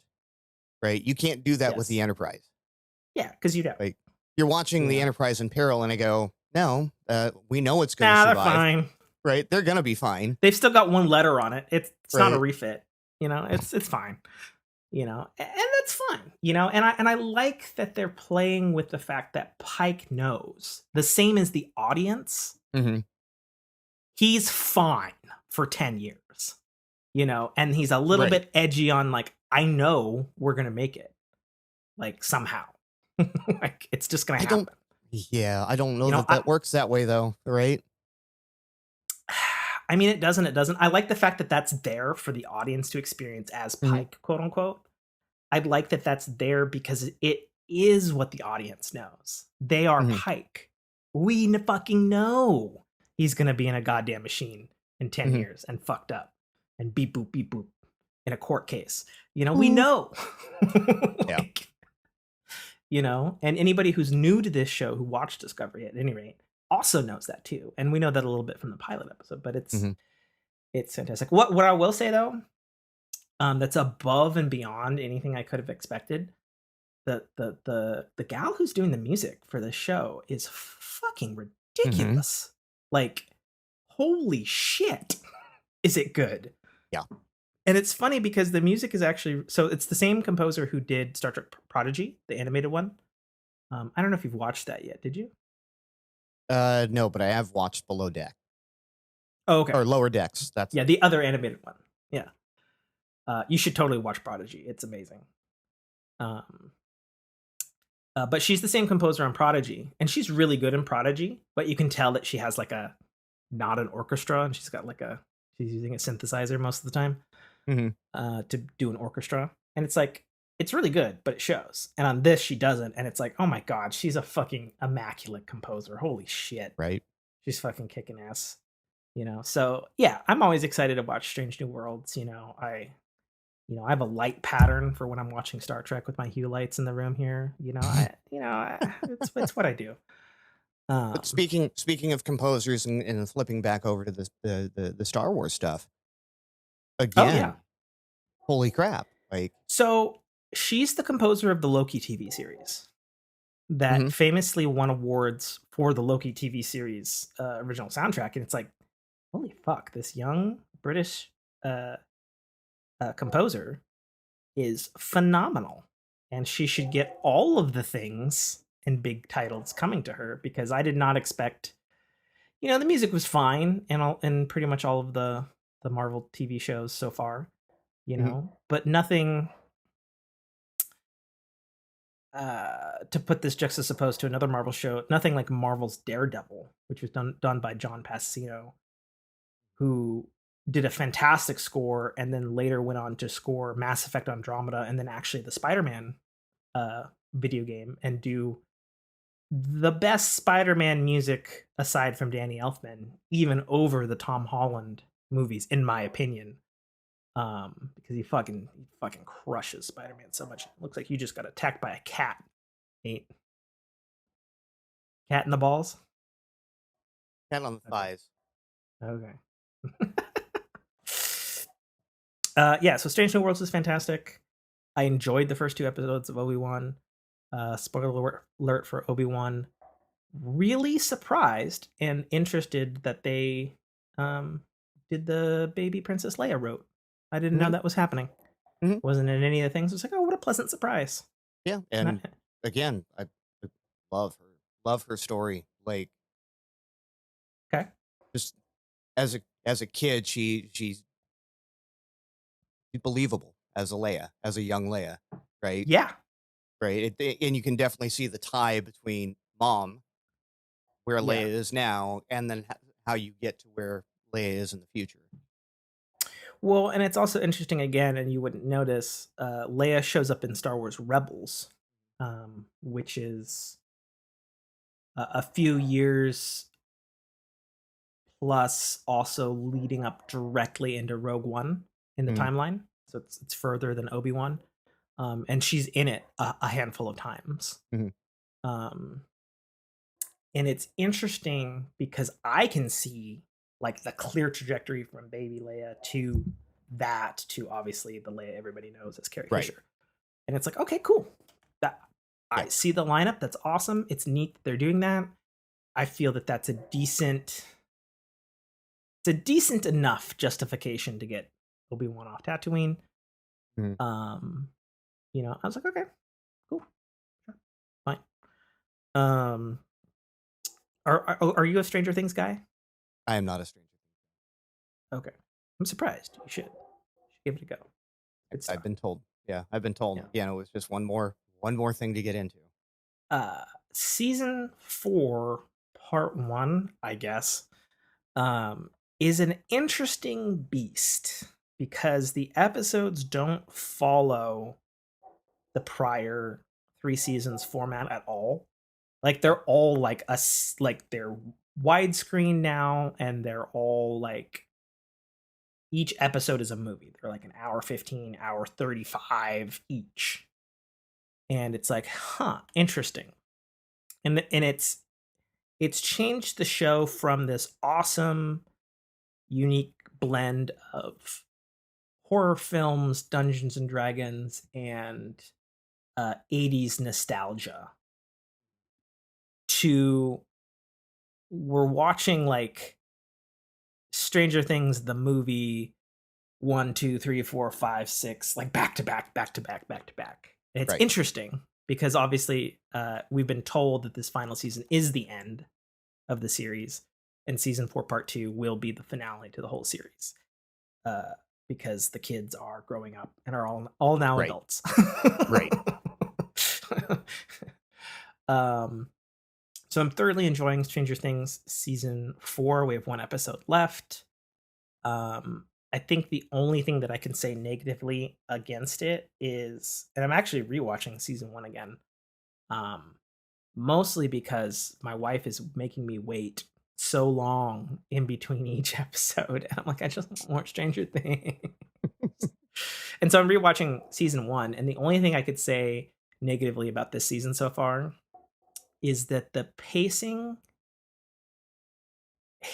right? You can't do that with the yes, Enterprise. yeah, because you know, Like you're watching you the know, Enterprise in peril, and I go, no, we know it's going to nah, they're survive, fine. right? They're going to be fine, They've still got one letter on it. It's not a right? refit. It's fine. And that's fine. And I like that they're playing with the fact that Pike knows the same as the audience. Hmm. He's fine for 10 years. And he's a little Right. bit edgy on like, I know we're gonna make it, like somehow. Like it's just gonna I don't. happen. Yeah, I don't know You know, that I that works that way though, right? I mean it doesn't. I like the fact that that's there for the audience to experience as Hmm. Pike, quote unquote. I'd like that that's there because it is what the audience knows. They are Hmm. Pike. We fucking know he's gonna be in a goddamn machine in 10 Hmm. years and fucked up and beep boop in a court case. We Ooh. know. Yeah. Like, and anybody who's new to this show who watched Discovery at any rate also knows that too. And we know that a little bit from the pilot episode, but it's Hmm. it's fantastic. What I will say though, that's above and beyond anything I could have expected. The gal who's doing the music for this show is fucking Hmm. ridiculous. Like, holy shit, is it good? Yeah. And it's funny because the music is actually so it's the same composer who did Star Trek Prodigy, the animated one. I don't know if you've watched that yet. Did you? No, but I have watched Below Deck Oh, okay. or Lower Decks. That's Yeah, the other animated one. Yeah. You should totally watch Prodigy. It's amazing. Um, but she's the same composer on Prodigy, and she's really good in Prodigy. But you can tell that she has like a not an orchestra, and she's using a synthesizer most of the time hmm to do an orchestra, and it's really good, but it shows. And on this, she doesn't, and it's like, oh my god, she's a fucking immaculate composer. Holy shit, right. she's fucking kicking ass. So yeah, I'm always excited to watch Strange New Worlds. I have a light pattern for when I'm watching Star Trek with my hue lights in the room here. It's what I do. But Um, speaking of composers and flipping back over to the Star Wars stuff oh yeah. again, holy crap! Like, So she's the composer of the Loki TV series that hmm famously won awards for the Loki TV series original soundtrack, and it's like, holy fuck, this young British uh, composer is phenomenal, and she should get all of the things and big titles coming to her because I did not expect. The music was fine and pretty much all of the Marvel TV shows so far. hmm But nothing to put this juxtaposed to another Marvel show, nothing like Marvel's Daredevil, which was done by John Passino, who did a fantastic score and then later went on to score Mass Effect Andromeda and then actually the Spider-Man video game and do the best Spider-Man music aside from Danny Elfman, even over the Tom Holland movies, in my opinion. Because he fucking crushes Spider-Man so much. It looks like you just got attacked by a cat. Ain't cat in the balls? cat on the Okay. thighs. Okay. Yeah, so Strange New Worlds is fantastic. I enjoyed the first two episodes of Obi-Wan. Spoiler alert for Obi-Wan. Really surprised and interested that they did the baby Princess Leia route. I didn't know Hmm. that was happening. Hmm. Wasn't in any of the things. I was like, oh, what a pleasant surprise. Yeah, Not, and again, I love her story. Like, okay. just as a kid, she's believable as a Leia, as a young Leia, right? Yeah. Right, and you can definitely see the tie between mom, where Yeah. Leia is now, and then how you get to where Leia is in the future. Well, and it's also interesting again, and you wouldn't notice, Leia shows up in Star Wars Rebels, which is a few years plus also leading up directly into Rogue One in the Mhm, timeline. So it's further than Obi-Wan. And she's in it a handful of times. mhm, Um, and it's interesting because I can see like the clear trajectory from baby Leia to that to obviously the Leia everybody knows as Carrie right, Fisher. And it's like, okay, cool. That yeah, I see the lineup. That's awesome. It's neat that they're doing that. I feel that that's a decent enough justification to get Obi-Wan off Tatooine. mhm. Um, I was like, okay, cool, sure, fine. Um, are you a Stranger Things guy? I am not a stranger. Okay, I'm surprised. You should give it a go. Good I've stuff. been told. Yeah, I've been told. Yeah. Again, it was just one more thing to get into. Season 4, part 1, I guess, um, is an interesting beast because the episodes don't follow the prior 3 seasons format at all. Like they're all like they're widescreen now, and they're all like each episode is a movie. They're like an hour 15, hour 35 each. And it's like, huh, interesting. And it's changed the show from this awesome unique blend of horror films, Dungeons and Dragons, and 80s nostalgia to we're watching like Stranger Things, the movie, one, two, three, four, five, six, like back to back, back to back, back to back. And it's Right. interesting because obviously we've been told that this final season is the end of the series, and season 4, part 2 will be the finale to the whole series. Uh, because the kids are growing up and are all now Right. adults. Right. um, so I'm thoroughly enjoying Stranger Things season 4. We have one episode left. I think the only thing that I can say negatively against it is, and I'm actually rewatching season 1 again. Um, Mostly because my wife is making me wait so long in between each episode, and I'm like, I just want more Stranger Things. And so I'm rewatching season 1, and the only thing I could say negatively about this season so far is that the pacing,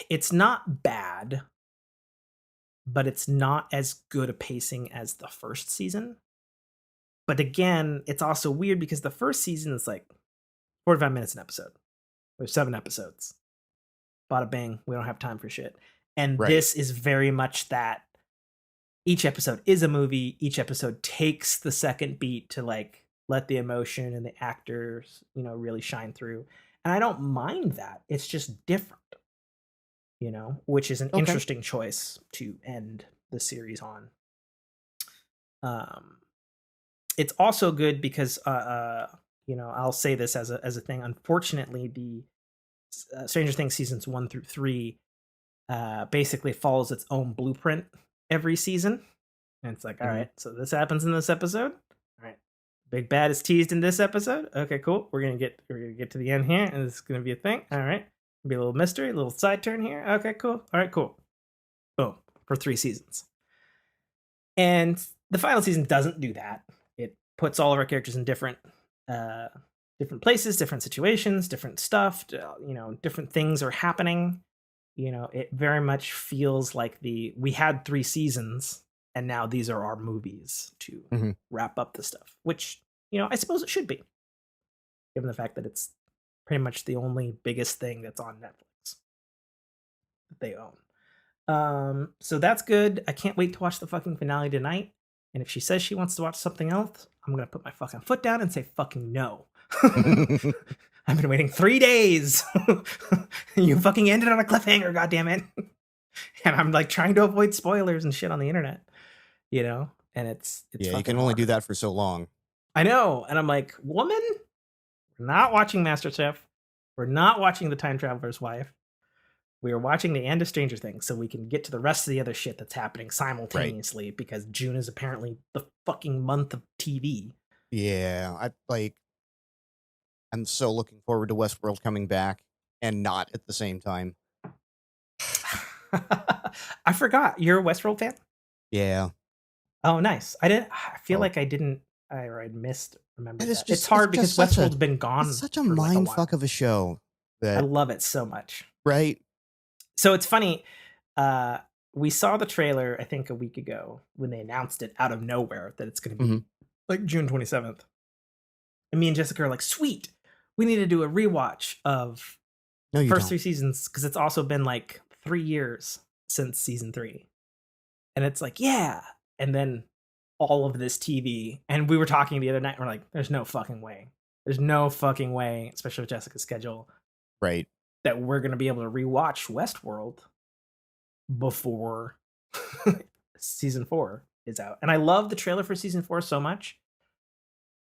it's not bad, but it's not as good a pacing as the first season. But again, it's also weird because the first season is like 45 minutes an episode. There's 7 episodes. Bada bing, we don't have time for shit. And Right. this is very much that each episode is a movie. Each episode takes the second beat to like let the emotion and the actors, really shine through. And I don't mind that. It's just different, which is an Okay. interesting choice to end the series on. Um, it's also good because I'll say this as a thing. Unfortunately, the Stranger Things seasons 1 through 3 basically follows its own blueprint every season. And it's like, all Hmm. right, so this happens in this episode. All right, big bad is teased in this episode. Okay, cool. We're gonna get to the end here, and it's gonna be a thing. All right, be a little mystery, a little side turn here. Okay, cool. All right, cool. Boom, for 3 seasons. And the final season doesn't do that. It puts all of our characters in uh, different places, different situations, different stuff. Different things are happening. You know, it very much feels like we had 3 seasons and now these are our movies to Hmm. wrap up the stuff, which, you know, I suppose it should be, given the fact that it's pretty much the only biggest thing that's on Netflix that they own. So that's good. I can't wait to watch the fucking finale tonight. And if she says she wants to watch something else, I'm gonna put my fucking foot down and say fucking no. I've been waiting 3 days. You fucking ended on a cliffhanger, goddammit. And I'm like trying to avoid spoilers and shit on the internet, you know? And it's Yeah, you fucking can only do hard. that for so long. I know. And I'm like, woman, we're not watching MasterChef. We're not watching The Time Traveler's Wife. We are watching the end of Stranger Things so we can get to the rest of the other shit that's happening simultaneously because June is apparently the fucking month of TV. Yeah, I'm so looking forward to Westworld coming back and not at the same time. I forgot. You're a Westworld fan? Yeah. Oh, nice. I feel Oh. like I didn't or I missed remembered And that. It's hard because Westworld's been it's gone such a for like a mind while. fuck of a show I that, love it so much. right? So it's funny. Uh, we saw the trailer, I think, a week ago when they announced it out of nowhere that it's going to be Mhm. like June 27th. And me and Jessica are like, sweet, we need to do a rewatch of No, you first don't. 3 seasons because it's also been like 3 years since season 3. And it's like, yeah. And then all of this TV. And we were talking the other night, and we're like, there's no fucking way. There's no fucking way, especially with Jessica's schedule, Right. that we're going to be able to rewatch Westworld before season 4 is out. And I love the trailer for season 4 so much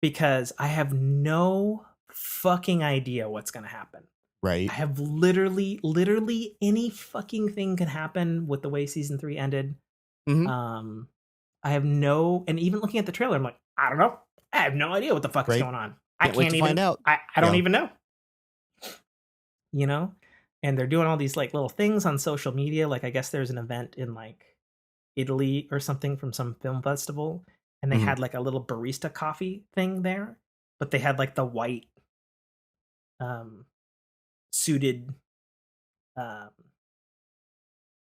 because I have no fucking idea what's going to happen. Right. I have literally any fucking thing can happen with the way season 3 ended. Mhm. I have no, and even looking at the trailer, I'm like, I don't know. I have no idea what the fuck is Right. going on. I Can't wait can't to even, find out. I don't Yeah. even know. You know? And they're doing all these like little things on social media. Like, I guess there's an event in like Italy or something from some film festival. And they Mhm. had like a little barista coffee thing there, but they had like the white um suited um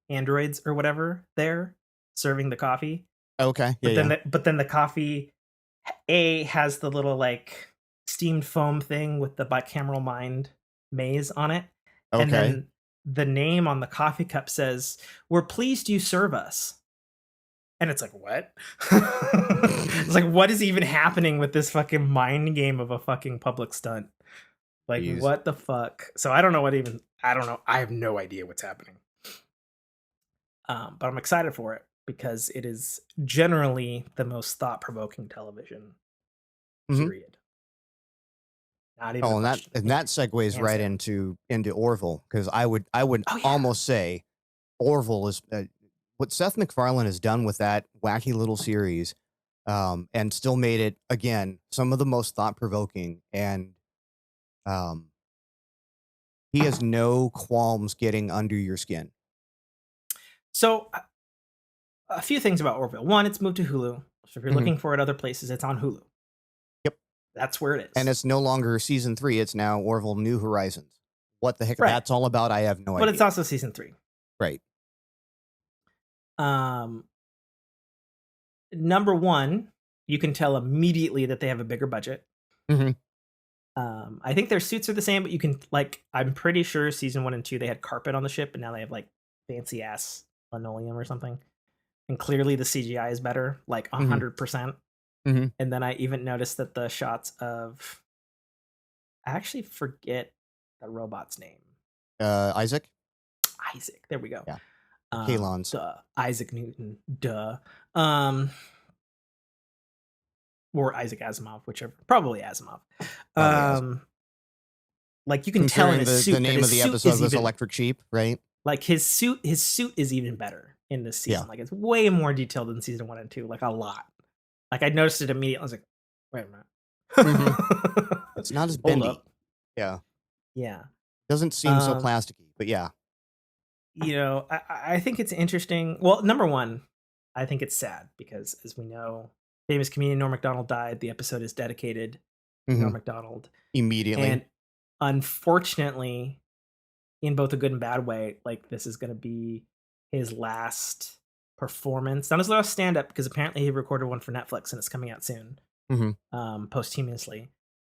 androids or whatever there serving the coffee. Okay. Yeah, yeah. But then the coffee has the little like steamed foam thing with the bicameral mind maze on it. And Okay. then the name on the coffee cup says, "We're pleased you serve us." And it's like, what? It's like, what is even happening with this fucking mind game of a fucking public stunt? Like, Jeez. what the fuck? So I don't know what even, I don't know. I have no idea what's happening. But I'm excited for it because it is generally the most thought provoking television, Mhm. period. Not even a Oh, and question. that segues Hands right down. into Orville, because I would Oh, yeah. almost say Orville is what Seth MacFarlane has done with that wacky little series, and still made it again some of the most thought provoking, and um, he has no qualms getting under your skin. So, a few things about Orville. One, it's moved to Hulu. So if you're Mhm. looking for it other places, it's on Hulu. Yep, That's where it and is. it's no longer season 3; it's now Orville New Horizons. What the heck Right. that's all about, I have no But it's idea. also season 3. Right. Um, Number one, you can tell immediately that they have a bigger budget. Mhm. I think their suits are the same, but you can like, I'm pretty sure season 1 and 2 they had carpet on the ship, and now they have like fancy ass linoleum or something. And clearly the CGI is better, like Mhm. 100%. Mhm. And then I even noticed that the shots of, I actually forget the robot's name. Isaac. Isaac. There we go. Yeah. Kalon's. Duh. Isaac Newton. Duh. Um, or Isaac Asimov, whichever. Probably Asimov. Probably has. Like you can tell in Considering his the suit that name of his the suit episode is was even Electric Sheep, right? like his suit is even better in this Yeah. season. Like it's way more detailed than season 1 and 2, like a lot. Like I noticed it immediately. I was like, wait a Mhm. minute. It's not as Hold bendy. up. Yeah. Yeah. Doesn't seem so Um, plasticky, but yeah. you know, I think it's interesting. Well, number one, I think it's sad because as we know, famous comedian Norm Macdonald died. The episode is dedicated to Norm Mhm. Macdonald. Immediately. And unfortunately, in both a good and bad way, like this is going to be his last performance, not his last stand up, because apparently he recorded one for Netflix and it's coming out soon, Mm-hmm. posthumously.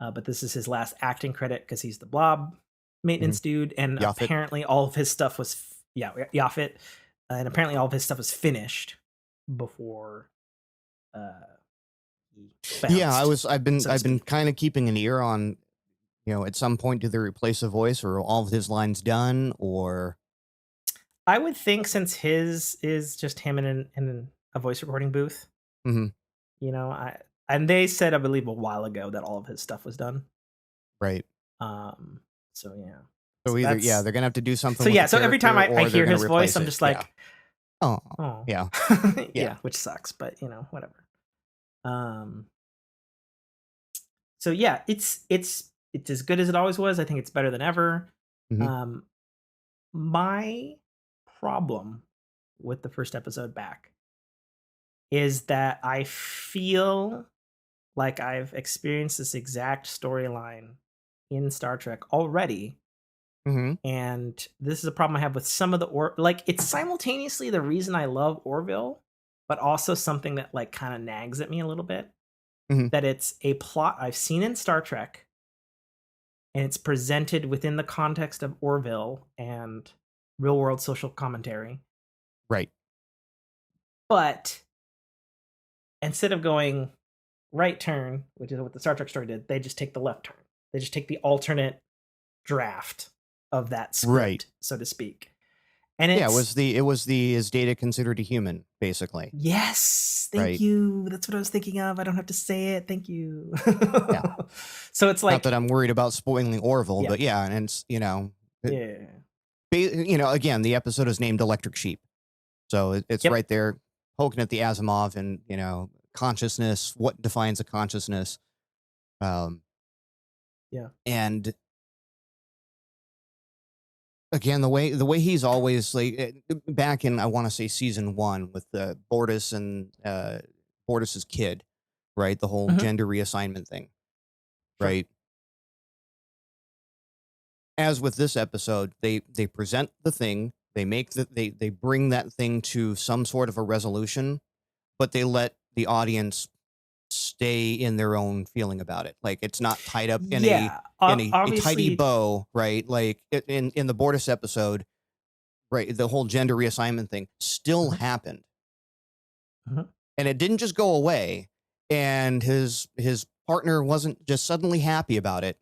But this is his last acting credit because he's the Blob Mm-hmm. maintenance dude, and Yaphet. apparently all of his stuff was Yaphet, and apparently all of his stuff was finished before uh, he Yeah, bounced, so to I've been speak. kind of keeping an ear on, at some point do they replace a voice, or are all of his lines done, or I would think since his is just him in a voice recording booth, Mhm. I and they said I believe a while ago that all of his stuff was done. Right. Um, so yeah, So so either, yeah, that's they're gonna have to do so something with yeah. the So every time character, I or they're hear gonna his voice, replace I'm it. just Yeah. like, Oh, oh, yeah. Yeah. yeah, which sucks, but whatever. Um, so yeah, it's as good as it always was. I think it's better than ever. Mhm. Um, my problem with the first episode back is that I feel like I've experienced this exact storyline in Star Trek already. Mhm. And this is a problem I have with some of the like it's simultaneously the reason I love Orville, but also something that like kind of nags at me a little bit. Mhm. That it's a plot I've seen in Star Trek, and it's presented within the context of Orville and real world social commentary. Right. But instead of going right turn, which is what the Star Trek story did, they just take the left turn. They just take the alternate draft of that Right. script, so to speak. And Yeah, it's it was the is Data considered a human, basically. yes, thank Right. you. That's what I was thinking of. I don't have to say it. Thank you. Yeah. So it's Not like, that I'm worried about spoiling Orville, yeah, but yeah, and it's, it, yeah, again, the episode is named Electric Sheep. So it's yep, right there poking at the Asimov and, consciousness, what defines a consciousness. Um, yeah. and again, the way he's always like back in, I want to say season 1 with the Bortus and Bortus's kid, right? The whole Hmm. gender reassignment thing, Sure. right? As with this episode, they present the thing, they bring that thing to some sort of a resolution, but they let the audience stay in their own feeling about it. Like it's not tied up in Yeah, a tidy obviously. bow, right? Like in the Bortus episode, right? The whole gender reassignment thing still Mhm, happened, mhm. and it didn't just go away. And his partner wasn't just suddenly happy about it,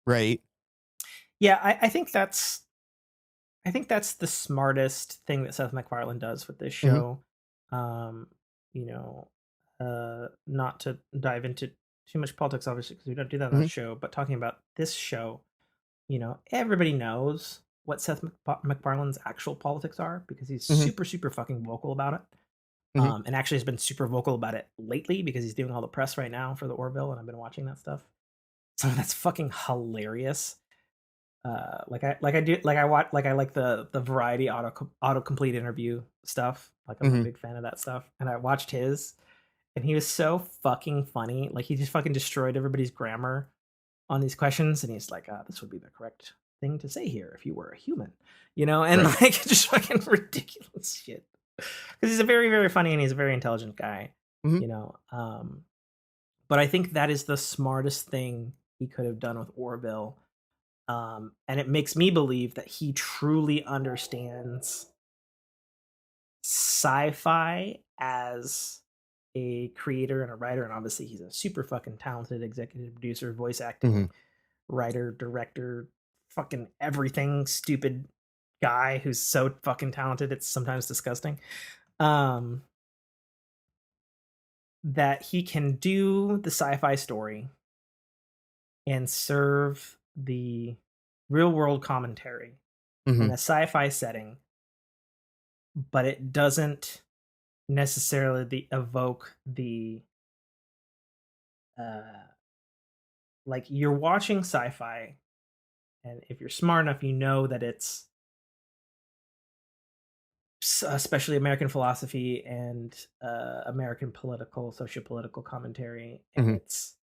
right? Yeah, I think that's the smartest thing that Seth MacFarlane does with this Hmm. show. Um, not to dive into too much politics, obviously, because we don't do that on Hmm. that show. But talking about this show, everybody knows what Seth MacFarlane's actual politics are because he's Hmm. super, super fucking vocal about it. Hmm. And actually has been super vocal about it lately because he's doing all the press right now for the Orville, and I've been watching that stuff. So that's fucking hilarious. Like I do like I watch like I like the variety autocomplete interview stuff. Like I'm a Hmm. big fan of that stuff. And I watched his, and he was so fucking funny. Like he just fucking destroyed everybody's grammar on these questions, and he's like, this would be the correct thing to say here if you were a human, and Right. like just fucking ridiculous shit. Because he's a very, very funny and he's a very intelligent guy, Hmm. you know. But I think that is the smartest thing he could have done with Orville, and it makes me believe that he truly understands sci-fi as a creator and a writer, and obviously he's a super fucking talented executive producer, voice Hmm. acting writer, director, fucking everything stupid guy who's so fucking talented it's sometimes disgusting. Um that he can do the sci-fi story and serve the real world commentary in Hmm. a sci-fi setting, but it doesn't necessarily evoke the uh like you're watching sci-fi, and if you're smart enough you know that it's especially American philosophy and American political socio-political commentary, and Hmm. it's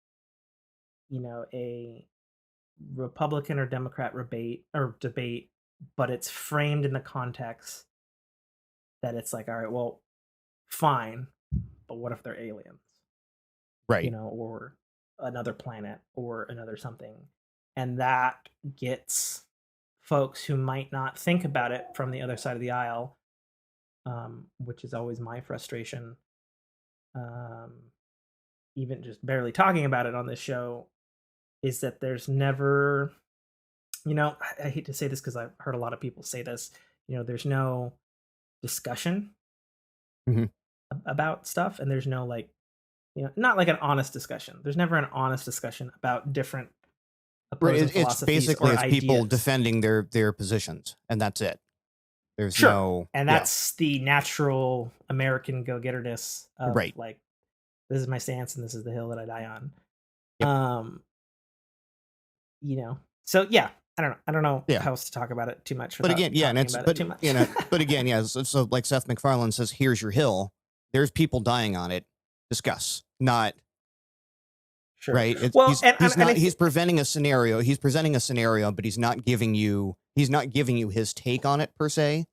a Republican or Democrat debate but it's framed in the context that it's like, all right, well, fine, but what if they're aliens? Right. Or another planet or another something. And that gets folks who might not think about it from the other side of the aisle, which is always my frustration. Even just barely talking about it on this show, is that there's never, I hate to say this because I've heard a lot of people say this, there's no discussion Mhm. about stuff, and there's no like, not like an honest discussion. There's never an honest discussion about different Right. opposing It's philosophies basically or it's people ideas. defending their positions, and that's it. There's Sure. no And yeah. that's the natural American go-getterness of Right. like, this is my stance and this is the hill that I die on. Yep. Um, So yeah, I don't know Yeah. how else to talk about it too much But without again, yeah, and talking it's about it too much. but again, yeah. So like Seth MacFarlane says, here's your hill. There's people dying on it. Discuss, not Sure. right. Well, He's and not he's presenting a scenario. He's presenting a scenario, but he's not giving you his take on it per se.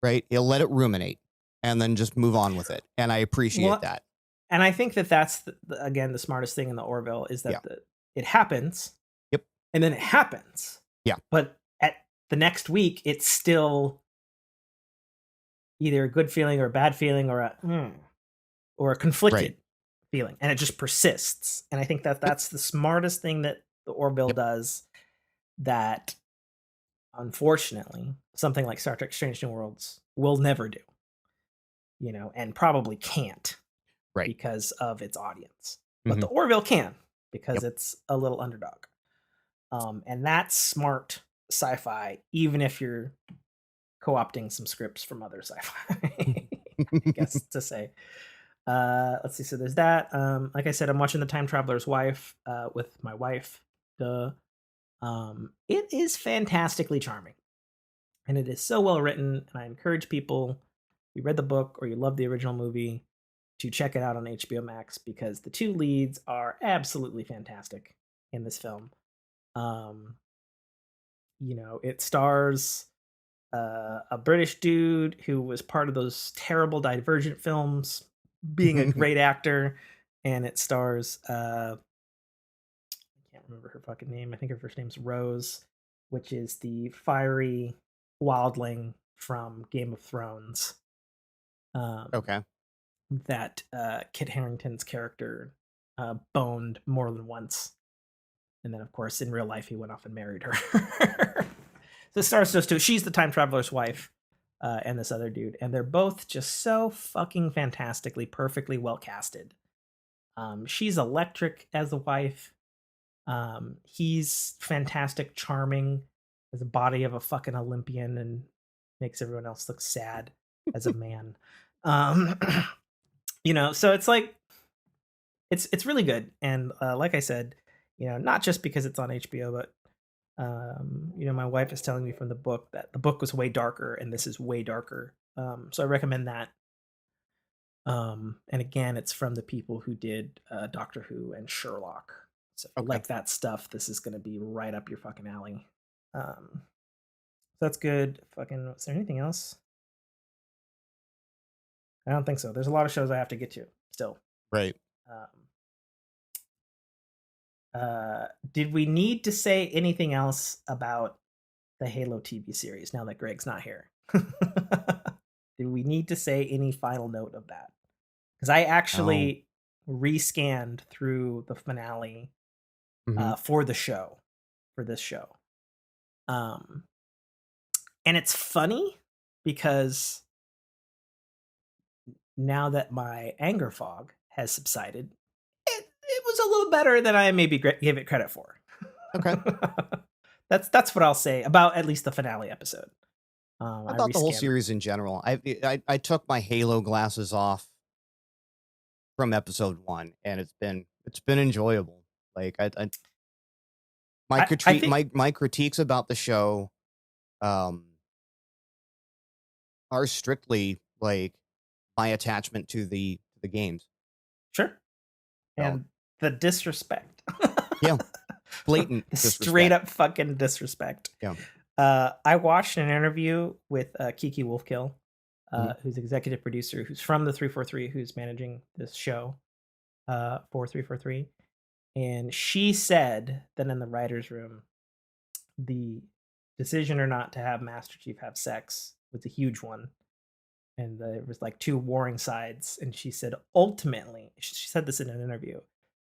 Right. He'll let it ruminate and then just move on with it, and I appreciate well, that. and I think that that's again the smartest thing in the Orville is Yeah. that it happens. Yep. And then it happens. Yeah. But at the next week, it's still either a good feeling or a bad feeling or a conflicted Right. feeling, and it just persists. And I think that Yep. that's the smartest thing that the Orville Yep. does. That unfortunately, something like Star Trek: Strange New Worlds will never do. And probably can't Right. because of its audience. But Mhm. the Orville can because Yep. it's a little underdog. And that's smart sci-fi, even if you're co-opting some scripts from other sci-fi, I guess to say. Let's see. So there's that. Like I said, I'm watching The Time Traveler's Wife with my wife. Duh. It is fantastically charming, and it is so well written. And I encourage people, if you read the book or you love the original movie, to check it out on HBO Max because the two leads are absolutely fantastic in this film. Um, it stars a British dude who was part of those terrible Divergent films, being a great actor, and it stars I can't remember her fucking name. I think her first name's Rose, which is the fiery wildling from Game of Thrones. Okay. That Kit Harington's character boned more than once. And then, of course, in real life, he went off and married her. So it stars those two. She's the time traveler's wife, and this other dude. And they're both just so fucking fantastically, perfectly well casted. She's electric as a wife. He's fantastic, charming, as a body of a fucking Olympian, and makes everyone else look sad as a man. So it's like it's really good. And like I said, not just because it's on HBO, but my wife is telling me from the book that the book was way darker and this is way darker. So I recommend that. And again, it's from the people who did Doctor Who and Sherlock. So if you Okay. like that stuff, this is going to be right up your fucking alley. So that's good. Fucking, is there anything else? I don't think so. There's a lot of shows I have to get to still. Right. Did we need to say anything else about the Halo TV series now that Greg's not here? Did we need to say any final note of that? Because I actually rescanned through the finale for this show. And it's funny because now that my anger fog has subsided, it was a little better than I maybe gave it credit for. Okay. That's what I'll say about at least the finale episode. How about the whole series in general? I took my Halo glasses off from episode 1, and it's been enjoyable. Like my critiques about the show are strictly like my attachment to the games. Sure. And the disrespect. Yeah. Blatant straight up fucking disrespect. Yeah. I watched an interview with Kiki Wolfkill, Mhm. who's executive producer, who's from the 343, who's managing this show for 343. And she said that in the writer's room, the decision or not to have Master Chief have sex was a huge one. And there was like two warring sides. And she said, ultimately, she said this in an interview.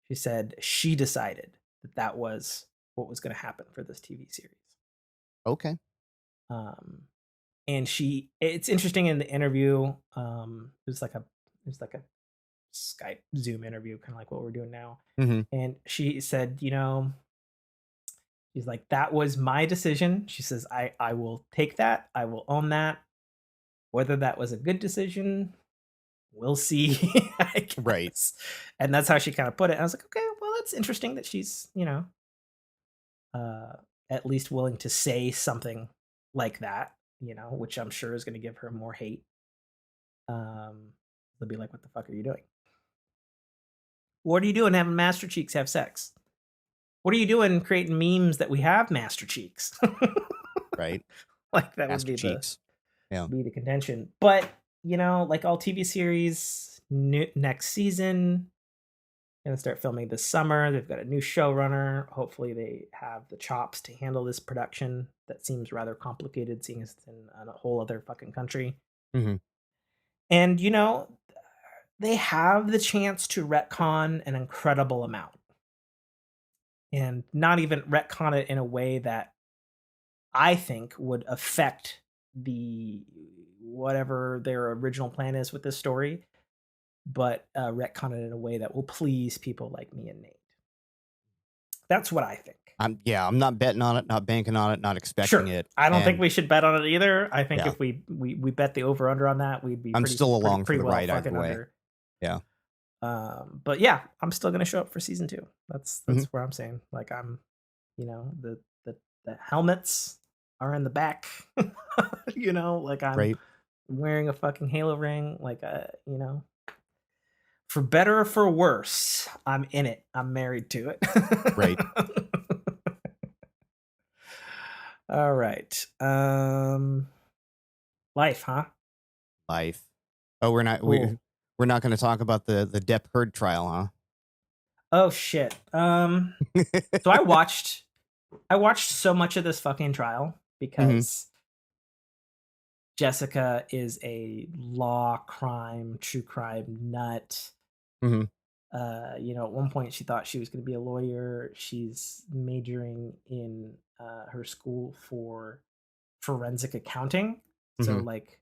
She said she decided that that was what was going to happen for this TV series. Okay. Um, and it's interesting in the interview. It was like a Skype Zoom interview, kind of like what we're doing now. Mhm. And she said, she's like, that was my decision. She says, I will take that. I will own that. Whether that was a good decision, we'll see, I Right. guess. And that's how she kind of put it. I was like, okay, well, that's interesting that she's, uh, at least willing to say something like that, which I'm sure is going to give her more hate. They'll be like, what the fuck are you doing? What are you doing having Master Cheeks have sex? What are you doing creating memes that we have Master Cheeks? Right. Like that would Master Cheeks. Yeah. be the contention. But like all TV series, next season, gonna start filming this summer. They've got a new showrunner. Hopefully, they have the chops to handle this production that seems rather complicated, seeing as it's in a whole other fucking country. Mhm. And they have the chance to retcon an incredible amount, and not even retcon it in a way that I think would affect the whatever their original plan is with this story, but retcon it in a way that will please people like me and Nate. That's what I think. I'm not betting on it, not banking on it, not expecting Sure. it. I don't think And we should bet on it either. I think yeah, if we bet the over under on that, we'd be I'm still along for pretty the well ride either fucking way. under. Yeah. But yeah, I'm still gonna show up for season 2. That's Mhm. where I'm saying. Like I'm, the the helmets are in the back. Like I'm Right. wearing a fucking Halo ring. Like for better or for worse, I'm in it. I'm married to it. Right. All right. Life, huh? Life. Oh, Cool. we're not going to talk about the Depp Heard trial, huh? Oh shit. So I watched so much of this fucking trial Mhm. because Jessica is a law crime, true crime nut. Mhm. At one point she thought she was going to be a lawyer. She's majoring in her school for forensic accounting. So Mhm. like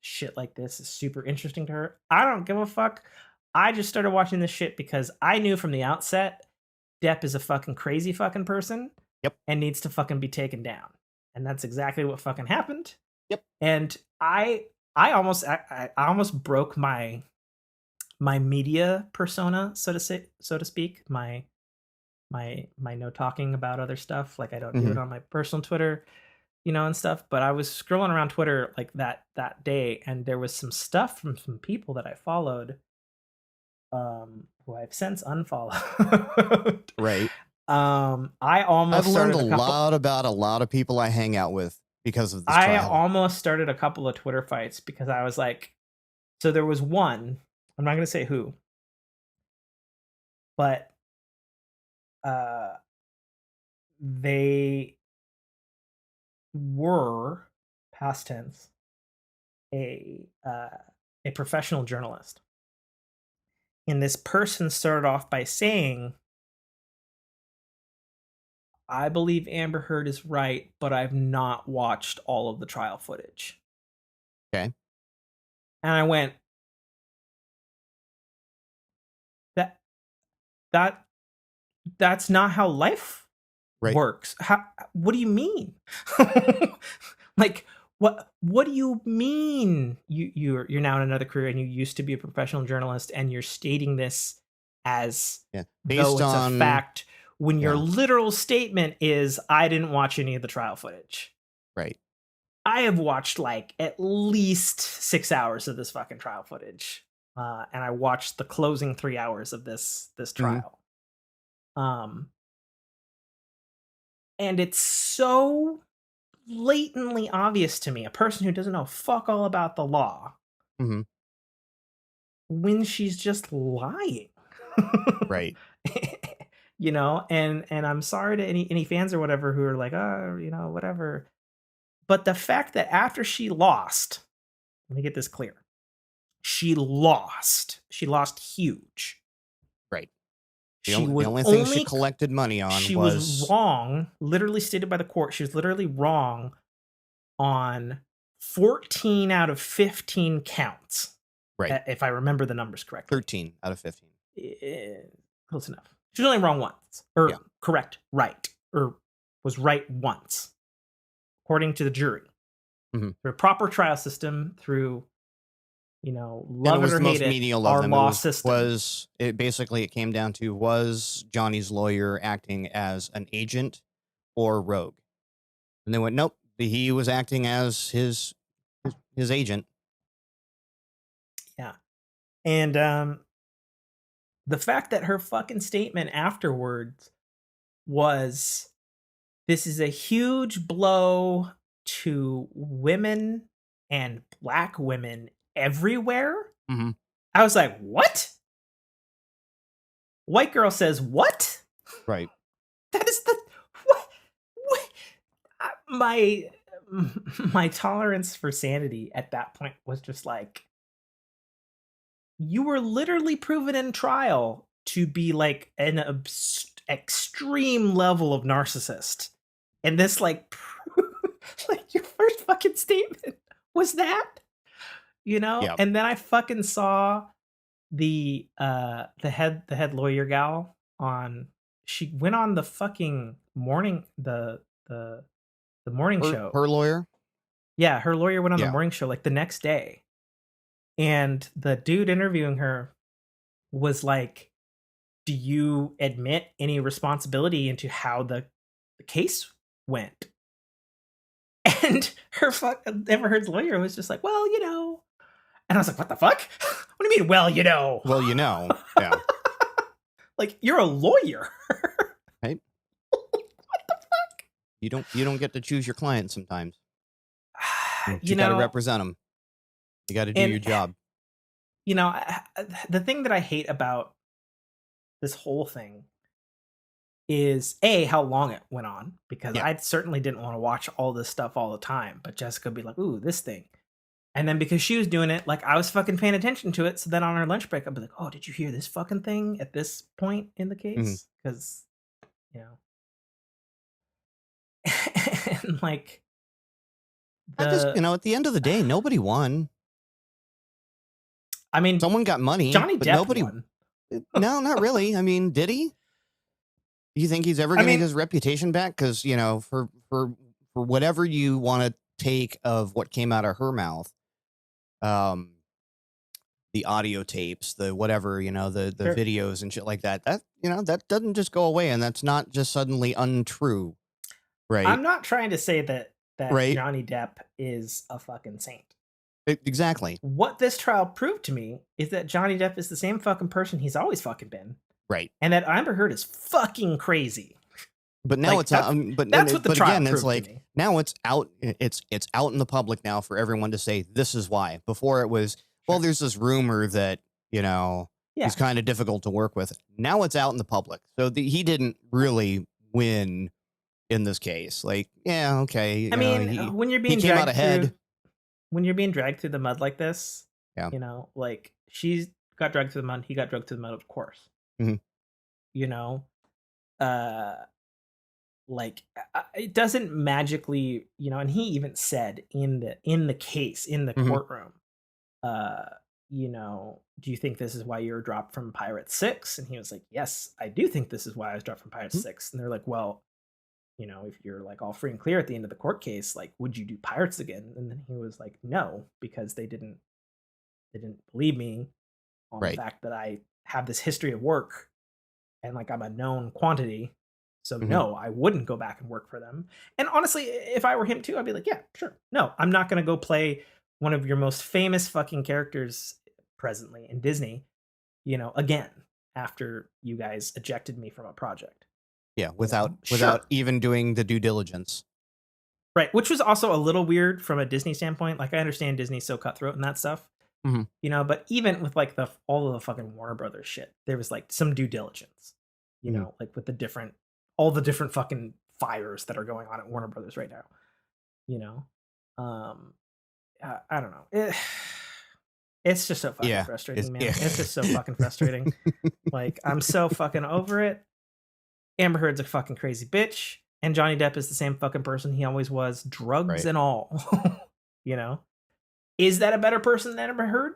shit like this is super interesting to her. I don't give a fuck. I just started watching this shit because I knew from the outset Depp is a fucking crazy fucking person Yep. and needs to fucking be taken down. And that's exactly what fucking happened. Yep. And I almost broke my media persona, so to speak, my no talking about other stuff. Like I don't do it Mhm. on my personal Twitter, and stuff. But I was scrolling around Twitter like that day, and there was some stuff from some people that I followed, who I've since unfollowed. Right. I I've almost learned started a a couple. lot about a lot of people I hang out with because of this I trial. almost started a couple of Twitter fights because I was like, so there was one. I'm not going to say who, but uh, they were past tense a professional journalist, and this person started off by saying, "I believe Amber Heard is right, but I've not watched all of the trial footage." Okay. And I went, "That that that's not how life Right. works. What do you mean?" Like what do you mean you're now in another career and you used to be a professional journalist and you're stating this as Yeah. though Based it's a on fact when your yeah. literal statement is I didn't watch any of the trial footage. Right. I have watched like at least 6 hours of this fucking trial footage. And I watched the closing 3 hours of this Mhm. trial. Um and it's so blatantly obvious to me, a person who doesn't know fuck all about the law, Mm-hmm. when she's just lying. Right. And I'm sorry to any fans or whatever who are like, oh, whatever. But the fact that after she lost, let me get this clear. She lost. She lost huge. Right. She The was only thing she only collected money on she was was wrong, literally stated by the court. She was literally wrong on 14 out of 15 counts, right. if I remember the numbers correctly. 13 out of 15. Close enough. She was only wrong once, or Yeah. correct, right, or was right once, according to the jury. Mm-hmm. Through a proper trial system, through love And it was it or the most hate it, menial of our them. law It system. basically it came down to, was Johnny's lawyer acting as an agent or rogue? And they went, nope, he was acting as his agent. Yeah. And the fact that her fucking statement afterwards was, this is a huge blow to women and black women everywhere. Mm-hmm. I was like, what? White girl says what? Right. That is the what? My my tolerance for sanity at that point was just like, you were literally proven in trial to be like an extreme level of narcissist, and this like like your first fucking statement was that, Yeah. and then I fucking saw the head lawyer gal on, she went on the fucking morning, the morning show. Her lawyer. Yeah, her lawyer went on the Yeah. morning show like the next day, and the dude interviewing her was like, do you admit any responsibility into how the case went? And her Amber Heard's lawyer was just like, well, and I was like, what the fuck? What do you mean, well, Well, yeah. Like, you're a lawyer. Right. What the fuck? You don't get to choose your client sometimes. You You got to know, represent them. You got to do and your job. the thing that I hate about this whole thing is how long it went on, because Yeah. I certainly didn't want to watch all this stuff all the time, but Jessica would be like, ooh, this thing. And then because she was doing it, like, I was fucking paying attention to it. So then on our lunch break, I'd be like, oh, did you hear this fucking thing at this point in the case? Because, and like, At the end of the day, nobody won. I mean, Someone got money, Johnny but Depp nobody won. No, not really. I mean, did he? Do you think he's ever going to get his reputation back? Because, for whatever you want to take of what came out of her mouth, the audio tapes, the whatever, the Sure. videos and shit like that, that doesn't just go away, and that's not just suddenly untrue, right? I'm not trying to say that Right. Johnny Depp is a fucking saint. Exactly. What this trial proved to me is that Johnny Depp is the same fucking person he's always fucking been. Right. And that Amber Heard is fucking crazy. But now Like, it's out. that's what the trial again, it's proved to like me. now it's out. It's out in the public now for everyone to say this is why. Before it was, well, there's this rumor that he's kind of difficult to work with. Now it's out in the public, so he didn't really win in this case. Like, yeah, okay. I mean, when you're being came out dragged ahead. through, when you're being dragged through the mud like this, Yeah. Like, she got dragged through the mud, he got dragged through the mud, of course. Mhm. Like, it doesn't magically, and he even said in the case, in the courtroom, do you think this is why you were dropped from Pirate 6? And he was like, yes, I do think this is why I was dropped from Pirate 6. And they're like, well, if you're like all free and clear at the end of the court case, like, would you do Pirates again? And then he was like, no, because they didn't believe me on the fact that I have this history of work and like I'm a known quantity. So no, I wouldn't go back and work for them. And honestly, if I were him too, I'd be like, yeah, sure. No, I'm not going to go play one of your most famous fucking characters presently in Disney, again, after you guys ejected me from a project. Yeah, without Sure. even doing the due diligence. Right, which was also a little weird from a Disney standpoint. Like, I understand Disney's so cutthroat and that stuff, Mhm. but even with like the all of the fucking Warner Brothers shit, there was like some due diligence, Mhm. like with all the different fucking fires that are going on at Warner Brothers right now. You know, um, I don't know. It's just so fucking Yeah. frustrating, Yeah. man. It's just so fucking frustrating. Like, I'm so fucking over it. Amber Heard's a fucking crazy bitch, and Johnny Depp is the same fucking person he always was, drugs Right. and all. you know, is that a better person than Amber Heard?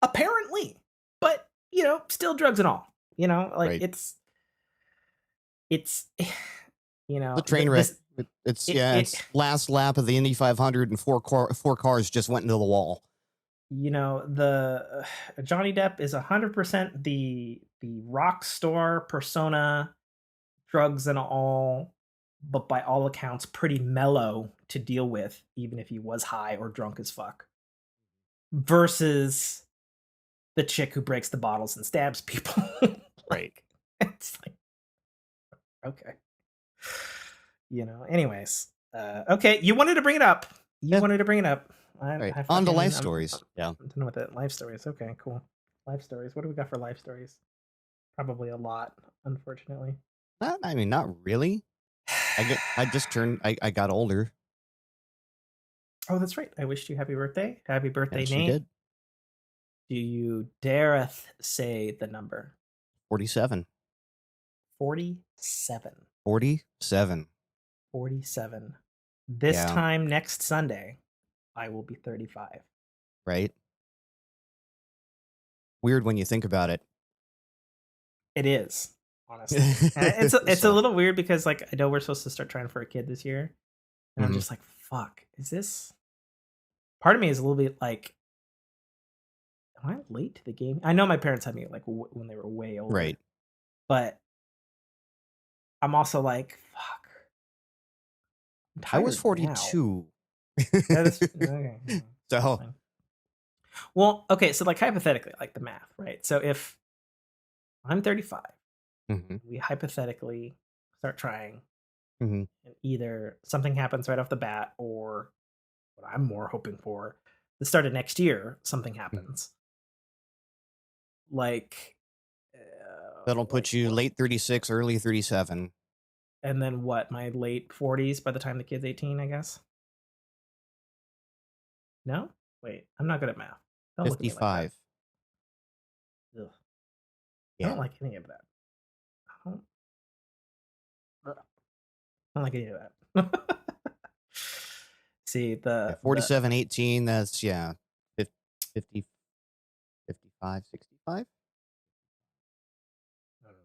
Apparently, but still drugs and all. Like Right. it's The train wreck. this It's it yeah. it It's last lap of the Indy 500, and four cars just went into the wall. The Johnny Depp is 100% the rock star persona, drugs and all, but by all accounts pretty mellow to deal with, even if he was high or drunk as fuck. Versus the chick who breaks the bottles and stabs people. Right. like, it's like, okay. Anyways. Okay, you wanted to bring it up. Yeah. Right. On to life stories. Yeah. I'm done with it. Life stories. Okay, cool. Life stories. What do we got for life stories? Probably a lot, unfortunately. I mean, not really. I just turned. I got older. Oh, that's right. I wished you happy birthday. Happy birthday, Yes, you Nate. did. Do you dareth say the number? 47. 47. 47. 47. This Yeah. time next Sunday, I will be 35. Right. Weird when you think about it. It is, honestly. And it's a So, little weird because like I know we're supposed to start trying for a kid this year. And I'm mhm. just like, fuck, is this part of me is a little bit like, am I late to the game? I know my parents had me like when they were way older. Right. But I'm also like, fuck. I'm I was tired now. 42. That is okay. That's So, fine. Well, okay, so like hypothetically, like the math, right? So if I'm 35, mhm, we hypothetically start trying, mhm, and either something happens right off the bat, or what I'm more hoping for, the start of next year, something mhm. happens. Like, That'll put you what? late 36, early 37. And then what? My late 40s by the time the kid's 18, I guess. No, wait, I'm not good at math. Don't look at me like that. 55. Ugh. I Yeah. don't like any of that. I don't, ugh. I don't like any of that. See Yeah. the 47, 18. That's, yeah. 50, 55, 65. I don't know.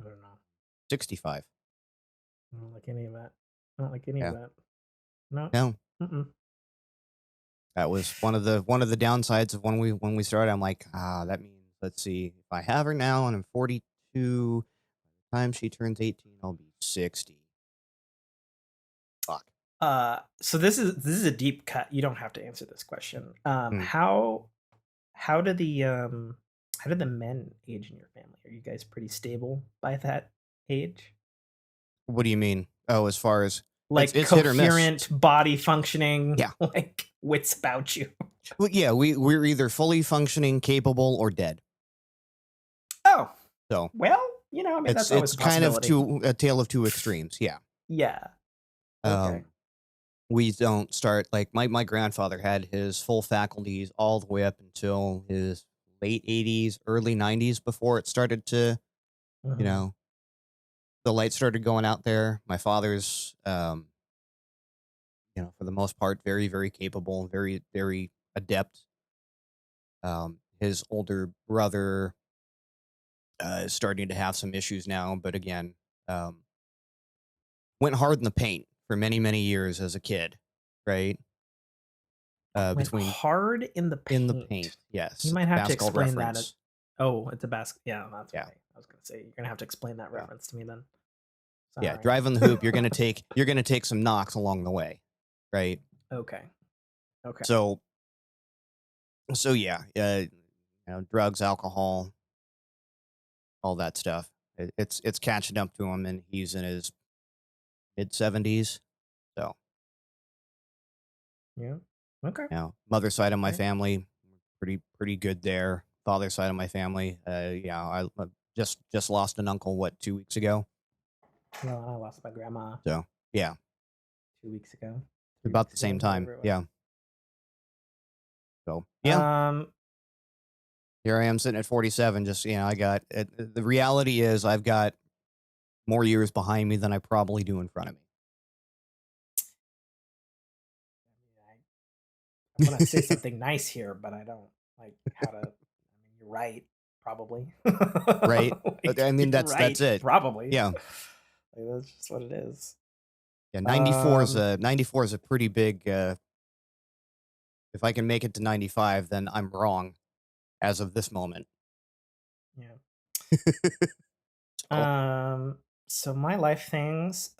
I don't know. 65. I don't like any of that. I don't like any of Yeah. that. No. No. Mm-mm. That was one of the downsides of when we started. I'm like, that means, let's see, if I have her now and I'm 42, by the time she turns 18, I'll be 60. Fuck. So this is a deep cut. You don't have to answer this question. Hmm. How did the men age in your family? Are you guys pretty stable by that age? What do you mean? Oh, as far as Like it's hit or miss. coherent body functioning, Yeah. like wits about you. Well, yeah, we're either fully functioning, capable, or dead. Oh, So well, I mean it's that's always it's a kind of possibility. a tale of two extremes. Yeah. Yeah. Okay. Um, we don't start like my grandfather had his full faculties all the way up until his late 80s, early 90s before it started to, you Mhm. know, the light started going out there. My father's, for the most part, very, very capable, very, very adept. His older brother is starting to have some issues now, but again, um, went hard in the paint for many, many years as a kid, right? Went Between hard in the in the paint. paint, yes, You it's might a have to basketball explain that. reference. Oh, it's a basket. Yeah, that's Yeah, why I was gonna say you're gonna have to explain that yeah, reference to me then. yeah. Sorry. Driving the hoop, you're gonna take some knocks along the way, right? Okay. Okay. So yeah, drugs, alcohol, all that stuff. It's catching up to him, and he's in his mid 70s. So, Yeah. Okay. mother's side of my Okay. family, pretty good there. Father's side of my family, I just lost an uncle, 2 weeks ago? Well, I lost my grandma So, yeah, 2 weeks ago, three about weeks the ago, same time. whatever it was. Yeah. So, yeah, Um, here I am sitting at 47. Just, I got the reality is I've got more years behind me than I probably do in front of I want to say me. something nice here, but I don't like how to. I mean, you're right, probably. Right? I mean, You're that's right, it. probably. Yeah. Like, that's just what it is. Yeah, 94 is Um, a 94 is a pretty big, if I can make it to 95, then I'm wrong as of this moment. yeah. So, Um, so my life things.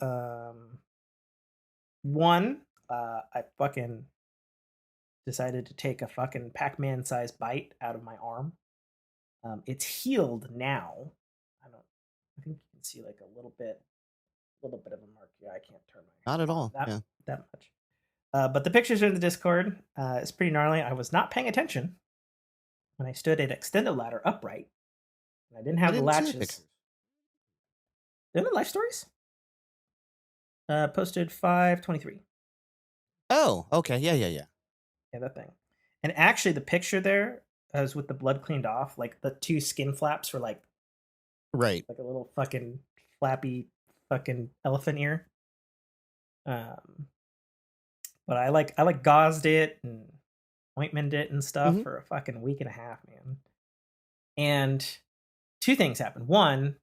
One, I fucking decided to take a fucking Pac-Man sized bite out of my arm. It's healed now. I don't. I think you can see like a little bit of a mark. Yeah, I can't turn not at my arm all. that Yeah. that much. But the pictures are in the Discord. It's pretty gnarly. I was not paying attention when I stood at extended ladder upright. And I didn't I have the didn't see the latches. pictures. In the life stories, posted 5/23. Oh, okay. Yeah, yeah, yeah. Yeah, that thing. And actually, the picture there is with the blood cleaned off. Like the two skin flaps were Right. like a little fucking flappy fucking elephant ear. Um, but I like gauzed it and ointmented it and stuff Mhm. for a fucking week and a half, man. And two things happened. One,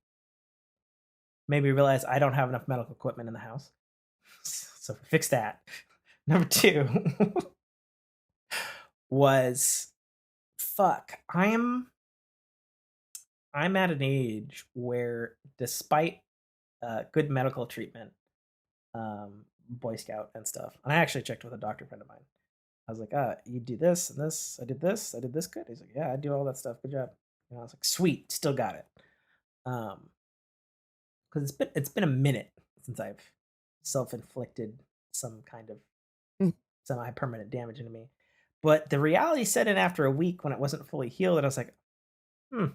made me realize I don't have enough medical equipment in the house, so fix that. Number two was fuck. I'm at an age where, despite good medical treatment, Boy Scout and stuff, and I actually checked with a doctor friend of mine. I was like, you do this and this. I did this. I did this good. He's like, yeah, I do all that stuff. Good job. And I was like, sweet, still got it. Because it's been a minute since I've self-inflicted some kind of Mm. semi-permanent damage into me. But the reality set in after a week when it wasn't fully healed, and I was like, hmm,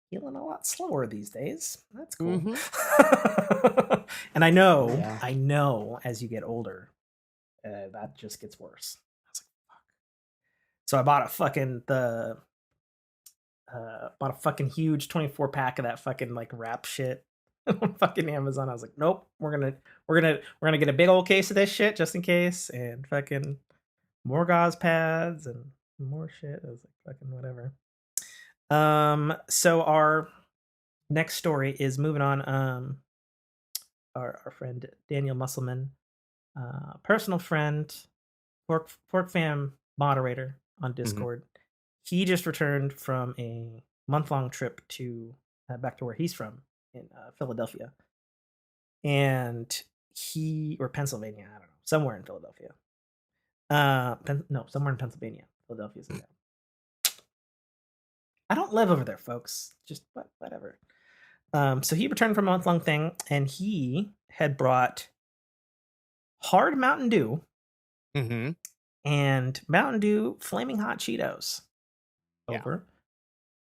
healing a lot slower these days. That's cool. Mhm. And I know, Yeah. I know, as you get older, that just gets worse. I was like, fuck. So I bought a fucking huge 24 pack of that fucking like wrap shit on fucking Amazon. I was like, nope, we're gonna get a big old case of this shit just in case, and fucking more gauze pads and more shit. I was like, fucking whatever. So our next story is moving on. Our friend Daniel Musselman, personal friend, Fork Fam moderator on Mhm. Discord. He just returned from a month-long trip to back to where he's from in Philadelphia, and or Pennsylvania, I don't know, somewhere in Philadelphia. No, somewhere in Pennsylvania. Philadelphia's in there. I don't live over there, folks. Just whatever. So he returned from a month-long thing, and he had brought hard Mountain Dew Mhm. and Mountain Dew Flaming Hot Cheetos Yeah. over,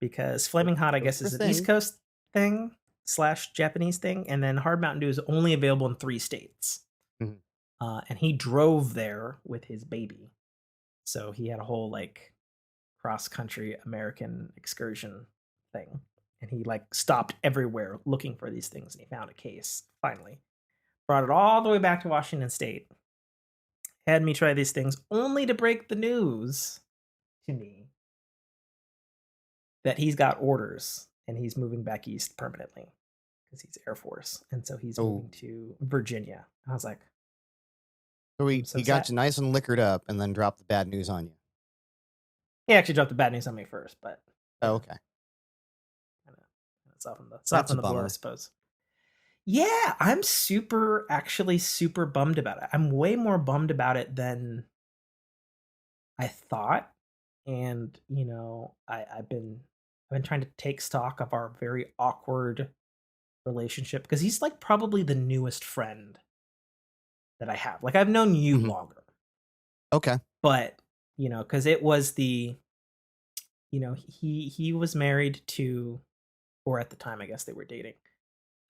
because Those Flaming Hot, I those guess, are a is an East thing. Coast thing / Japanese thing, and then Hard Mountain Dew is only available in 3 states. Mhm. And he drove there with his baby, so he had a whole like cross country American excursion thing, and he like stopped everywhere looking for these things, and he found a case finally. Brought it all the way back to Washington State, had me try these things, only to break the news to me that he's got orders and he's moving back east permanently because he's Air Force, and so he's Oh. moving to Virginia. I was like, So I'm he so got sad. you nice and liquored up and then dropped the bad news on you. He actually dropped the bad news on me first, but you Oh, know, okay. kind of That's a soften the blow, I bummer. suppose. Yeah, I'm actually super bummed about it. I'm way more bummed about it than I thought, and I've been trying to take stock of our very awkward relationship, because he's like probably the newest friend that I have. Like I've known you Mhm. longer, Okay. but because it was he was married to, or at the time I guess they were dating.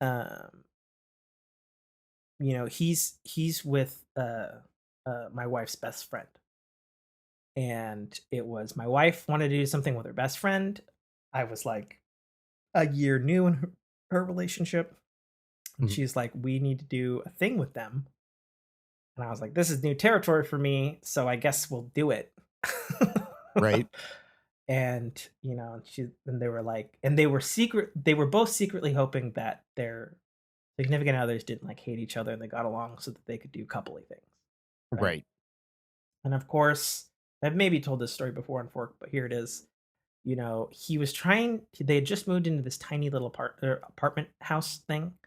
Um, he's with my wife's best friend, and it was my wife wanted to do something with her best friend. I was like a year new in her relationship, and Mhm. she's like, "We need to do a thing with them." And I was like, "This is new territory for me, so I guess we'll do it." Right. And and they were like, and they were both secretly hoping that their significant others didn't like hate each other and they got along so that they could do coupley things, right? Right. And of course, I've maybe told this story before on Fork, but here it is. He was trying. They had just moved into this tiny little apartment house thing,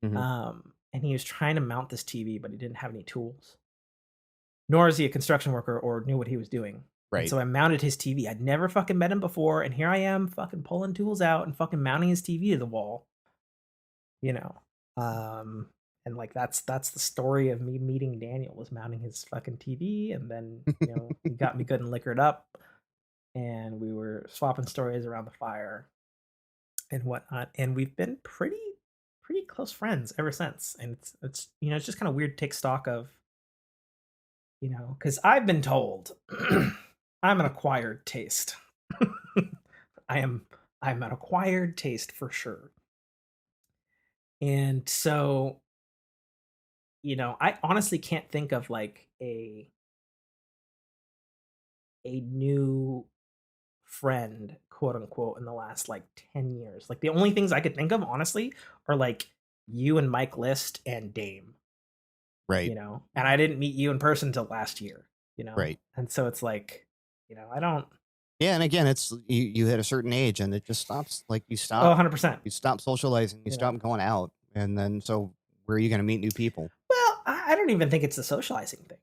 Mhm. and he was trying to mount this TV, but he didn't have any tools. Nor is he a construction worker or knew what he was doing. And Right. so I mounted his TV. I'd never fucking met him before, and here I am, fucking pulling tools out and fucking mounting his TV to the wall. You know, um, and like that's the story of me meeting Daniel, was mounting his fucking TV, and then he got me good and liquored up, and we were swapping stories around the fire and whatnot, and we've been pretty close friends ever since. And it's it's just kind of weird to take stock of, because I've been told I'm an acquired taste. I am I'm an acquired taste for sure. And so, I honestly can't think of like a new friend, quote unquote, in the last like 10 years. Like the only things I could think of, honestly, are like you and Mike List and Dame, Right. and I didn't meet you in person until last year. Right. And so it's like, I don't. Yeah, and again, it's you hit a certain age and it just stops. Like Oh, 100%. you stop socializing, you You know, stop going out, and then so where are you going to meet new people? well, I don't even think it's a socializing thing.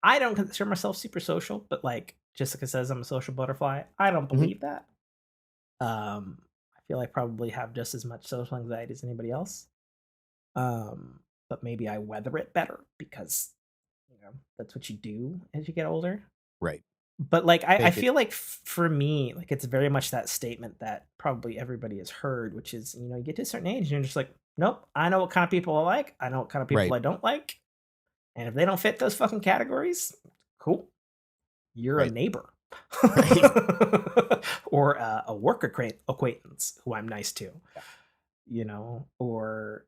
I don't consider myself super social, but like Jessica says, I'm a social butterfly. I don't Mhm. believe that. I feel I probably have just as much social anxiety as anybody else. But maybe I weather it better because that's what you do as you get older. Right. But like I Take it. feel like for me, like it's very much that statement that probably everybody has heard, which is you get to a certain age and you're just like, nope, I know what kind of people I like, I know what kind of people Right. I don't like, and if they don't fit those fucking categories, cool, you're a Right. neighbor. Right. Or a work acquaintance who I'm nice to, Yeah. or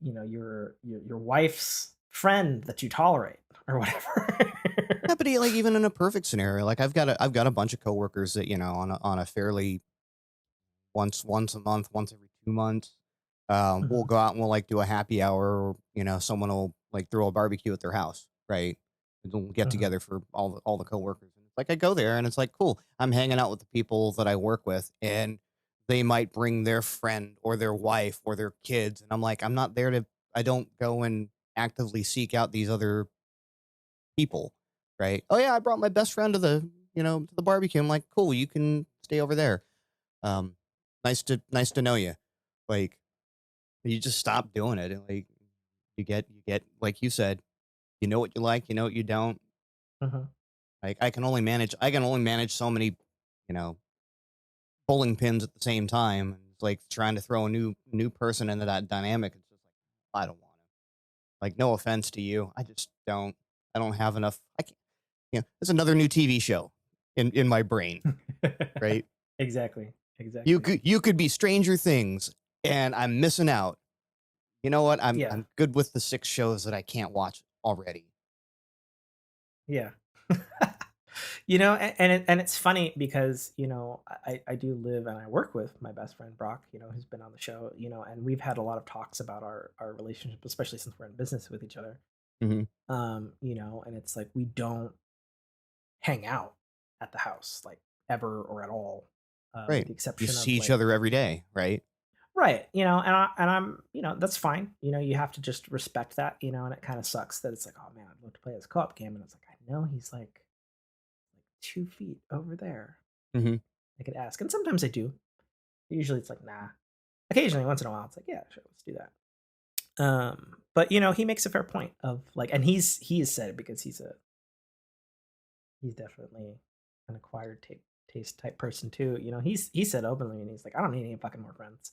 your wife's friend that you tolerate or whatever. Yeah, but like even in a perfect scenario, like I've got a bunch of coworkers that on a fairly once a month, once every 2 months, we'll Mhm, go out and we'll like do a happy hour, or someone will like throw a barbecue at their house, right? And we'll get mhm, together for all the coworkers. And it's like I go there and it's like cool. I'm hanging out with the people that I work with, and they might bring their friend or their wife or their kids, and I'm like I'm not there to. I don't go and actively seek out these other people, right? Oh yeah, I brought my best friend to the to the barbecue. I'm like, cool, you can stay over there. Um, nice to know you. Like you just stop doing it, and like you get like you said, you know what you like, you know what you don't. mhm. Like I can only manage so many, you know, bowling pins at the same time. It's like trying to throw a new person into that dynamic. It's just like I don't want to. Like no offense to you, I just don't. I don't have enough. I can't. It's another new TV show in my brain, right? Exactly, exactly. You could be Stranger Things, and I'm missing out. You know what? Yeah, I'm good with the 6 shows that I can't watch already. yeah. And it's funny because I do live and I work with my best friend Brock, who's been on the show, and we've had a lot of talks about our relationship, especially since we're in business with each other. Mhm. And it's like we don't hang out at the house like ever or at all, with Right. the You exception see of each like, other every day, right? right, and I'm, that's fine. You have to just respect that, and it kind of sucks that it's like, oh man, I'd love to play this co-op game, and it's like, I know he's like 2 feet over there. Mhm. I could ask, and sometimes I do. Usually it's like, nah. Occasionally, once in a while, it's like, yeah, sure, let's do that. But you know, he makes a fair point of like, and he has said it because he's definitely an acquired taste type person too. You know, he said openly, and he's like, I don't need any fucking more friends.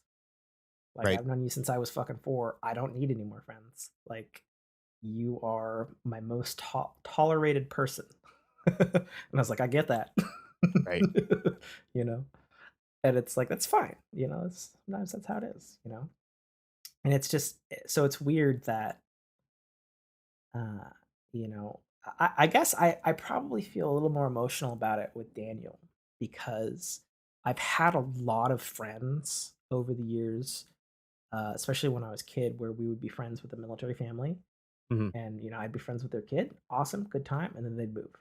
Like, Right. I've known you since I was fucking 4. I don't need any more friends. Like, you are my most tolerated person. And I was like, I get that. Right. You know, and it's like that's fine. You know, it's sometimes that's how it is. You know, and it's just so it's weird that uh, you know, I guess I probably feel a little more emotional about it with Daniel because I've had a lot of friends over the years, especially when I was a kid, where we would be friends with a military family, Hmm. and you know, I'd be friends with their kid, awesome, good time, and then they'd move,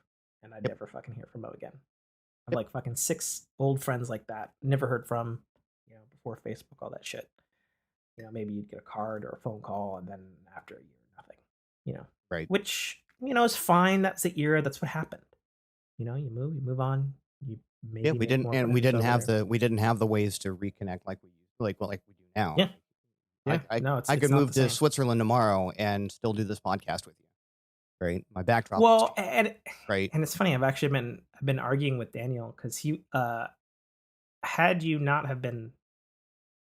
and I'd Yep. never fucking hear from them again. I have Yep. like fucking 6 old friends like that, never heard from, you know, before Facebook, all that shit. You know, maybe you'd get a card or a phone call, and then after a year, nothing. You know, Right. which you know is fine. That's the era. That's what happened. You move on. You Yeah, maybe make more friends over there. we didn't have the ways to reconnect like we used like we do now. Yeah, yeah. No, I it's could not move the to same. Switzerland tomorrow and still do this podcast with you. Right. My backdrop has Well, changed. Right. and it's funny. I've been arguing with Daniel because he had you not have been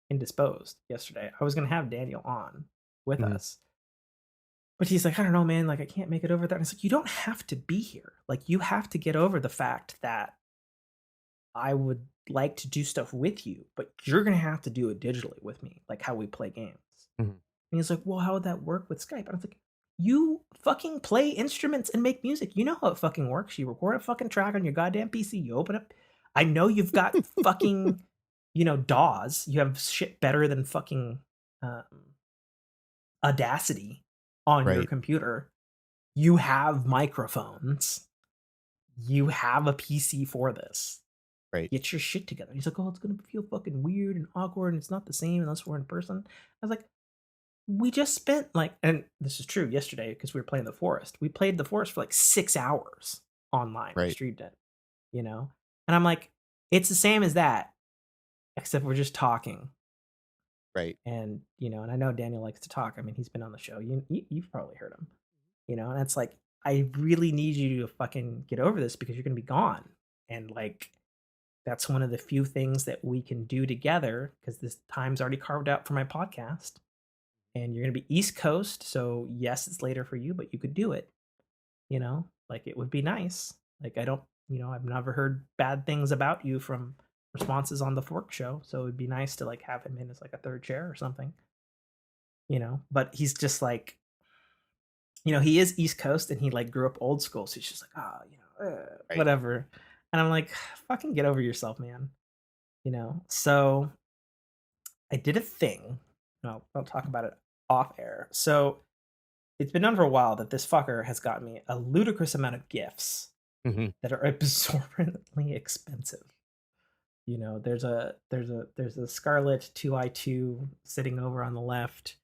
indisposed yesterday, I was gonna have Daniel on with Hmm. us. But he's like, I don't know, man. Like, I can't make it over that. And it's like, you don't have to be here. Like, you have to get over the fact that I would like to do stuff with you, but you're gonna have to do it digitally with me, like how we play games. Hmm. And he's like, well, how would that work with Skype? And I was like, you fucking play instruments and make music. You know how it fucking works. You record a fucking track on your goddamn PC. You open up. I know you've got fucking, you know, DAWs. You have shit better than fucking um, Audacity on your Right. computer. You have microphones. You have a PC for this. Right. Get your shit together. He's like, oh, it's gonna feel fucking weird and awkward, and it's not the same unless we're in person. I was like, we just spent like, and this is true yesterday because we were playing the forest. We played the forest for like 6 hours online. We Right. streamed it, you know? And I'm like, it's the same as that, except we're just talking. Right. And, you know, and I know Daniel likes to talk. I mean, he's been on the show. You've probably heard him, you know? And it's like, I really need you to fucking get over this because you're going to be gone. And like, that's one of the few things that we can do together because this time's already carved out for my podcast. And you're going to be East Coast. So, yes, it's later for you, but you could do it, you know? Like, it would be nice. Like, I don't, you know, I've never heard bad things about you from responses on the Fork show. So, it would be nice to like have him in as like a third chair or something, you know? But he's just like, you know, he is East Coast and he like grew up old school. So, he's just like, oh, you know, Right. whatever. And I'm like, fucking get over yourself, man. You know? So, I did a thing. I'll talk about it off air. So it's been known for a while that this fucker has gotten me a ludicrous amount of gifts Hmm. that are absorbently expensive. You know, there's a Scarlet 2i2 sitting over on the left.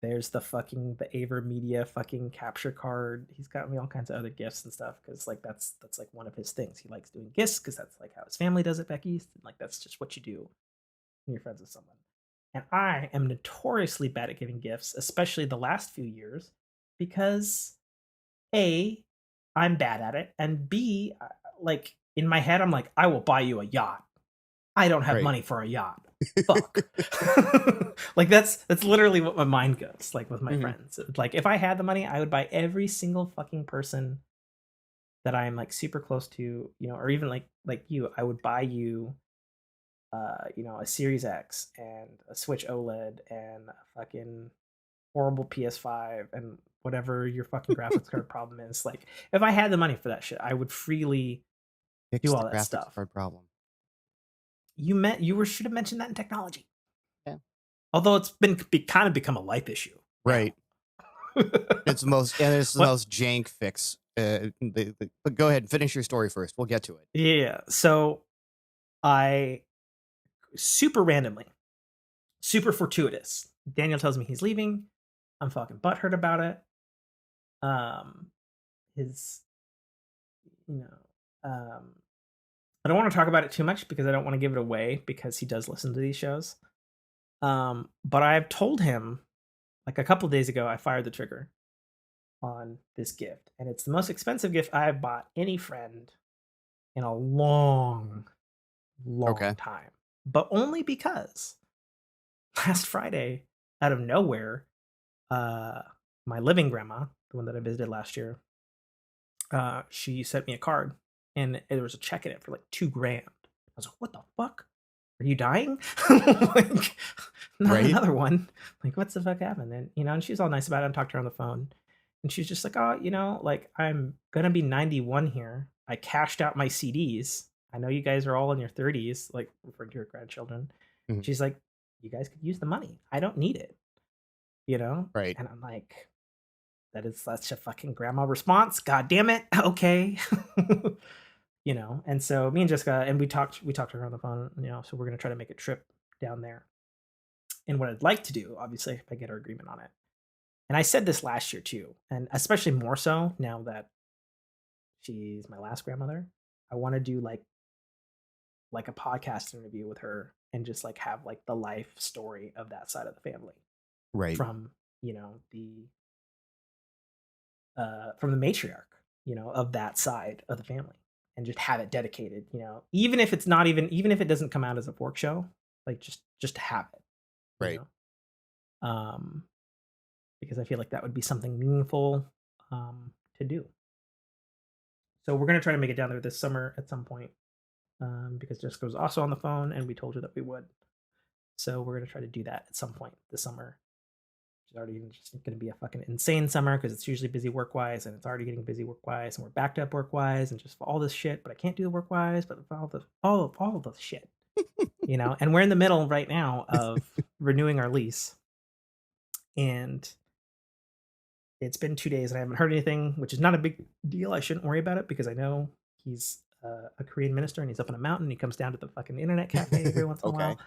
There's the Aver Media fucking capture card. He's got me all kinds of other gifts and stuff because like that's like one of his things. He likes doing gifts because that's like how his family does it back east. And like that's just what you do when you're friends with someone. And I am notoriously bad at giving gifts, especially the last few years, because A, I'm bad at it, and B, like in my head, I'm like, I will buy you a yacht. I don't have Right. money for a yacht. Fuck. Like that's literally what my mind goes like with my Hmm. friends. Like if I had the money, I would buy every single fucking person that I'm like super close to, you know, or even like you, I would buy you you know, a Series X and a Switch OLED and a fucking horrible PS5 and whatever your fucking graphics card problem is. Like, if I had the money for that shit, I would freely Fix do the all that graphics stuff. card problem. You were should have mentioned that in technology. Yeah. Although it's kind of become a life issue now. Right. It's the What? most jank fix. But go ahead, finish your story first. We'll get to it. Yeah. So I super randomly, super fortuitous. Daniel tells me he's leaving. I'm fucking butthurt about it. Um, his you know, I don't want to talk about it too much because I don't want to give it away because he does listen to these shows. But I've told him like a couple days ago, I fired the trigger on this gift, and it's the most expensive gift I've bought any friend in a long, long Okay. time. But only because last Friday, out of nowhere, uh, my living grandma, the one that I visited last year, she sent me a card, and there was a check in it for like $2,000. I was like, "What the fuck? Are you dying?" Like, not Right. another one. Like, what's the fuck happened? And and she's all nice about it. I talked to her on the phone, and she's just like, "Oh, like I'm gonna be 91 here. I cashed out my CDs. I know you guys are all in your 30s, like referring to your grandchildren." Mhm. She's like, "You guys could use the money. I don't need it." You know? Right. And I'm like, that is such a fucking grandma response. God damn it. Okay. And so me and Jessica, and we talked to her on the phone, so we're gonna try to make a trip down there. And what I'd like to do, obviously, if I get our agreement on it. And I said this last year too, and especially more so now that she's my last grandmother. I want to do like a podcast interview with her and just like have like the life story of that side of the family Right. from the from the matriarch, of that side of the family, and just have it dedicated, even if it's not even if it doesn't come out as a fork show, like just to have it, you Right. know, um, because I feel like that would be something meaningful to do. So we're gonna try to make it down there this summer at some point, because Jessica was also on the phone, and we told her that we would. So we're gonna try to do that at some point this summer. It's already just going to be a fucking insane summer because it's usually busy work wise, and it's already getting busy work wise, and we're backed up work wise, and just all this shit. But I can't do the work wise, but all of the shit, And we're in the middle right now of renewing our lease, and it's been 2 days, and I haven't heard anything, which is not a big deal. I shouldn't worry about it because I know he's a Korean minister, and he's up in a mountain. And he comes down to the fucking internet cafe every once in a Okay. while.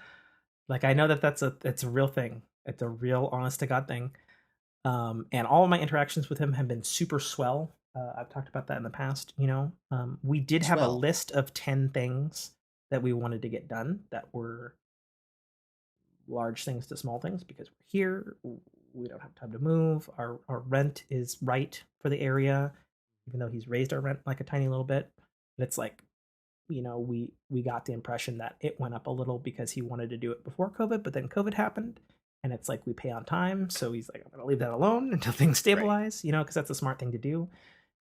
Like I know that it's a real thing. It's a real honest to god thing. And all of my interactions with him have been super swell. I've talked about that in the past. We did have a Swell. list of 10 things that we wanted to get done that were large things to small things because we're here. We don't have time to move. Our rent is right for the area, even though he's raised our rent like a tiny little bit. But it's like, we got the impression that it went up a little because he wanted to do it before COVID, but then COVID happened, and it's like we pay on time. So he's like, I'm gonna leave that alone until things Right. stabilize, because that's a smart thing to do.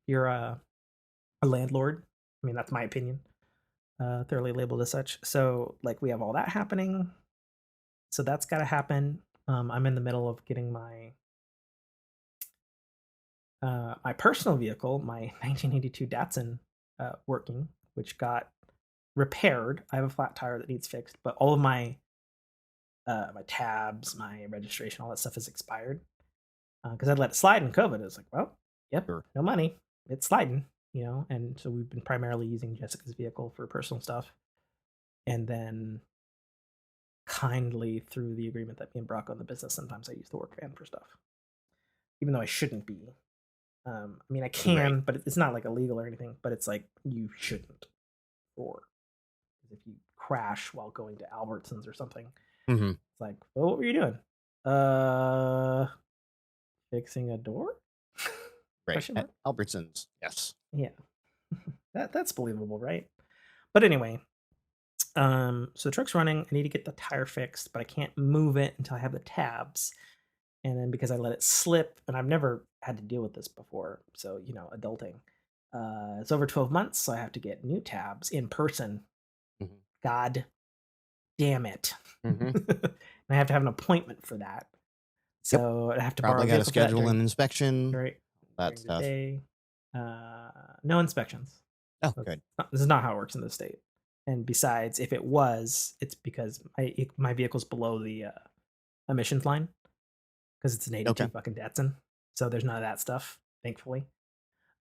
You're a landlord. I mean, that's my opinion. Thoroughly labeled as such. So like we have all that happening. So that's got to happen. I'm in the middle of getting my personal vehicle, my 1982 Datsun, working, which got repaired. I have a flat tire that needs fixed, but all of my tabs, my registration, all that stuff is expired because I let it slide in COVID. I was like, well, yep, Sure. no money, it's sliding, and so we've been primarily using Jessica's vehicle for personal stuff, and then kindly through the agreement that me and Brock own the business, sometimes I use the work van for stuff, even though I shouldn't be. I mean, I Right. can, but it's not like illegal or anything. But it's like you shouldn't, or if you crash while going to Albertsons or something, Hmm. it's like, well, what were you doing? Uh, fixing a door? Right. Question At mark. Albertsons. Yes. Yeah, that's believable, right? But anyway, so the truck's running. I need to get the tire fixed, but I can't move it until I have the tabs. And then because I let it slip, and I've never had to deal with this before, so adulting. It's over 12 months, so I have to get new tabs in person. Hmm. God damn it! Hmm. And I have to have an appointment for that. Yep. So I have to borrow Probably a got to vehicle for that schedule during an inspection. during That during the stuff. day. No inspections. Oh, good. This is not how it works in this state. And besides, if it was, it's because my vehicle's below the emissions line because it's an 82 Okay. fucking Datsun. So there's none of that stuff, thankfully.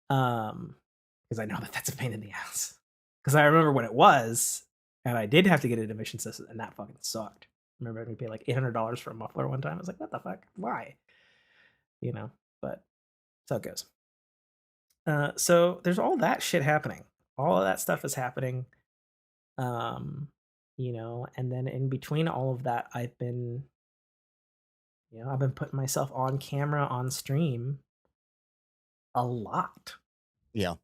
Because I know that that's a pain in the ass. Because I remember when it was, and I did have to get an emission system, and that fucking sucked. I remember having to pay like $800 for a muffler one time. I was like, what the fuck? Why? You know, but so it goes. So there's all that shit happening. All of that stuff is happening. Um, and then in between all of that, I've been I've been putting myself on camera on stream a lot, Yeah.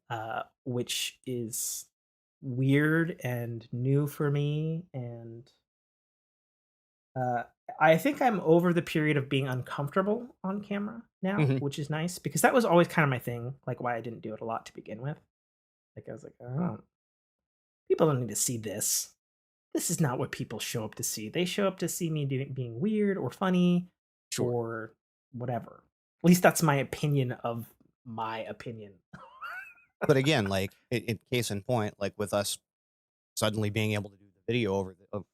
which is weird and new for me. And uh, I think I'm over the period of being uncomfortable on camera now, Hmm. which is nice because that was always kind of my thing, like why I didn't do it a lot to begin with. Like I was like, oh, people don't need to see this. This is not what people show up to see. They show up to see me being weird or funny Sure. or whatever. At least that's my opinion of my opinion. But again, like in case in point, like with us suddenly being able to do the video over for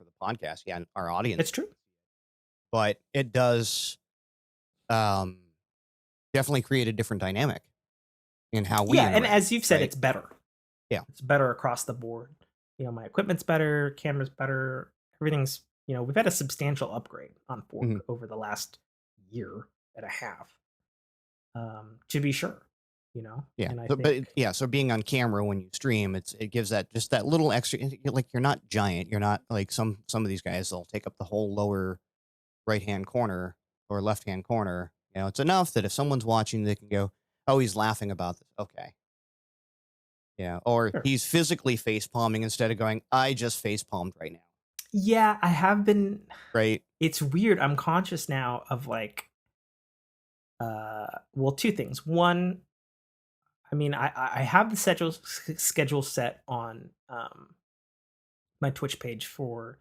the podcast, yeah, and our audience, It's true. but it does um, definitely create a different dynamic in how we Yeah, and interact, as you've said, right? it's better. Yeah. It's better across the board. My equipment's better, camera's better, everything's, we've had a substantial upgrade on Mhm. Fork over the last year and a half. To be sure, Yeah. and I So, but think yeah, so being on camera when you stream, it gives that just that little extra. Like you're not giant. You're not like some of these guys. They'll take up the whole lower right hand corner or left hand corner. It's enough that if someone's watching, they can go, "Oh, he's laughing about this." Okay. Yeah. Or sure. he's physically face palming instead of going, "I just face palmed right now." Yeah, I have been. Right. It's weird. I'm conscious now of like, well, two things. One, I mean, I have the schedule set on my Twitch page for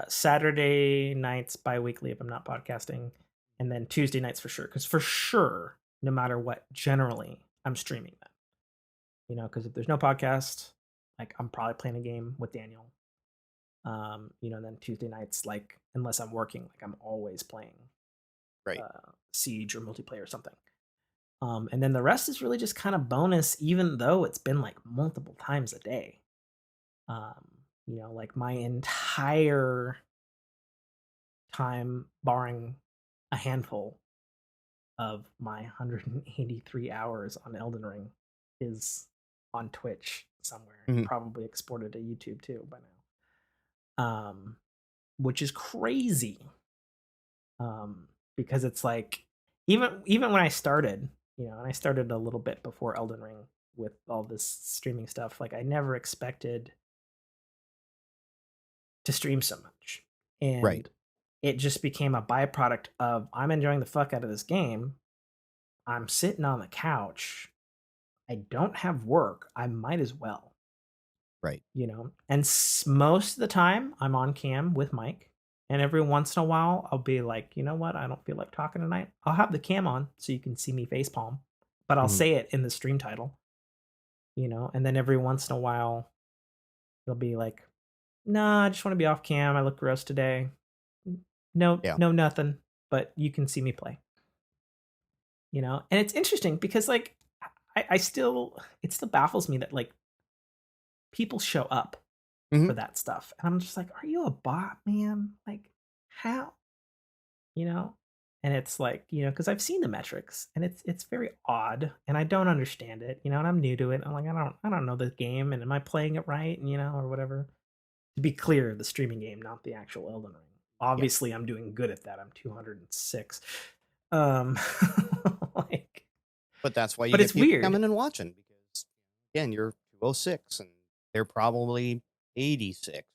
Saturday nights biweekly if I'm not podcasting, and then Tuesday nights for sure. Because for sure, no matter what, generally I'm streaming them. Because if there's no podcast, like I'm probably playing a game with Daniel. Then Tuesday nights, like unless I'm working, like I'm always playing Right. Siege or multiplayer or something. And then the rest is really just kind of bonus, even though it's been like multiple times a day. Um, like my entire time, barring a handful of my 183 hours on Elden Ring, is on Twitch somewhere and Mhm. probably exported to YouTube too by now. Which is crazy. Because it's like even when I started, and I started a little bit before Elden Ring with all this streaming stuff, like I never expected to stream so much. Right. And it just became a byproduct of I'm enjoying the fuck out of this game. I'm sitting on the couch. I don't have work. I might as well, Right. And most of the time I'm on cam with Mike. And every once in a while I'll be like, you know what? I don't feel like talking tonight. I'll have the cam on so you can see me face palm, but I'll Mhm. say it in the stream title, And then every once in a while he'll be like, nah, I just want to be off cam. I look gross today. No, Yeah. no, nothing. But you can see me play. And it's interesting because like I still it still baffles me that like people show up Mhm. for that stuff. And I'm just like, are you a bot, man? Like, how? You know? And it's like, because I've seen the metrics and it's very odd and I don't understand it, and I'm new to it. I'm like, I don't know the game and am I playing it right? And or whatever. To be clear, the streaming game, not the actual Elden Ring. Yeah. Obviously, I'm doing good at that. I'm 206. Um like, But that's why you but get it's people weird. coming and watching because again, you're 206 and they're probably 86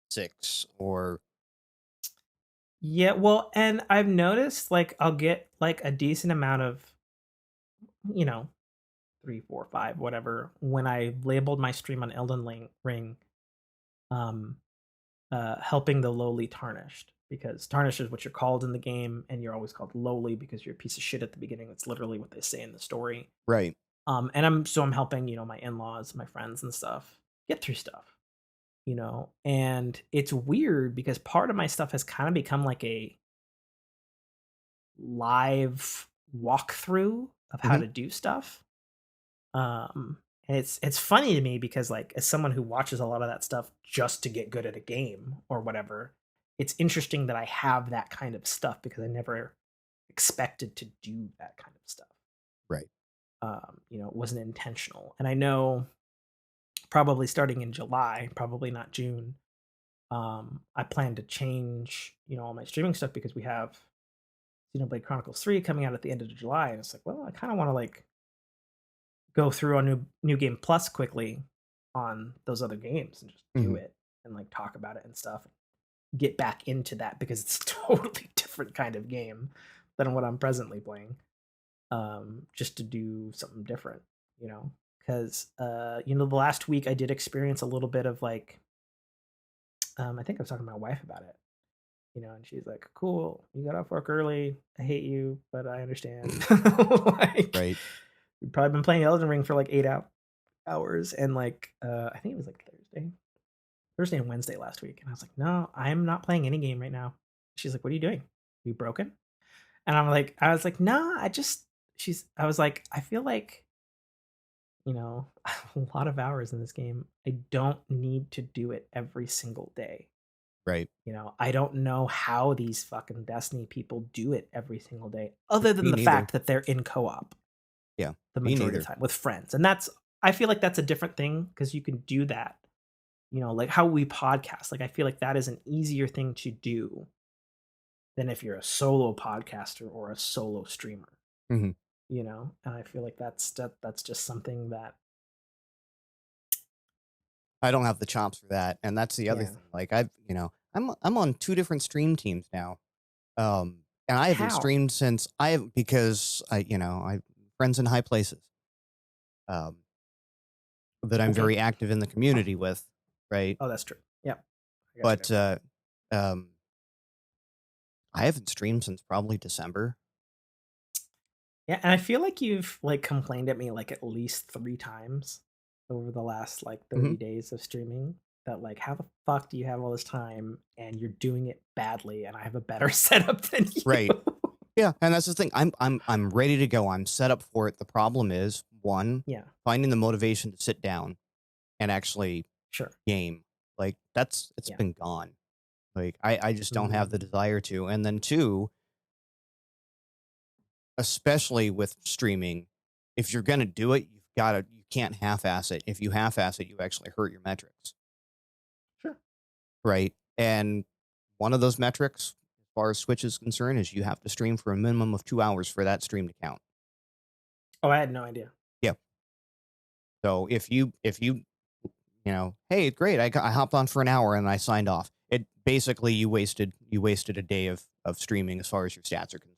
6 or Yeah, well, and I've noticed like I'll get like a decent amount of, you know, 3, 4, 5, whatever, when I labeled my stream on Ring, um, helping the lowly tarnished. Because tarnished is what you're called in the game, and you're always called lowly because you're a piece of shit at the beginning. That's literally what they say in the story. right. And I'm helping, my in-laws, my friends and stuff get through stuff, and it's weird because part of my stuff has kind of become like a live walkthrough of how Mhm. to do stuff. And it's funny to me because like as someone who watches a lot of that stuff just to get good at a game or whatever, it's interesting that I have that kind of stuff because I never expected to do that kind of stuff. Right. It wasn't intentional. And I know probably starting in July, probably not June, I plan to change, all my streaming stuff because we have Xenoblade Chronicles 3 coming out at the end of July, and it's like, well, I kind of want to like go through a new game plus quickly on those other games and just do Hmm. it and like talk about it and stuff. Get back into that because it's a totally different kind of game than what I'm presently playing. Just to do something different, because the last week I did experience a little bit of like, I think I was talking to my wife about it, and she's like, "Cool, you got off work early. I hate you, but I understand." Like, Right. we've probably been playing Elden Ring for like 8 hours, and like, I think it was like Thursday and Wednesday last week, and I was like, "No, I'm not playing any game right now." She's like, "What are you doing? Are you broken?" And I was like, "No, I just." I was like, "I feel like a lot of hours in this game. I don't need to do it every single day." Right. I don't know how these fucking Destiny people do it every single day, other than Me the neither. fact that they're in co-op Yeah. the Me majority of neither. the time with friends. And I feel like that's a different thing because you can do that, like how we podcast. Like I feel like that is an easier thing to do than if you're a solo podcaster or a solo streamer, Hmm. And I feel like that's just something that, I don't have the chops for that, and that's the other yeah. thing. Like I'm on two different stream teams now. And I haven't How? streamed since I have because I friends in high places. Um, that I'm Okay. very active in the community with, right? Oh, that's true. Yep. I got you there. But um, I haven't streamed since probably December. Yeah, and I feel like you've like complained at me like at least 3 times over the last like Hmm. 30 days of streaming that like how the fuck do you have all this time and you're doing it badly and I have a better setup than you. Right. Yeah, and that's the thing. I'm ready to go. I'm set up for it. The problem is one, Yeah, finding the motivation to sit down and actually sure. game. Like it's Yeah. been gone. Like I just don't have Mm, the desire to. And then two, especially with streaming, if you're gonna do it, you can't half ass it. If you half ass it, you actually hurt your metrics. sure. Right. And one of those metrics, as far as Switch is concerned, is you have to stream for a minimum of 2 hours for that stream to count. Oh, I had no idea. Yeah. So if you hey, great, I hopped on for an hour and I signed off. It basically you wasted a day of streaming as far as your stats are concerned.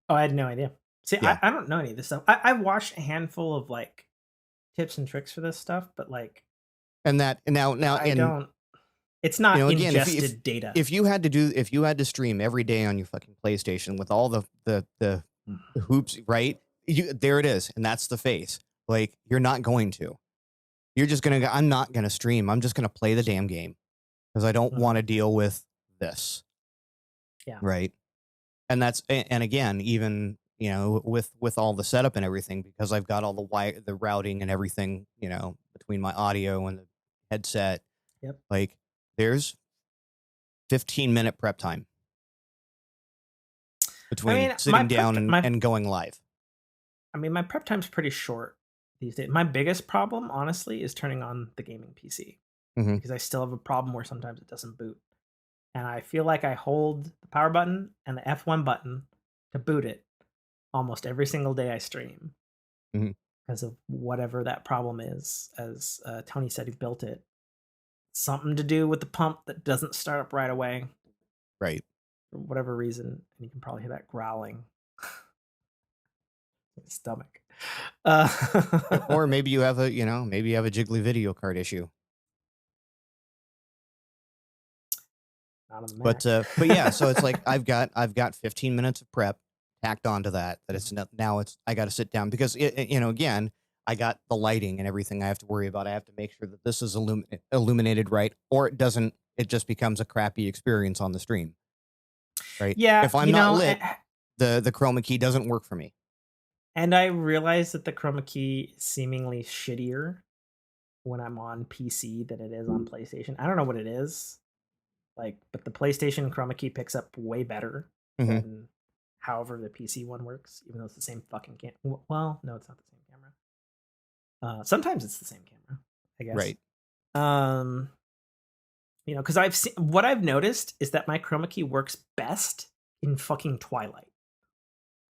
Oh, I had no idea. See, Yeah. I don't know any of this stuff. I've watched a handful of like tips and tricks for this stuff, but like And that and now I and don't it's not again, if ingested data. if you had to stream every day on your fucking PlayStation with all the hoops, right? There it is, and that's the face. Like you're not going to. You're just gonna go, I'm not gonna stream. I'm just gonna play the damn game because I don't want Mhm. to deal with this, Yeah. right? And again, even with all the setup and everything, because I've got all the routing and everything, between my audio and the headset. Yep. Like there's 15-minute prep time I between mean, sitting down and going live. my prep time's pretty short these days. My biggest problem, honestly, is turning on the gaming PC Hmm. because I still have a problem where sometimes it doesn't boot. And I feel like I hold the power button and the F1 button to boot it almost every single day I stream Hmm. because of whatever that problem is. As Tony said, he built it. Something to do with the pump that doesn't start up right away Right. for whatever reason. And you can probably hear that growling in his stomach. Uh, Or maybe you have a jiggly video card issue. Not on the But Mac. yeah, so it's like I've got 15 minutes of prep tacked onto that. That it's now it's I got to sit down because again, I got the lighting and everything I have to worry about. I have to make sure that this is illuminated right, or it doesn't. It just becomes a crappy experience on the stream, right? Yeah, If I'm not lit, the chroma key doesn't work for me. and I realize that the chroma key is seemingly shittier when I'm on PC than it is on PlayStation. I don't know what it is, like, but the PlayStation chroma key picks up way better Hmm. than however the PC one works, even though it's the same fucking well, no, it's not the same camera. Sometimes it's the same camera, I guess. Right. Um, Because I've seen what I've noticed is that my chroma key works best in fucking twilight.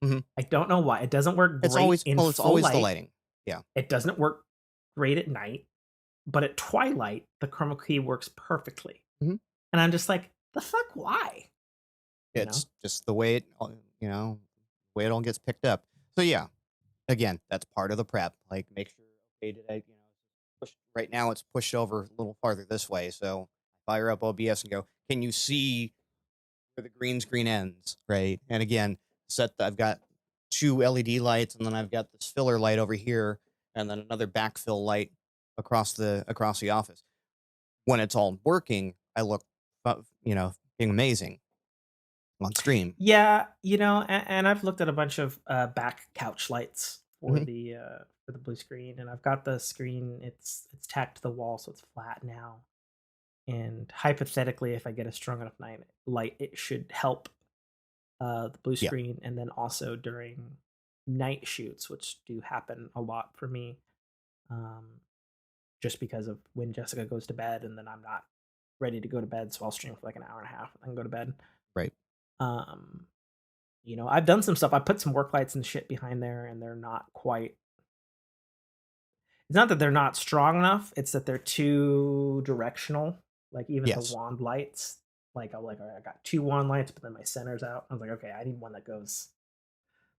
Mhm. I don't know why. It doesn't work great in It's full always the light. lighting. Yeah. It doesn't work great at night, but at twilight, the chroma key works perfectly. Mhm. And I'm just like, the fuck, why? You know? It's just the way way it all gets picked up. So yeah, again, that's part of the prep. Like, make sure, okay, did I, push right now? It's pushed over a little farther this way. So fire up OBS and go, can you see where the green screen ends? Right. And again, I've got 2 LED lights, and then I've got this filler light over here, and then another backfill light across the office. When it's all working, I look, being amazing on stream. Yeah, and I've looked at a bunch of back couch lights Hmm. for the blue screen, and I've got the screen. It's tacked to the wall, so it's flat now. And hypothetically, if I get a strong enough night light, it should help the blue Yeah. screen. And then also during night shoots, which do happen a lot for me, um, just because of when Jessica goes to bed, and then I'm not ready to go to bed, so I'll stream for like an hour and a half and then go to bed. Right. Um, I've done some stuff. I put some work lights and shit behind there, and they're not quite. It's not that they're not strong enough. It's that they're too directional. Like even the Yes. wand lights. I'm like, all right, I got 2 wand lights, but then my center's out. I was like, okay, I need one that goes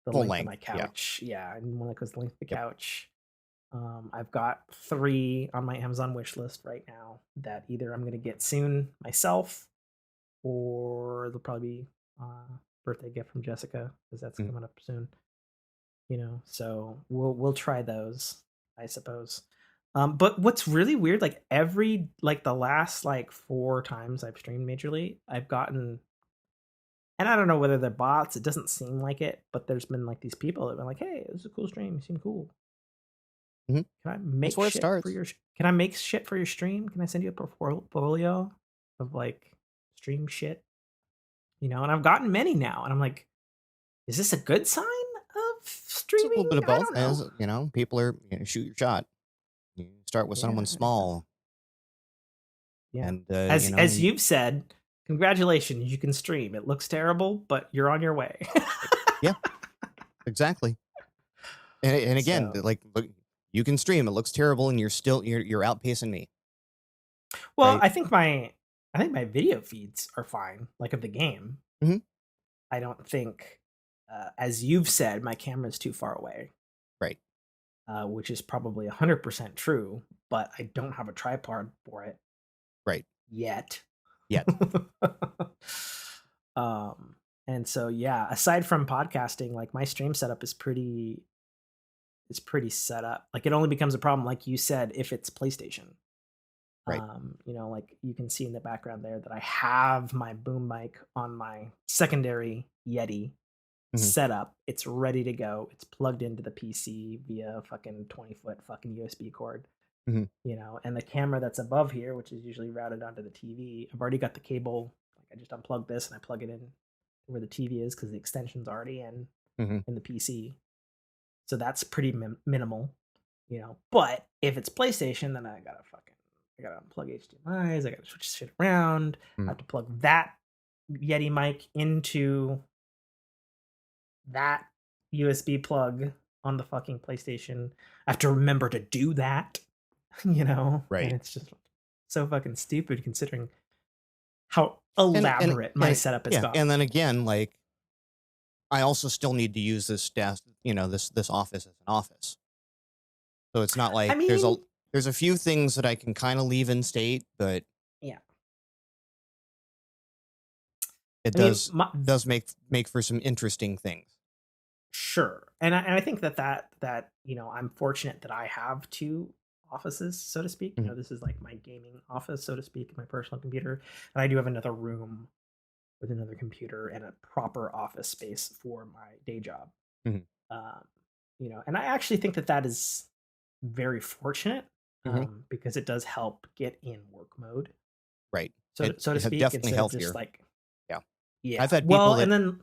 the Full length of length. my Yeah. couch. Yeah, I need one that goes the length of the Yep. couch. I've got 3 on my Amazon wish list right now that either I'm gonna get soon myself, or they'll probably be birthday gift from Jessica because that's Mhm. coming up soon. So we'll try those, I suppose. But what's really weird, like the last like 4 times I've streamed majorly, I've gotten, and I don't know whether they're bots, it doesn't seem like it, but there's been like these people that have been like, hey, this is a cool stream, you seem cool. Mhm. Can I That's make where it shit for starts. your can I make shit for your stream? Can I send you a portfolio of like stream shit? And I've gotten many now, and I'm like, is this a good sign of It's a little streaming? bit of I both. don't know. As people are, shoot your shot. You start with Yeah, someone small, yeah. and As you've said, congratulations, you can stream. It looks terrible, but you're on your way. yeah, exactly. And again, So, like, look, you can stream. It looks terrible, and you're outpacing me, well, right? I think my video feeds are fine, like of the game. Hmm. I don't think, as you've said, my camera's too far away, Right. which is probably 100% true. But I don't have a tripod for it Right. yet. Yet. um, and so yeah, aside from podcasting, like my stream setup is pretty set up. Like it only becomes a problem, like you said, if it's PlayStation. Right. Like you can see in the background there that I have my boom mic on my secondary Yeti Hmm. setup. It's ready to go. It's plugged into the PC via a fucking 20-foot fucking USB cord. Hmm. And the camera that's above here, which is usually routed onto the TV, I've already got the cable. Like I just unplug this and I plug it in where the TV is because the extension's already Hmm. in the PC. So that's pretty minimal. But if it's PlayStation, then I gotta unplug HDMI's. I gotta switch shit around. I Hmm. have to plug that Yeti mic into that USB plug on the fucking PlayStation. I have to remember to do that, and Right. it's just so fucking stupid considering how And elaborate my and setup has yeah, and gotten. then again, like, I also still need to use this desk, this office as an office. So it's not I like mean, there's a few things that I can kind of leave in state, but yeah. it I mean, does make for some interesting things. sure, and I think that I'm fortunate that I have 2 offices, so to speak. Mhm. This is like my gaming office, so to speak, my personal computer, and I do have another room with another computer and a proper office space for my day job. Mhm. Um, and I actually think that is very fortunate, Mhm. because it does help get in work mode, Right. so to It's speak, definitely instead of just healthier. like, Yeah. yeah. I've had people Well, that and then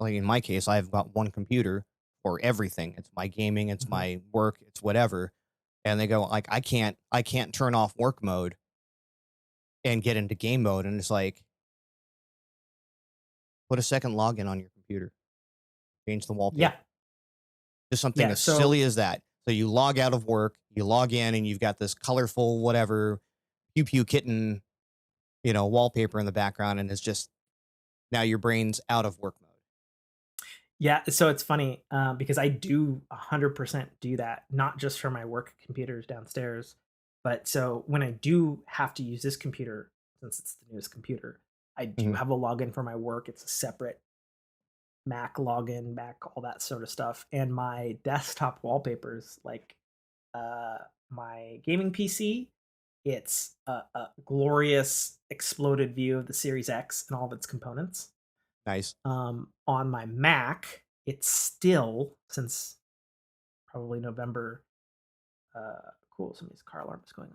like in my case, I've got one computer for everything. It's my gaming, it's Mhm. my work, it's whatever. And they go like, I can't turn off work mode and get into game mode, and it's like, put a second login on your computer, change the Yeah. wallpaper. Just something Yeah. as So silly as that. So you log out of work, you log in, and you've got this colorful whatever pew pew kitten, wallpaper in the background, and it's just now your brain's out of work mode. yeah, so it's funny, because I do 100% do that, not just for my work computers downstairs, but so when I do have to use this computer, since it's the newest computer, I do Mhm. have a login for my work. It's a separate Mac login, Mac, all that sort of stuff. And my desktop wallpapers, like my gaming PC, it's a glorious exploded view of the Series X and all of its components. Nice. On my Mac, it's still, since probably November. Cool. Somebody's car alarm is going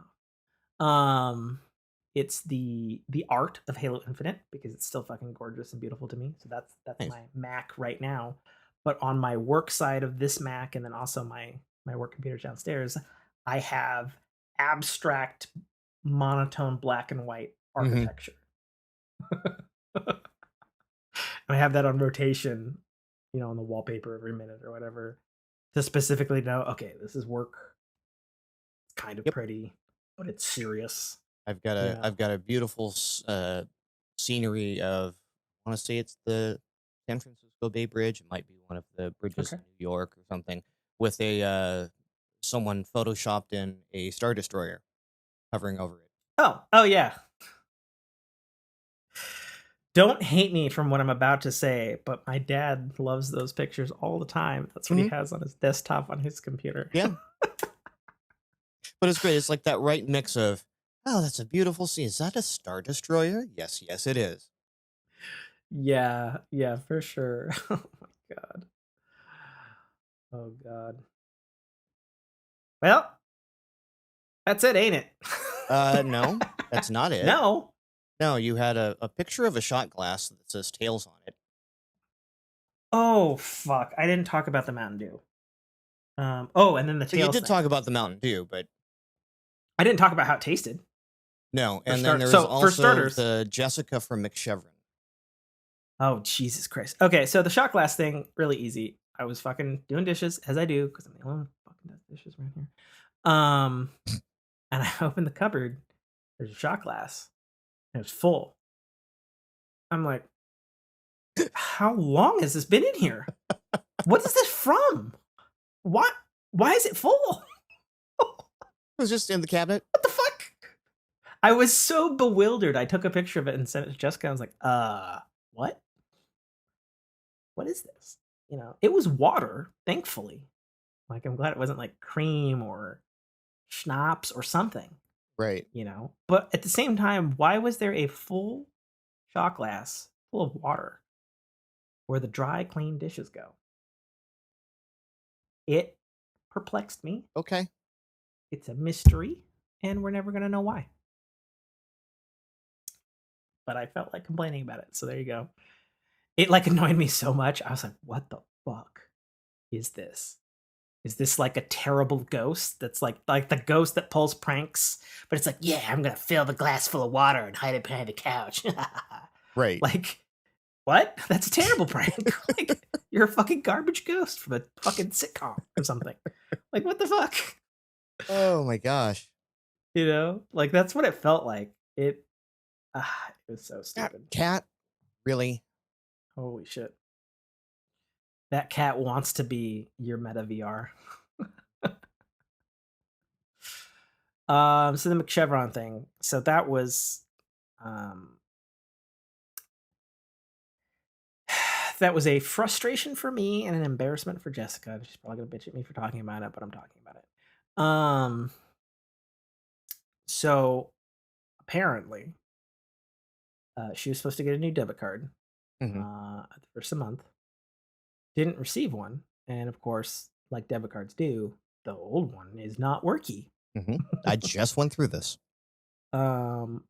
off. It's the art of Halo Infinite because it's still fucking gorgeous and beautiful to me. So that's Nice. my Mac right now. But on my work side of this Mac, and then also my work computer downstairs, I have abstract monotone black and white Mhm. architecture. I have that on rotation, on the wallpaper every minute or whatever, to specifically know, okay, this is work. It's kind of Yep. pretty, but it's serious. I've got You a know. I've got a beautiful scenery of, I want to say it's the San Francisco Bay Bridge. It might be one of the bridges Okay. in New York or something, with a someone photoshopped in a Star Destroyer hovering over it. Oh yeah. Don't hate me from what I'm about to say, but my dad loves those pictures all the time. That's what he Mhm. has on his desktop on his computer. Yeah, but it's great. It's like that right mix of, oh, that's a beautiful scene. Is that a Star Destroyer? Yes, yes, it is. Yeah, yeah, for sure. Oh my god. Oh god. Well, that's it, ain't it? No, that's not it. No. No, you had a picture of a shot glass that says tails on it. Oh fuck. I didn't talk about the Mountain Dew. Oh, and then the So you tails did thing. talk about the Mountain Dew, but I didn't talk about how it tasted. no. For And then start there was so for also starters, the Jessica from McChevron. oh Jesus Christ. Okay, so the shot glass thing, really easy. I was fucking doing dishes as I do, because I'm the only one who fucking does dishes around here. And I opened the cupboard. There's a shot glass. And it was full. I'm like, how long has this been in here? What is this from? What? Why is it full? It was just in the cabinet. What the fuck? I was so bewildered. I took a picture of it and sent it to Jessica. I was like, what? What is this? It was water, thankfully. Like, I'm glad it wasn't like cream or schnapps or something, Right. But at the same time, why was there a full shot glass full of water where the dry, clean dishes go? It perplexed me. Okay. It's a mystery, and we're never going to know why. But I felt like complaining about it, so there you go. It like annoyed me so much. I was like, what the fuck is this? Is this like a terrible ghost that's like the ghost that pulls pranks, but it's like, yeah, I'm gonna fill the glass full of water and hide it behind the couch. Right. Like, what? That's a terrible prank. Like, you're a fucking garbage ghost from a fucking sitcom or something. Like, what the fuck? Oh my gosh. Like, that's what it felt like. It was so That stupid. cat, really? Holy shit. That cat wants to be your meta VR. So the McChevron thing. So that was um that was a frustration for me and an embarrassment for Jessica. She's probably gonna bitch at me for talking about it, but I'm talking about it. So apparently, she was supposed to get a new debit card Hmm. for some month. Didn't receive one, and of course, like debit cards do, the old one is not worky. Hmm. I just went through this. Um,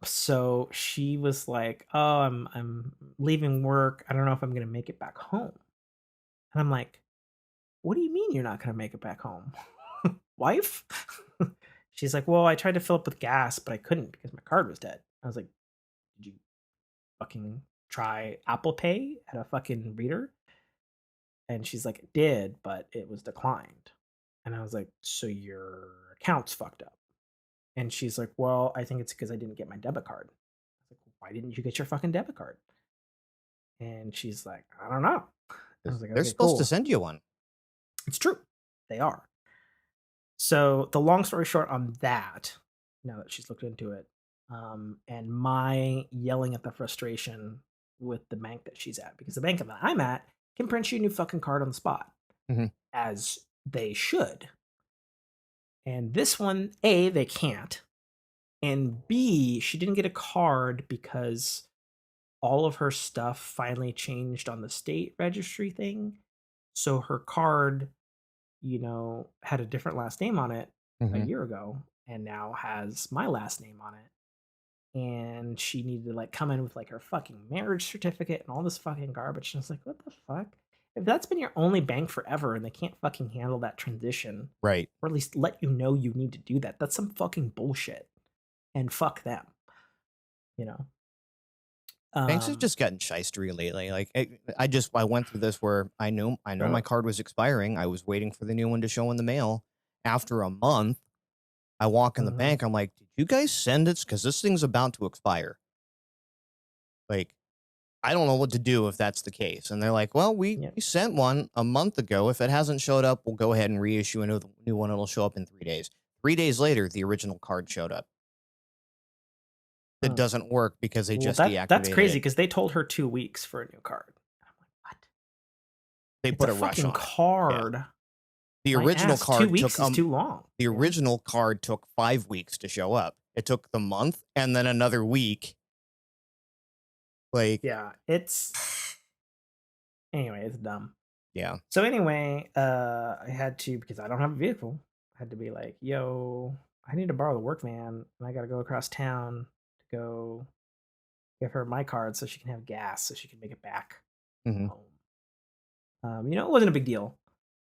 so she was like, "Oh, I'm leaving work. I don't know if I'm gonna make it back home." And I'm like, "What do you mean you're not gonna make it back home, wife?" she's like, well, I tried to fill up with gas, but I couldn't because my card was dead. I was like, did you fucking try Apple Pay at a fucking reader? And she's like, it did, but it was declined. And I was like, so your account's fucked up. And she's like, well, I think it's because I didn't get my debit card. I was like, why didn't you get your fucking debit card? And she's like, I don't know. I was like, They're okay, supposed to cool. send you one. It's true. They are. So the long story short on that, now that she's looked into it, and my yelling at the frustration with the bank that she's at, because the bank that I'm at can print you a new fucking card on the spot, Mhm. as they should. And this one, A, they can't. And B, she didn't get a card because all of her stuff finally changed on the state registry thing. So her card, had a different last name on it a Mhm. year ago and now has my last name on it. And she needed to like come in with like her fucking marriage certificate and all this fucking garbage. And I was like, what the fuck? If that's been your only bank forever and they can't fucking handle that transition, Right. or at least let you know you need to do that, that's some fucking bullshit. And fuck them, you know. Banks have Um, just gotten shystery lately. Like I went through this where I know my really? card was expiring. I was waiting for the new one to show in the mail. After a month, I walk in the Mm-hmm. bank. I'm like, did you guys send it? Because this thing's about to expire. Like, I don't know what to do if that's the case. And they're like, well, we, Yeah. we sent one a month ago. If it hasn't showed up, we'll go ahead and reissue a new one. It'll show up in 3 days. 3 days later, the original card showed up. It Mm. doesn't work because they Well, just that's deactivated crazy it. because they told her 2 weeks for a new card. I'm like, what? They It's put a a rush fucking on it. Yeah. card. The My original ass. two card took weeks is too long. the original card took 5 weeks to show up. It took the month and then another week. Like, Yeah. It's anyway. It's dumb. yeah. So anyway, I had to, because I don't have a vehicle. I had to be like, yo, I need to borrow the work van, and I got to go across town to go give her my card so she can have gas so she can make it back Hmm. home. It wasn't a big deal,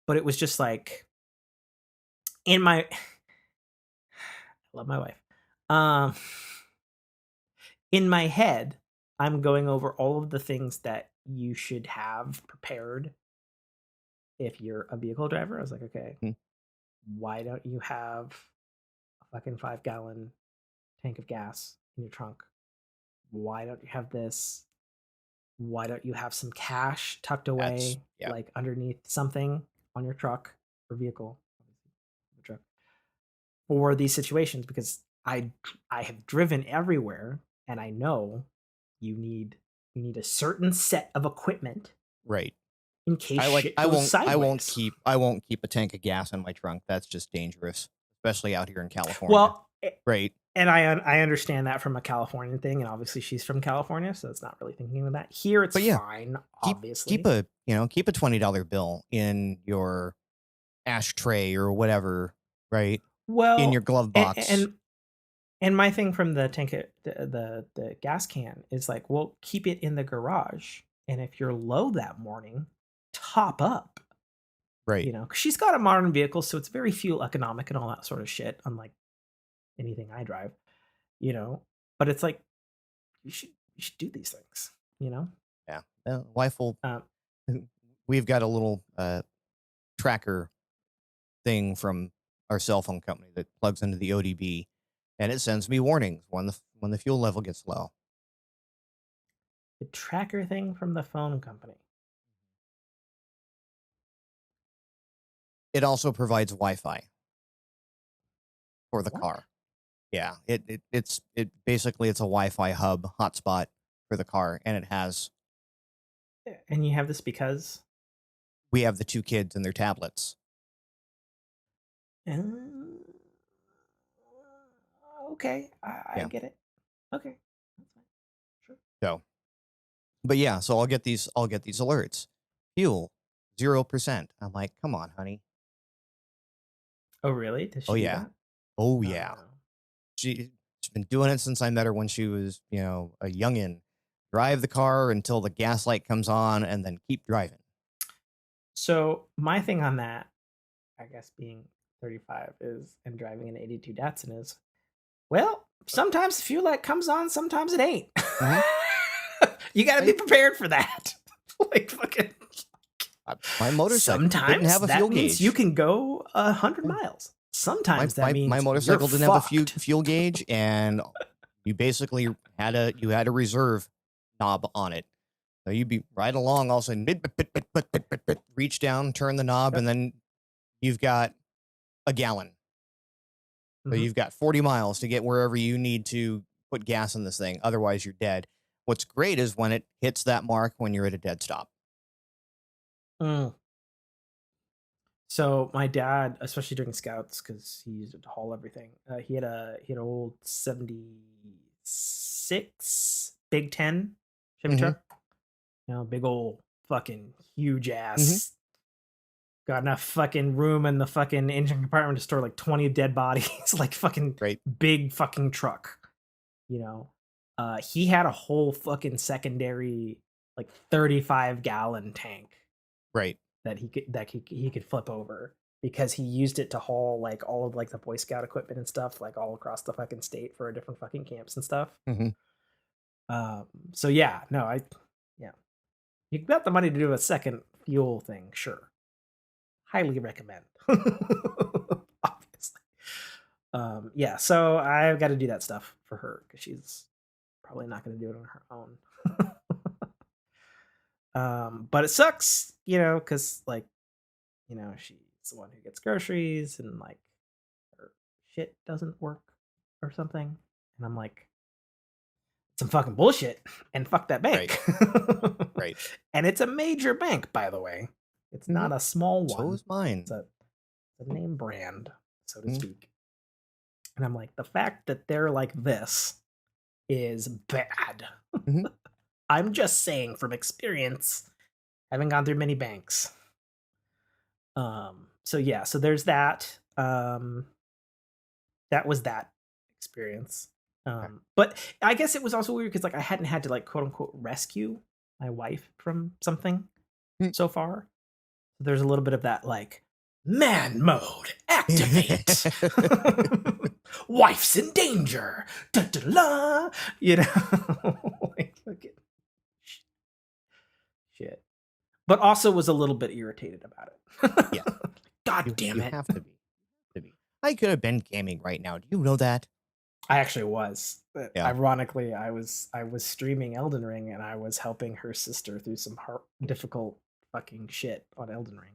but it was just like in my I love my wife. Um in my head, I'm going over all of the things that you should have prepared if you're a vehicle driver. I was like, okay, why don't you have a fucking 5-gallon tank of gas in your trunk? Why don't you have this? Why don't you have some cash tucked That's away, yeah. like underneath something on your truck or vehicle? Truck for these situations because I have driven everywhere and I know you need a certain set of equipment Right. in case I like shit goes sideways. I won't keep a tank of gas in my trunk. That's just dangerous, especially out here in California. Well, Right. and I understand that from a Californian thing, and obviously she's from California, so it's not really thinking of that. Here, it's But yeah, fine, keep obviously. a $20 bill in your ashtray or whatever, right? In your Well, glove and box. and, and my thing from the tank, the gas can is like, well, keep it in the garage, and if you're low that morning, top up. Right. 'Cause she's got a modern vehicle, so it's very fuel economic and all that sort of shit, unlike anything I drive, you know. But it's like you should do these things, you know. Yeah. Wife will Um, we've got a little tracker thing from our cell phone company that plugs into the ODB, and it sends me warnings when the fuel level gets low. the tracker thing from the phone company. It also provides Wi-Fi for the What? car. Yeah, it basically it's a Wi-Fi hub hotspot for the car, and it has And you have this because? we have the two kids and their tablets. Uh, okay, I Yeah, get it. Okay, that's fine. Sure. so but yeah, so I'll get these alerts. Fuel 0%. I'm like, come on, honey. Oh, really? Does Oh she do yeah, that? oh Oh yeah. no. She's been doing it since I met her when she was, a youngin'. Drive the car until the gas light comes on and then keep driving. So my thing on that, I guess, being 35 is, and driving an 82 Datsun is, well, sometimes the fuel light comes on, sometimes it ain't. Mhm. You got to be prepared for that. Like fucking. My motorcycle didn't Sometimes have a that fuel means gauge. you can go 100 Yeah. miles. Sometimes that means my motorcycle you're didn't have a fucked. fuel gauge, and you basically had a reserve knob on it. So you'd be right along, all of a sudden, reach down, turn the knob, Yep. and then you've got a gallon. So Mhm. you've got 40 miles to get wherever you need to put gas in this thing. Otherwise, you're dead. What's great is when it hits that mark when you're at a dead stop. Mm. So my dad, especially during scouts, because he used it to haul everything. He had an old '76 Big Ten Chevy Mm-hmm. truck. Big old fucking huge Mm-hmm. ass. Got enough fucking room in the fucking engine compartment to store like 20 dead bodies. Like fucking Right. big fucking truck. He had a whole fucking secondary like 35-gallon tank Right. that he could flip over because he used it to haul like all of like the Boy Scout equipment and stuff like all across the fucking state for different fucking camps and stuff. Mm-hmm. So yeah, no, yeah, you got the money to do a second fuel thing, sure, highly recommend. Obviously. Yeah, so I've got to do that stuff for her because she's probably not going to do it on her own. But it sucks, because like, she's the one who gets groceries and like her shit doesn't work or something. And I'm like, some fucking bullshit and fuck that Right. bank. Right. And it's a major bank, by the way. It's Mm-hmm. not a small one. So is mine. It's a name brand, so to Mm-hmm. speak. And I'm like, the fact that they're like this is bad. Mm-hmm. I'm just saying from experience, having gone through many banks. So yeah, so there's that. That was that experience. But I guess it was also weird because like I hadn't had to like quote unquote rescue my wife from something so far. So there's a little bit of that like man mode activate. Wife's in danger. Da-da-la. Like fucking shit. But also was a little bit irritated about it. Yeah. God damn You it. have to be. I could have been gaming right now. Do you know that? I actually was. Yeah. Ironically, I was streaming Elden Ring and I was helping her sister through some difficult fucking shit on Elden Ring.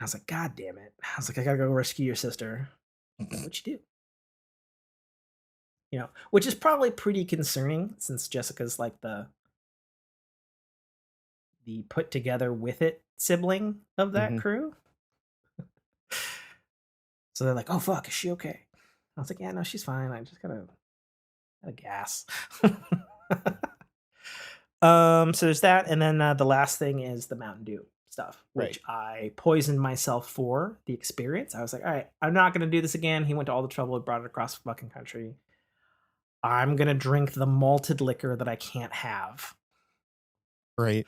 I was like, God damn it. I was like, I gotta go rescue your sister. What'd you do? Which is probably pretty concerning since Jessica's like the put together with it sibling of that crew. So they're like, oh fuck, is she okay? I was like, yeah, no, she's fine. I just gotta gas. So there's that, and then the last thing is the Mountain Dew stuff, which I poisoned myself for the experience. I was like, all right, I'm not gonna do this again. He went to all the trouble, brought it across the fucking country. I'm gonna drink the malted liquor that I can't have. Right.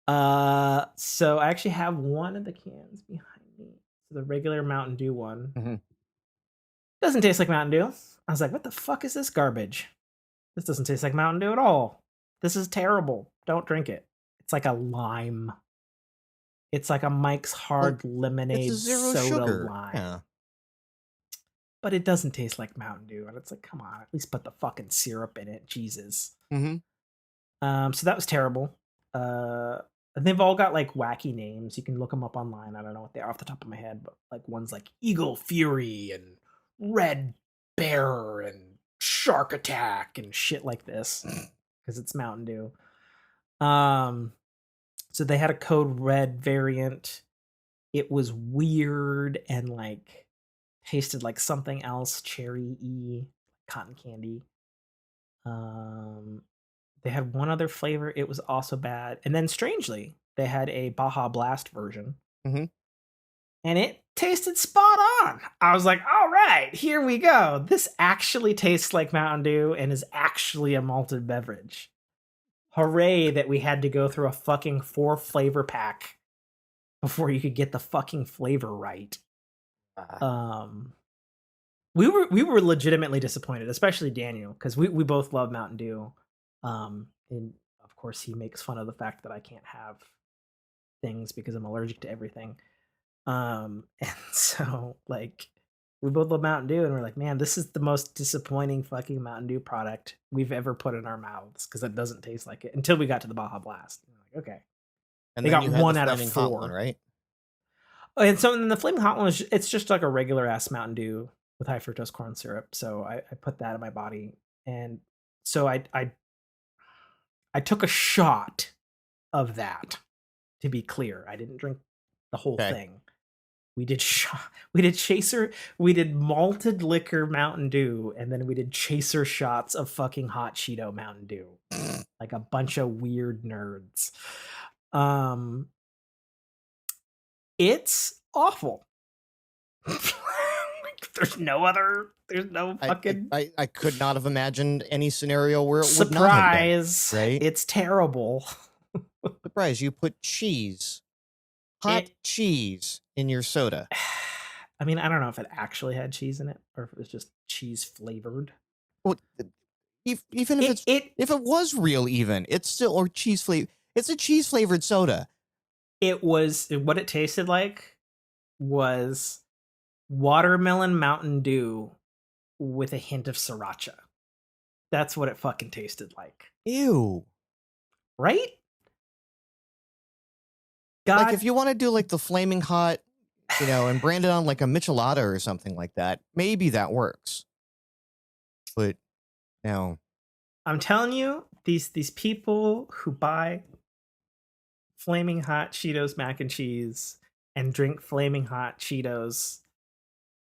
So I actually have one of the cans behind me. So the regular Mountain Dew one. Doesn't taste like Mountain Dew. I was like, what the fuck is this garbage? This doesn't taste like Mountain Dew at all. This is terrible. Don't drink it. It's like a lime. It's like a Mike's Hard Lemonade it's a zero soda sugar. lime. Yeah. But it doesn't taste like Mountain Dew. And it's like, come on, at least put the fucking syrup in it. Jesus. So that was terrible. They've all got like wacky names. You can look them up online. I don't know what they are off the top of my head, but like one's like Eagle Fury and Red Bear and Shark Attack and shit like this because it's Mountain Dew. So they had a code red variant. It was weird and like tasted like something else, cherry-y, cotton candy. They had one other flavor. It was also bad. And then strangely, they had a Baja Blast version. And it tasted spot on. I was like, all right, here we go. This actually tastes like Mountain Dew and is actually a malted beverage. Hooray that we had to go through a fucking 4 flavor pack before you could get the fucking flavor right. Um, we were legitimately disappointed, especially Daniel, because we both love Mountain Dew. And of course, he makes fun of the fact that I can't have things because I'm allergic to everything. And so like we both love Mountain Dew, and we're like, man, this is the most disappointing fucking Mountain Dew product we've ever put in our mouths because it doesn't taste like it until we got to the Baja Blast. And we're like, okay, And they then got you had the one out of flaming hot one, 4. right? Oh, and so then the flaming hot one is it's just like a regular ass Mountain Dew with high fructose corn syrup. So I put that in my body, and so I took a shot of that. To be clear, I didn't drink the whole Okay. thing. We did chaser, we did malted liquor Mountain Dew, and then we did chaser shots of fucking hot Cheeto Mountain Dew, like a bunch of weird nerds. It's awful. There's no fucking I could not have imagined any scenario where it would not have been. surprise. Right? It's terrible. Surprise, you put hot cheese in your soda. I mean, I don't know if it actually had cheese in it or if it was just cheese flavored. Well, even if if it was real, even it's still or cheese flavor. It's a cheese flavored soda. It was what it tasted like was watermelon Mountain Dew with a hint of sriracha. That's what it fucking tasted like. Ew. Right? God. Like if you want to do like the flaming hot, and brand it on like a michelada or something like that, maybe that works. But no. I'm telling you, these people who buy flaming hot Cheetos mac and cheese and drink flaming hot Cheetos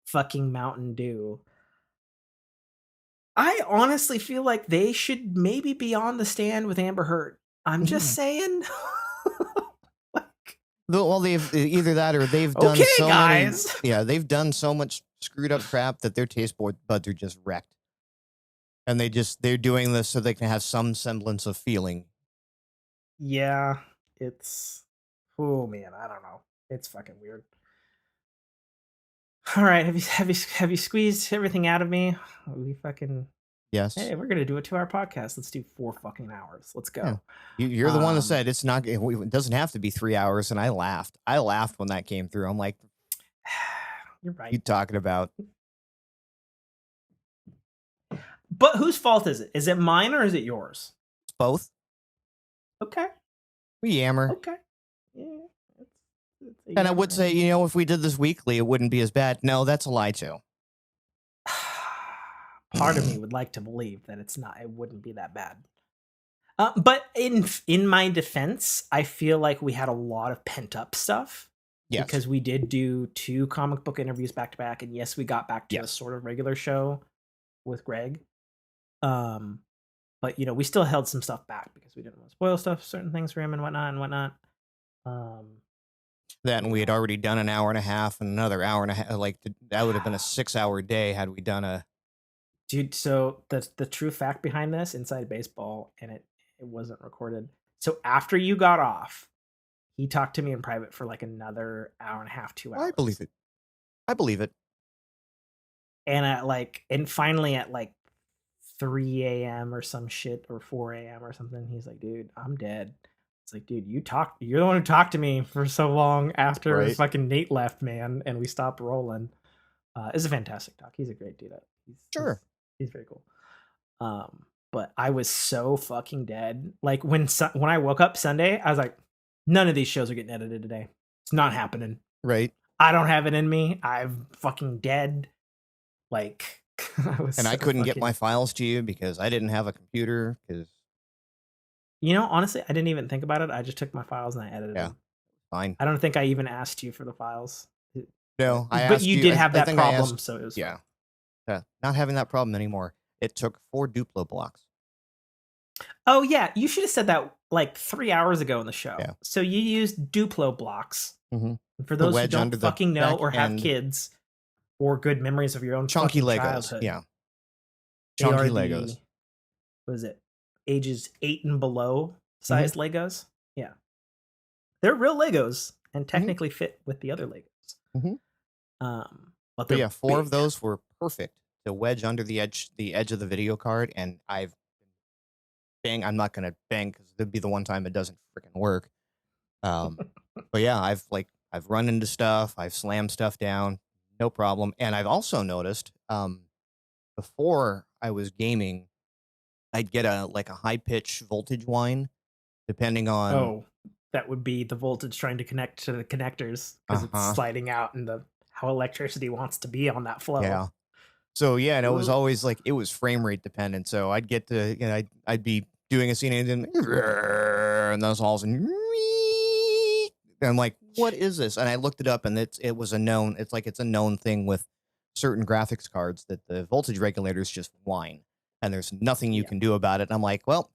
fucking Mountain Dew, I honestly feel like they should maybe be on the stand with Amber Heard. I'm just saying. Well, they've either that or they've done so guys. many. Yeah, they've done so much screwed up crap that their taste buds are just wrecked, and they're doing this so they can have some semblance of feeling. Yeah, it's oh man, I don't know. It's fucking weird. All right, have you squeezed everything out of me? We fucking yes. Hey, we're gonna do a 2-hour podcast. Let's do 4 fucking hours. Let's go. Yeah. You're the one that said it's not. It doesn't have to be 3 hours, and I laughed. I laughed when that came through. I'm like, you're right. You talking about? But whose fault is it? Is it mine or is it yours? It's both. Okay. We yammer. Okay. Yeah. And I would say, if we did this weekly, it wouldn't be as bad. No, that's a lie too. Part of me would like to believe that it wouldn't be that bad. But in my defense, I feel like we had a lot of pent up stuff. Yes. Because we did do 2 comic book interviews back to back, and yes, we got back to a sort of regular show with Greg. But we still held some stuff back because we didn't want to spoil certain things for him and whatnot. That and we had already done an hour and a half and another hour and a half. Like that would have been a 6-hour day had we done a. Dude, so the true fact behind this, inside baseball, and it wasn't recorded. So after you got off, he talked to me in private for like another hour and a half, 2 hours. I believe it. And finally at like 3 a.m. or some shit, or 4 a.m. or something, he's like, dude, I'm dead. It's like, dude, you're the one who talked to me for so long after fucking Nate left, man, and we stopped rolling. It's a fantastic talk. He's a great dude. He's very cool. But I was so fucking dead. Like when I woke up Sunday, I was like, none of these shows are getting edited today. It's not happening. Right. I don't have it in me. I'm fucking dead. Like I couldn't get my files to you because I didn't have a computer. Because honestly, I didn't even think about it. I just took my files and I edited them. Fine. I don't think I even asked you for the files. No, but you did have that problem, so it was fine. Not having that problem anymore. It took 4 Duplo blocks. Oh yeah, you should have said that like 3 hours ago in the show. Yeah. So you used Duplo blocks. Mm-hmm. For those who don't fucking know or have kids or good memories of your own chunky Legos, childhood, chunky Legos. What is it? Ages 8 and below sized Legos. Yeah, they're real Legos and technically fit with the other Legos. But So they're yeah, 4 of big. those were perfect to wedge under the edge of the video card, and I've bang. I'm not gonna bang because it'd be the one time it doesn't freaking work. Um, but yeah, I've run into stuff, I've slammed stuff down, no problem. And I've also noticed, before I was gaming, I'd get a high pitch voltage whine, depending on. Oh, that would be the voltage trying to connect to the connectors because Uh it's huh. sliding out and the how electricity wants to be on that flow. Yeah. So yeah, and it was Ugh. always like it was frame rate dependent. So I'd get to, I'd be doing a scene and that's all of a sudden, and I'm like, what is this? And I looked it up, and it was a known. It's a known thing with certain graphics cards that the voltage regulators just whine, and there's nothing you Yeah, can do about it. And I'm like, well,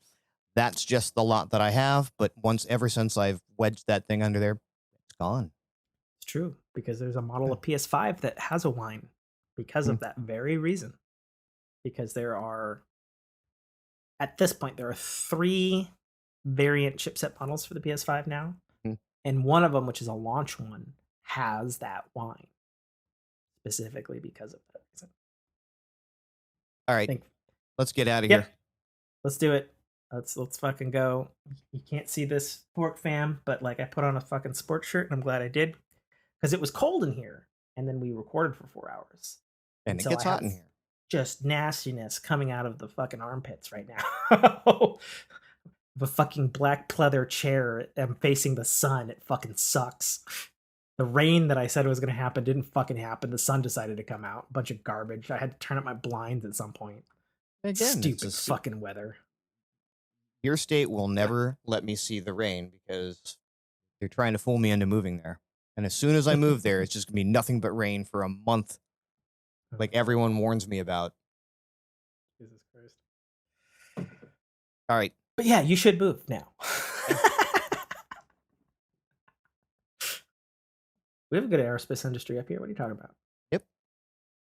that's just the lot that I have. But ever since I've wedged that thing under there, it's gone. it's true because there's a model of PS5 that has a whine because Hmm. of that very reason. Because there are at this point there are 3 variant chipset models for the PS5 now, Hmm. and one of them, which is a launch one, has that whine specifically because of that reason. All I right, think. let's get out of here. Yep. Let's do it. Let's fucking go. You can't see this, Fork fam, but like I put on a fucking sports shirt and I'm glad I did because it was cold in here, and then we recorded for 4 hours, And and it so I gets hot have in here. just nastiness coming out of the fucking armpits right now. The fucking black pleather chair. I'm facing the sun. It fucking sucks. The rain that I said was going to happen didn't fucking happen. The sun decided to come out. Bunch of garbage. I had to turn up my blinds at some point. Again, Stupid fucking weather. your state will never let me see the rain because they're trying to fool me into moving there. And as soon as I move there, it's just gonna be nothing but rain for a month, like everyone warns me about. Jesus Christ. All right. But yeah, you should move now. Yeah. We have a good aerospace industry up here. What are you talking about? Yep.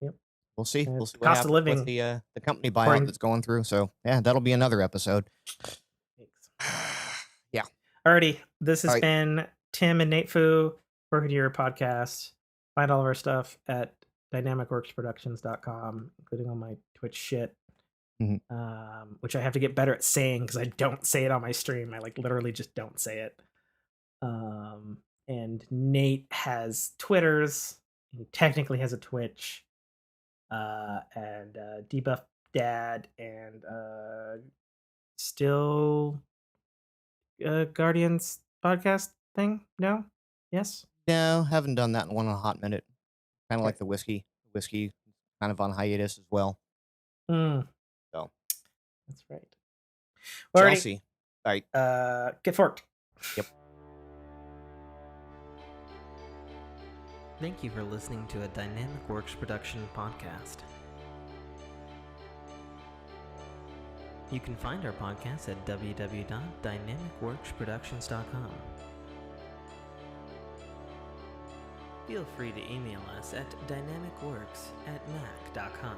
Yep. We'll see. And We'll it's see the what cost of happens with living. the company buyout According. that's going through. So yeah, that'll be another episode. Yeah. Alrighty. This has All right. been Tim and Nate Fu, Working Your Podcast. Find all of our stuff at Dynamicworksproductions.com, including all my Twitch shit. Which I have to get better at saying because I don't say it on my stream. I like literally just don't say it. And Nate has Twitters. He technically has a Twitch. And Debuff Dad and still Guardians podcast thing? No? Yes? No, haven't done that in a hot minute. Kind of Okay. like the whiskey. Whiskey kind of on hiatus as well. Mm, So that's right. Chelsea. All right. Get forked. Yep. Thank you for listening to a Dynamic Works production podcast. You can find our podcast at www.dynamicworksproductions.com. Feel free to email us at dynamicworks@mac.com.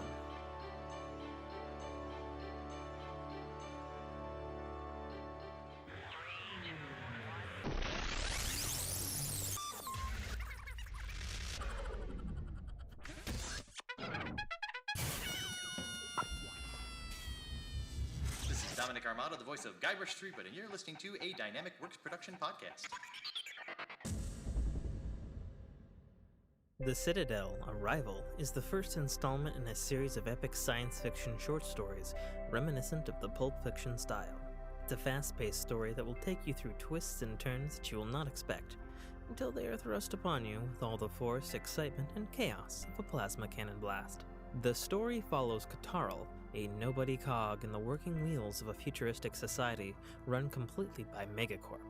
This is Dominic Armato, the voice of Guybrush Threepwood, and you're listening to a Dynamic Works production podcast. The Citadel, Arrival, is the first installment in a series of epic science fiction short stories reminiscent of the Pulp Fiction style. It's a fast-paced story that will take you through twists and turns that you will not expect, until they are thrust upon you with all the force, excitement, and chaos of a plasma cannon blast. The story follows Katarl, a nobody cog in the working wheels of a futuristic society run completely by Megacorp,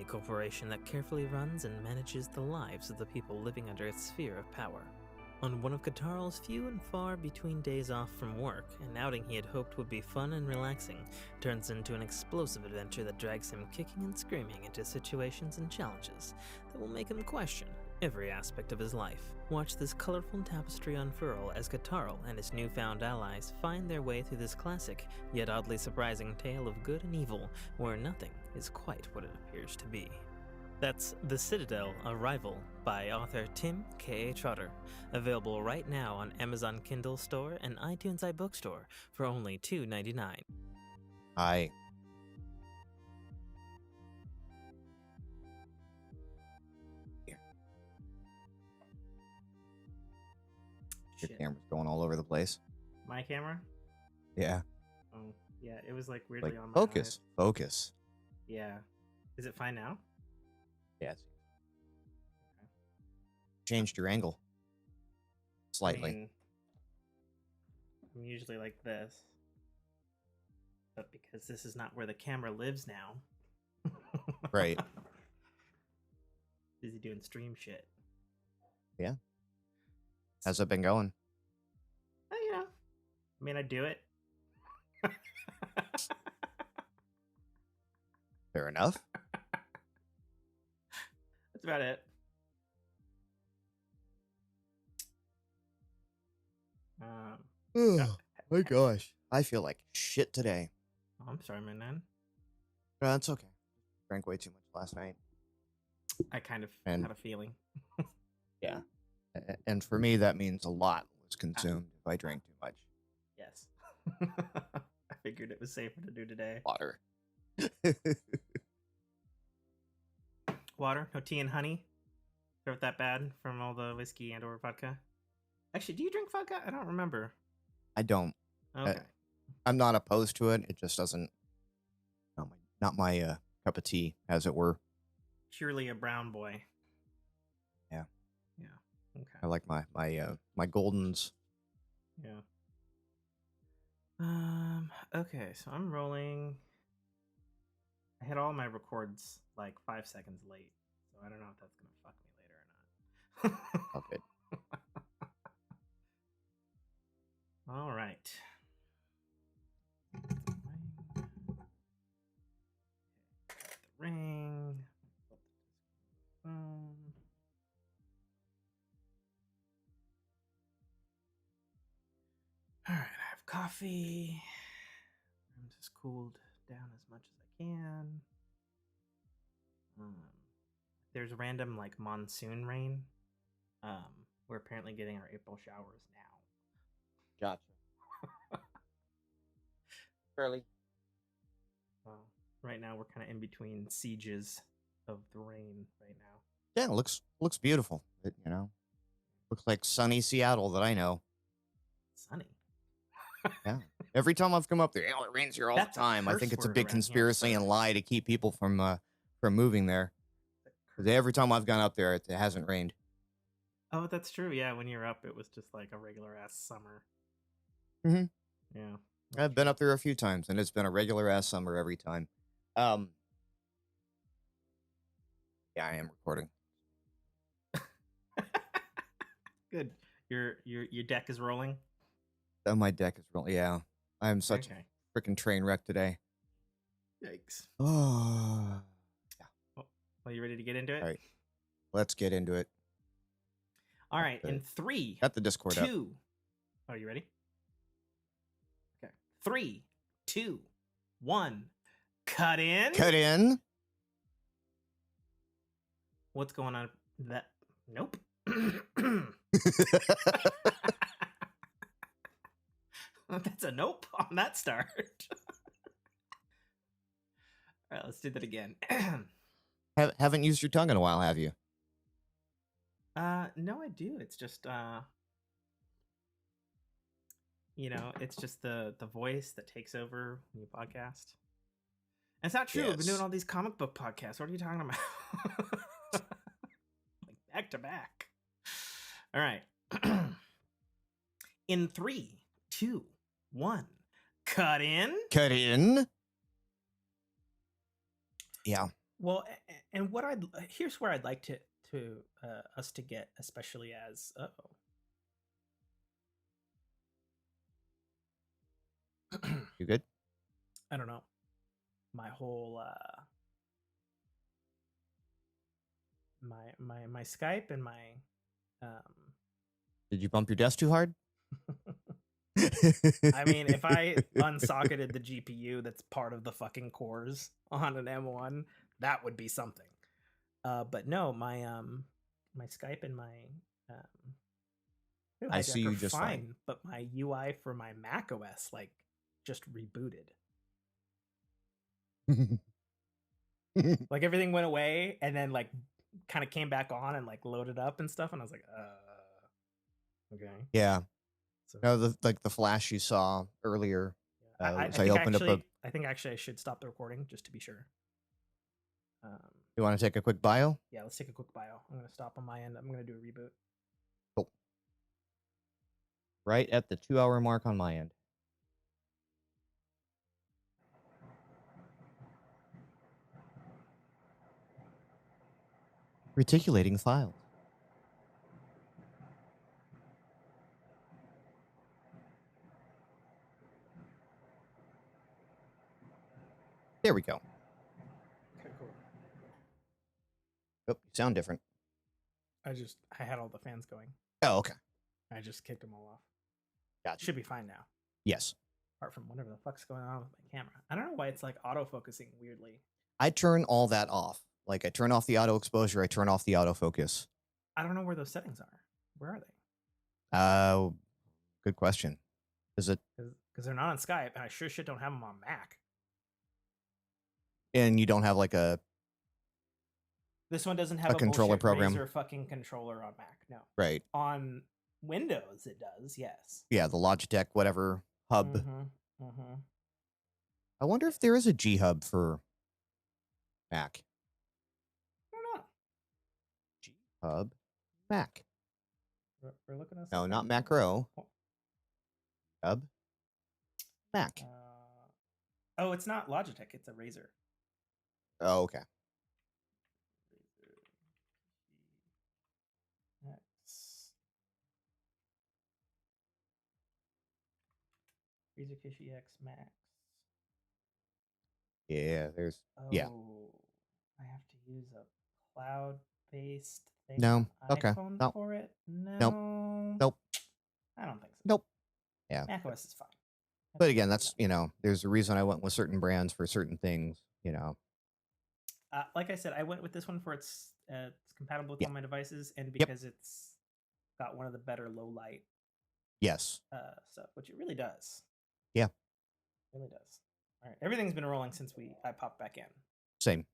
a corporation that carefully runs and manages the lives of the people living under its sphere of power. On one of Katarl's few and far between days off from work, an outing he had hoped would be fun and relaxing turns into an explosive adventure that drags him kicking and screaming into situations and challenges that will make him question every aspect of his life. Watch this colorful tapestry unfurl as Katarl and his newfound allies find their way through this classic, yet oddly surprising tale of good and evil, where nothing is quite what it appears to be. That's The Citadel, A Rival by author Tim K.A. Trotter. Available right now on Amazon Kindle Store and iTunes iBookstore for only $2.99. Hi. Here. Your Shit. camera's going all over the place. My camera? Yeah. Oh, yeah, it was like weirdly Like, on my focus. eyes. Focus. Yeah. Is it fine now? Yeah. Changed your angle. Slightly. I mean, I'm usually like this. But because this is not where the camera lives now. Right. Busy doing stream shit. Yeah. How's it been going? Oh, yeah. I mean, I do it. Fair enough. That's about it. Oh my gosh. I feel like shit today. Oh, I'm sorry, man. That's okay. Drank way too much last night. I kind of And- had a feeling. Yeah. And for me, that means a lot was consumed if I drank too much. Yes. I figured it was safer to do today. Water. Water? No tea and honey? Is that bad from all the whiskey and or vodka? Actually, do you drink vodka? I don't remember. I don't. Okay. I'm not opposed to it. It just doesn't. Not my cup of tea, as it were. Purely a brown boy. Yeah. Yeah. Okay. I like my Goldens. Yeah. Okay, so I'm rolling. I hit all my records like 5 seconds late, so I don't know if that's gonna fuck me later or not. Oh, good. All right. The ring. All right, I have coffee. I'm just cooled down as much as I can. There's random like monsoon rain. We're apparently getting our April showers now. Gotcha. Fairly. Well, right now we're kind of in between sieges of the rain right now. Yeah, it looks beautiful. Looks like sunny Seattle that I know. Sunny. Yeah. Every time I've come up there, it rains here all That's the a time. I curse think it's a word big around here, conspiracy sir. and lie to keep people from moving there. 'Cause every time I've gone up there, it hasn't rained. Oh, that's true. Yeah, when you're up, it was just like a regular ass summer. Mhm. Yeah. I've been up there a few times, and it's been a regular ass summer every time. Yeah, I am recording. Good. Your deck is rolling. Oh, my deck is rolling. Yeah, I'm such Okay. a freaking train wreck today. Yikes. Oh, Are you ready to get into it? All right. Let's get into it. All right. Okay. In 3, Got the Discord up. 2. Are you ready? Okay. 3, 2, 1. Cut in. Cut in. What's going on? That. Nope. That's a nope on that start. All right, let's do that again. Haven't used your tongue in a while, have you? No, I do. It's just it's just the voice that takes over when you podcast. And it's not true. I've been doing Yes. all these comic book podcasts. What are you talking about? Like back to back. All right. In 3, 2, 1. Cut in. Cut in. Yeah. Well, and what here's where I'd like to us to get, especially as You good? I don't know, my whole my Skype and my Did you bump your desk too hard? I mean, if I unsocketed the GPU that's part of the fucking cores on an M1, that would be something. But no, my Skype and my I see hijack are you just fine. but my UI for my Mac OS like just rebooted. Like everything went away and then like kind of came back on and like loaded up and stuff, and I was like, okay. Yeah. So No, the flash you saw earlier. I so think opened actually, up I think actually I should stop the recording just to be sure. You want to take a quick bio? Yeah, let's take a quick bio. I'm gonna stop on my end. I'm gonna do a reboot. Cool. Right at the 2-hour mark on my end. Reticulating files. There we go. Okay, cool. Oh, you sound different. I had all the fans going. Oh, okay. I just kicked them all off. Gotcha. Should be fine now. Yes. Apart from whatever the fuck's going on with my camera. I don't know why it's like auto-focusing weirdly. I turn all that off. Like I turn off the auto exposure, I turn off the autofocus. I don't know where those settings are. Where are they? Good question. Is it? Because they're not on Skype, and I sure shit don't have them on Mac. And you don't have like a This one doesn't have a controller program. Razer fucking controller on Mac. No. Right. On Windows, it does. Yes. Yeah, the Logitech whatever hub. I wonder if there is a G hub for Mac. I don't know. G hub Mac. We're looking at no, not macro. Hub Mac. Oh, it's not Logitech. It's a Razer. Oh, okay. Razer Kishi X Max. Yeah, there's yeah. I have to use a cloud-based thing. No. Okay. iPhone Nope. for it. No. Nope. I don't think so. Nope. Yeah. macOS is fine. But again, that's there's a reason I went with certain brands for certain things. Like I said, I went with this one for it's compatible with all my devices, and because it's got one of the better low light Yes. stuff, which it really does. Yeah. It really does. All right, everything's been rolling since I popped back in. Same.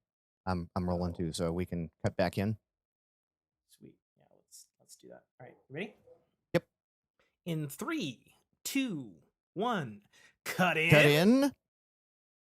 I'm rolling too, so we can cut back in. Sweet. Yeah, let's do that. All right, you ready? Yep. In 3, 2, 1, cut in. Cut in.